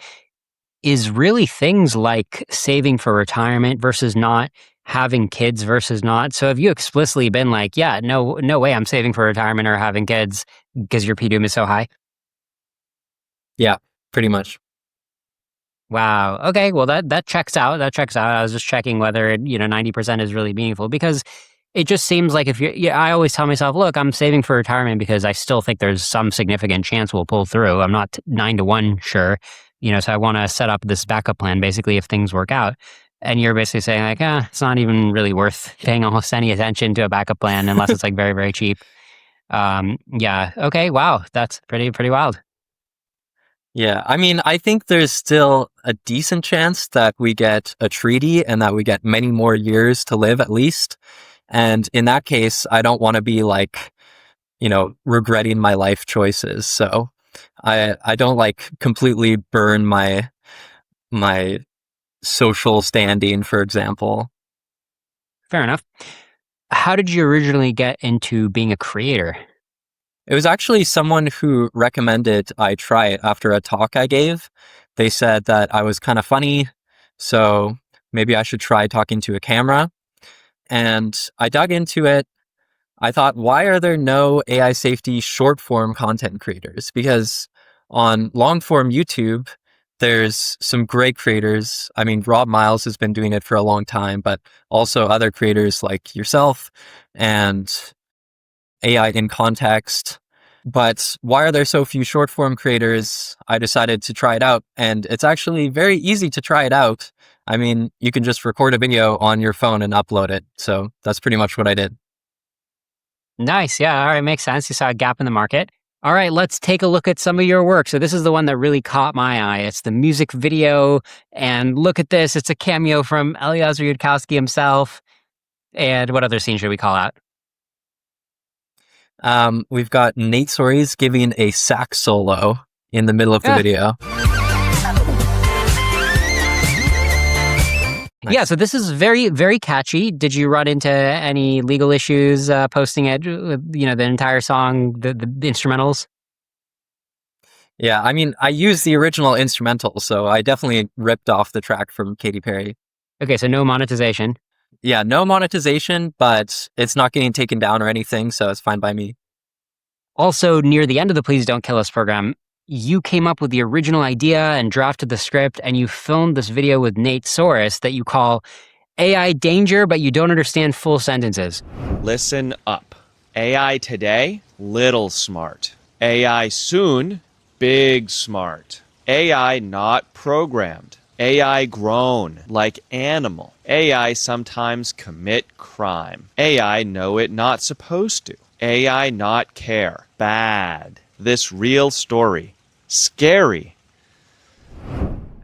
Speaker 1: is really things like saving for retirement versus not, having kids versus not. So have you explicitly been like, yeah, no way I'm saving for retirement or having kids because your P-Doom is so high?
Speaker 16: Yeah, pretty much.
Speaker 1: Wow. Okay. Well, that checks out. That checks out. I was just checking whether 90% is really meaningful, because it just seems like I always tell myself, look, I'm saving for retirement because I still think there's some significant chance we'll pull through. I'm not 9-1 sure, so I want to set up this backup plan basically if things work out. And you're basically saying like, it's not even really worth paying almost any attention to a backup plan unless it's like very, very cheap. Yeah. Okay. Wow. That's pretty wild.
Speaker 16: Yeah, I mean, I think there's still a decent chance that we get a treaty and that we get many more years to live at least. And in that case, I don't want to be like, regretting my life choices. So I don't like completely burn my social standing, for example.
Speaker 1: Fair enough. How did you originally get into being a creator?
Speaker 16: It was actually someone who recommended I try it after a talk I gave. They said that I was kind of funny, so maybe I should try talking to a camera. And I dug into it. I thought, why are there no AI safety short form content creators? Because on long form YouTube, there's some great creators. I mean, Rob Miles has been doing it for a long time, but also other creators like yourself and AI in Context. But why are there so few short form creators? I decided to try it out, and it's actually very easy to try it out. I mean, you can just record a video on your phone and upload it. So that's pretty much what I did.
Speaker 1: Nice. Yeah. All right. Makes sense. You saw a gap in the market. All right. Let's take a look at some of your work. So this is the one that really caught my eye. It's the music video. And look at this. It's a cameo from Eliezer Yudkowsky himself. And what other scene should we call out?
Speaker 16: We've got Nate Soares giving a sax solo in the middle of the video. Nice.
Speaker 1: Yeah, so this is very, very catchy. Did you run into any legal issues posting it, the entire song, the instrumentals?
Speaker 16: Yeah, I mean, I used the original instrumental, so I definitely ripped off the track from Katy Perry.
Speaker 1: Okay, so no monetization.
Speaker 16: Yeah, no monetization, but it's not getting taken down or anything, so it's fine by me.
Speaker 1: Also, near the end of the Please Don't Kill Us program, you came up with the original idea and drafted the script, and you filmed this video with Nate Soares that you call AI Danger, but you don't understand full sentences.
Speaker 17: Listen up. AI today, little smart. AI soon, big smart. AI not programmed. AI grown, like animal. AI sometimes commit crime. AI know it not supposed to. AI not care. Bad. This real story. Scary.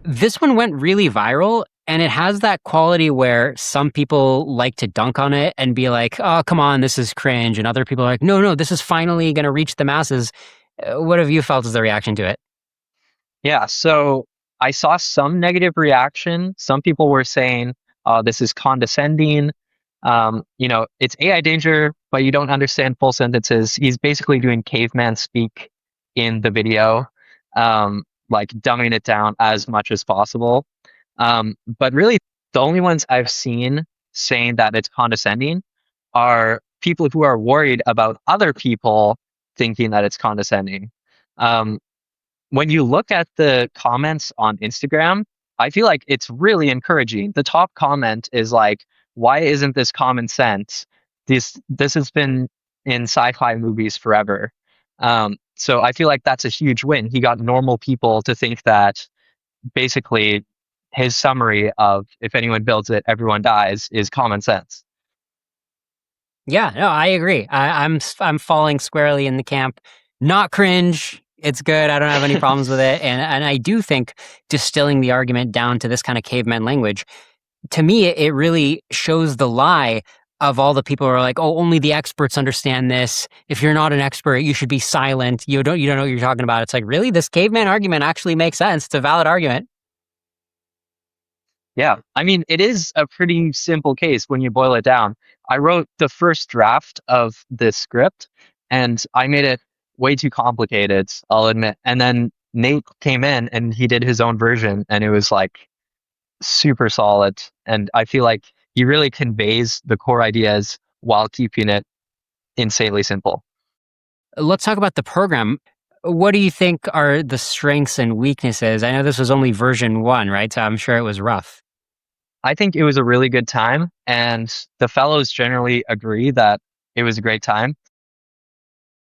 Speaker 1: This one went really viral, and it has that quality where some people like to dunk on it and be like, oh, come on, this is cringe. And other people are like, no, this is finally going to reach the masses. What have you felt as the reaction to it?
Speaker 5: Yeah, so I saw some negative reaction. Some people were saying, this is condescending. It's AI danger, but you don't understand full sentences. He's basically doing caveman speak in the video, like dumbing it down as much as possible. But really, the only ones I've seen saying that it's condescending are people who are worried about other people thinking that it's condescending. When you look at the comments on Instagram, I feel like it's really encouraging. The top comment is like, why isn't this common sense? This has been in sci-fi movies forever. So I feel like that's a huge win. He got normal people to think that basically his summary of if anyone builds it, everyone dies is common sense.
Speaker 1: Yeah, no, I agree. I'm falling squarely in the camp. Not cringe. It's good. I don't have any problems with it. And I do think distilling the argument down to this kind of caveman language, to me, it really shows the lie of all the people who are like, oh, only the experts understand this. If you're not an expert, you should be silent. You don't know what you're talking about. It's like, really? This caveman argument actually makes sense. It's a valid argument.
Speaker 5: Yeah, I mean, it is a pretty simple case when you boil it down. I wrote the first draft of this script, and I made it way too complicated, I'll admit. And then Nate came in and he did his own version, and it was like super solid. And I feel like he really conveys the core ideas while keeping it insanely simple.
Speaker 1: Let's talk about the program. What do you think are the strengths and weaknesses? I know this was only version 1, right? So I'm sure it was rough.
Speaker 5: I think it was a really good time, and the fellows generally agree that it was a great time.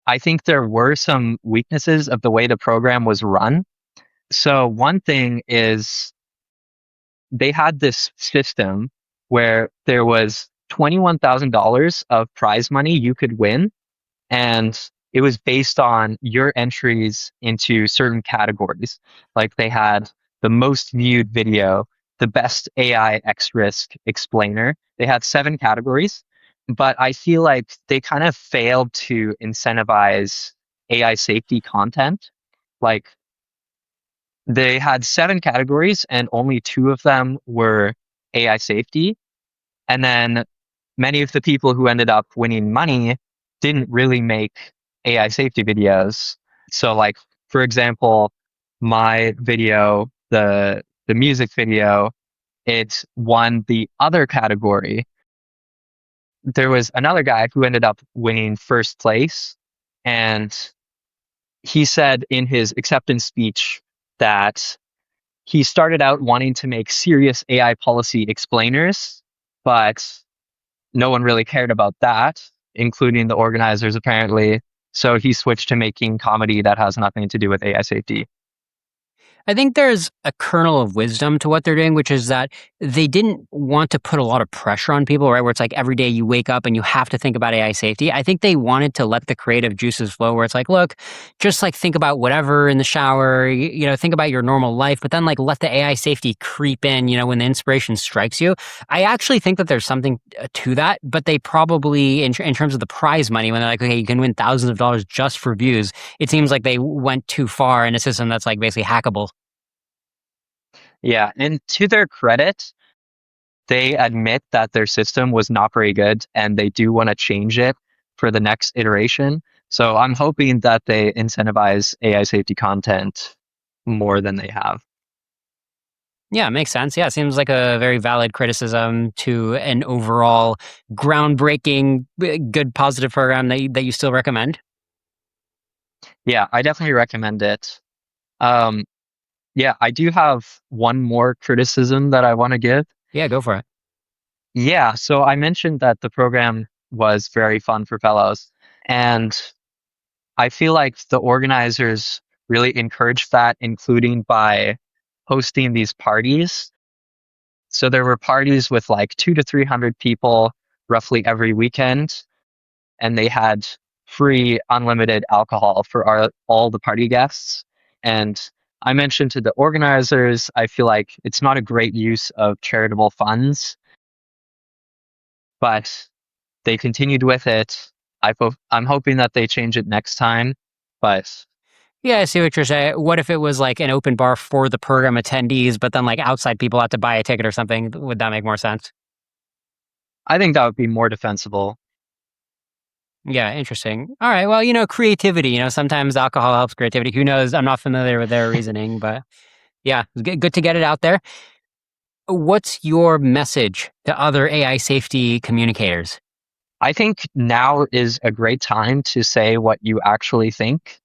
Speaker 5: I think there were some weaknesses of the way the program was run. So one thing is they had this system where there was $21,000 of prize money you could win, and it was based on your entries into certain categories. Like they had the most viewed video, the best AI X risk explainer. They had 7 categories, but I feel like they kind of failed to incentivize AI safety content. Like they had 7 categories and only 2 of them were AI safety. And then many of the people who ended up winning money didn't really make AI safety videos. So like, for example, my video, the music video, it won the other category. There was another guy who ended up winning first place, and he said in his acceptance speech that he started out wanting to make serious AI policy explainers, but no one really cared about that, including the organizers apparently. So he switched to making comedy that has nothing to do with AI safety.
Speaker 1: I think there's a kernel of wisdom to what they're doing, which is that they didn't want to put a lot of pressure on people, right? Where it's like every day you wake up and you have to think about AI safety. I think they wanted to let the creative juices flow where it's like, look, just like think about whatever in the shower, think about your normal life, but then like let the AI safety creep in, when the inspiration strikes you. I actually think that there's something to that, but they probably, in terms of the prize money, when they're like, okay, you can win thousands of dollars just for views, it seems like they went too far in a system that's like basically hackable.
Speaker 5: Yeah, and to their credit, they admit that their system was not very good and they do want to change it for the next iteration. So I'm hoping that they incentivize AI safety content more than they have.
Speaker 1: Yeah, it makes sense. Yeah, it seems like a very valid criticism to an overall groundbreaking, good, positive program that you still recommend.
Speaker 5: Yeah, I definitely recommend it. Yeah, I do have one more criticism that I want to give.
Speaker 1: Yeah, go for it.
Speaker 5: Yeah, so I mentioned that the program was very fun for fellows, and I feel like the organizers really encouraged that, including by hosting these parties. So there were parties with like 200 to 300 people roughly every weekend, and they had free unlimited alcohol for all the party guests. And I mentioned to the organizers, I feel like it's not a great use of charitable funds, but they continued with it. I'm hoping that they change it next time, but
Speaker 1: Yeah, I see what you're saying. What if it was like an open bar for the program attendees, but then like outside people had to buy a ticket or something? Would that make more sense?
Speaker 5: I think that would be more defensible.
Speaker 1: Yeah, interesting. All right. Well, creativity, sometimes alcohol helps creativity. Who knows? I'm not familiar with their reasoning, but yeah, it's good to get it out there. What's your message to other AI safety communicators?
Speaker 5: I think now is a great time to say what you actually think.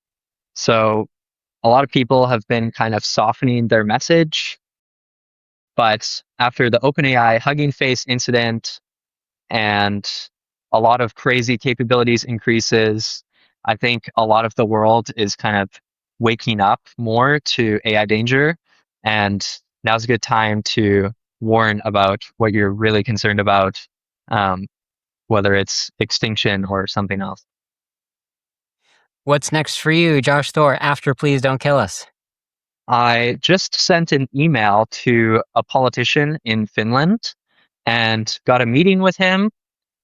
Speaker 5: So a lot of people have been kind of softening their message, but after the OpenAI Hugging Face incident and a lot of crazy capabilities increases, I think a lot of the world is kind of waking up more to AI danger. And now's a good time to warn about what you're really concerned about, whether it's extinction or something else.
Speaker 1: What's next for you, Josh Thor, after Please Don't Kill Us?
Speaker 5: I just sent an email to a politician in Finland and got a meeting with him.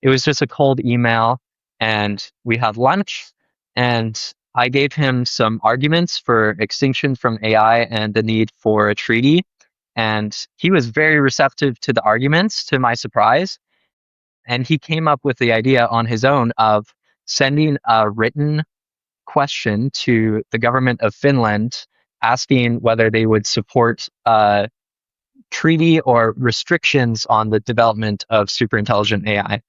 Speaker 5: It was just a cold email, and we had lunch, and I gave him some arguments for extinction from AI and the need for a treaty. And he was very receptive to the arguments, to my surprise. And he came up with the idea on his own of sending a written question to the government of Finland asking whether they would support a treaty or restrictions on the development of superintelligent AI.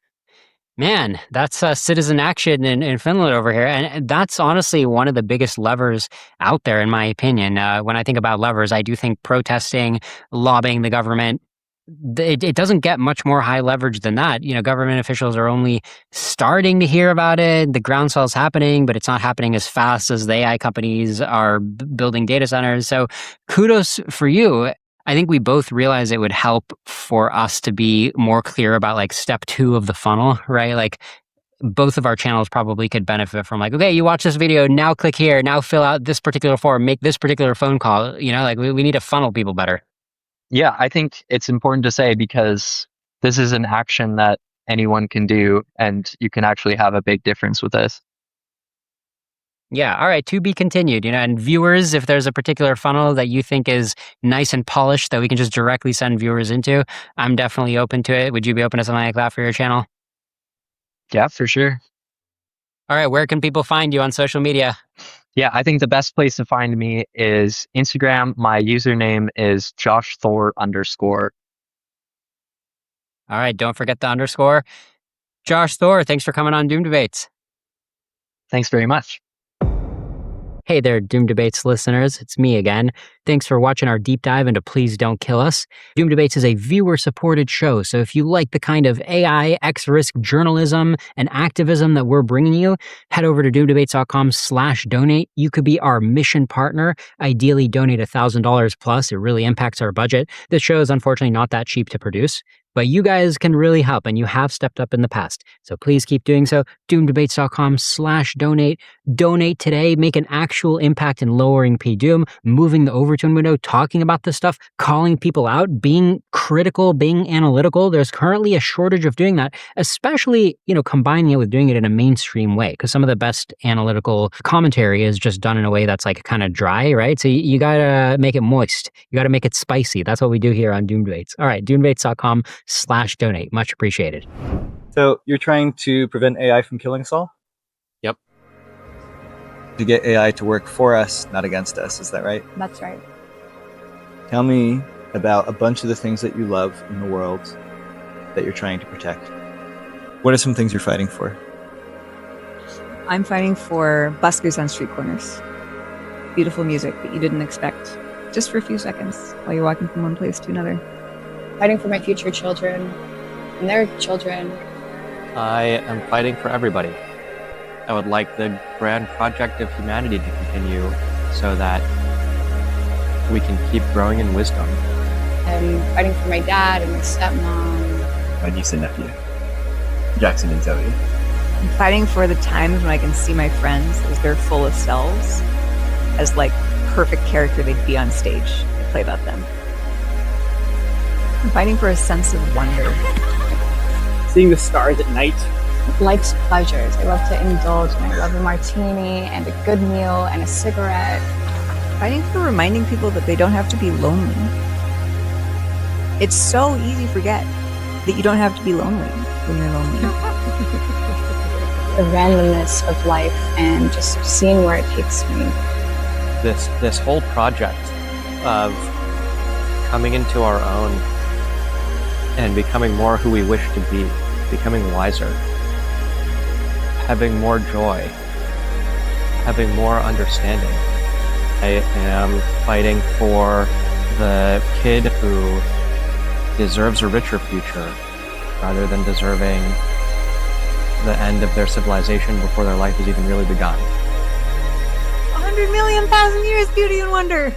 Speaker 1: Man, that's citizen action in Finland over here. And that's honestly one of the biggest levers out there, in my opinion. When I think about levers, I do think protesting, lobbying the government, it doesn't get much more high leverage than that. Government officials are only starting to hear about it. The groundswell is happening, but it's not happening as fast as the AI companies are building data centers. So kudos for you. I think we both realize it would help for us to be more clear about like step 2 of the funnel, right? Like both of our channels probably could benefit from like, okay, you watch this video, now click here, now fill out this particular form, make this particular phone call. Like we need to funnel people better.
Speaker 5: Yeah, I think it's important to say because this is an action that anyone can do, and you can actually have a big difference with this.
Speaker 1: Yeah. All right. To be continued, and viewers, if there's a particular funnel that you think is nice and polished that we can just directly send viewers into, I'm definitely open to it. Would you be open to something like that for your channel?
Speaker 5: Yeah, for sure.
Speaker 1: All right. Where can people find you on social media?
Speaker 5: Yeah, I think the best place to find me is Instagram. My username is JoshThor_.
Speaker 1: All right. Don't forget the underscore. Josh Thor, thanks for coming on Doom Debates.
Speaker 5: Thanks very much.
Speaker 1: Hey there, Doom Debates listeners. It's me again. Thanks for watching our deep dive into Please Don't Kill Us. Doom Debates is a viewer-supported show, so if you like the kind of AI, X-risk journalism, and activism that we're bringing you, head over to doomdebates.com/donate. You could be our mission partner. Ideally, donate $1,000 plus. It really impacts our budget. This show is unfortunately not that cheap to produce, but you guys can really help, and you have stepped up in the past. So please keep doing so. doomdebates.com/donate. Donate today. Make an actual impact in lowering P-Doom, moving the Overton window, talking about this stuff, calling people out, being critical, being analytical. There's currently a shortage of doing that, especially, combining it with doing it in a mainstream way, because some of the best analytical commentary is just done in a way that's like kind of dry, right? So you gotta make it moist. You gotta make it spicy. That's what we do here on Doom Debates. All right, doomdebates.com/donate. Much appreciated.
Speaker 18: So you're trying to prevent AI from killing us all?
Speaker 19: Yep.
Speaker 18: To get AI to work for us, not against us. Is that right?
Speaker 20: That's right.
Speaker 18: Tell me about a bunch of the things that you love in the world that you're trying to protect. What are some things you're fighting for?
Speaker 20: I'm fighting for buskers on street corners. Beautiful music that you didn't expect, just for a few seconds while you're walking from one place to another.
Speaker 7: Fighting for my future children and their children.
Speaker 19: I am fighting for everybody. I would like the grand project of humanity to continue so that we can keep growing in wisdom.
Speaker 7: I'm fighting for my dad and my stepmom.
Speaker 18: My niece and nephew, Jackson and Zoe.
Speaker 20: I'm fighting for the times when I can see my friends as their fullest selves, as like perfect character they'd be on stage and play about them. I'm fighting for a sense of wonder.
Speaker 21: Seeing the stars at night.
Speaker 7: Life's pleasures. I love to indulge, and I love a martini and a good meal and a cigarette.
Speaker 20: Fighting for reminding people that they don't have to be lonely. It's so easy to forget that you don't have to be lonely when you're lonely.
Speaker 7: The randomness of life and just seeing where it takes me.
Speaker 19: This whole project of coming into our own and becoming more who we wish to be, becoming wiser, having more joy, having more understanding. I am fighting for the kid who deserves a richer future rather than deserving the end of their civilization before their life has even really begun.
Speaker 20: 100,000,000 years, beauty and wonder.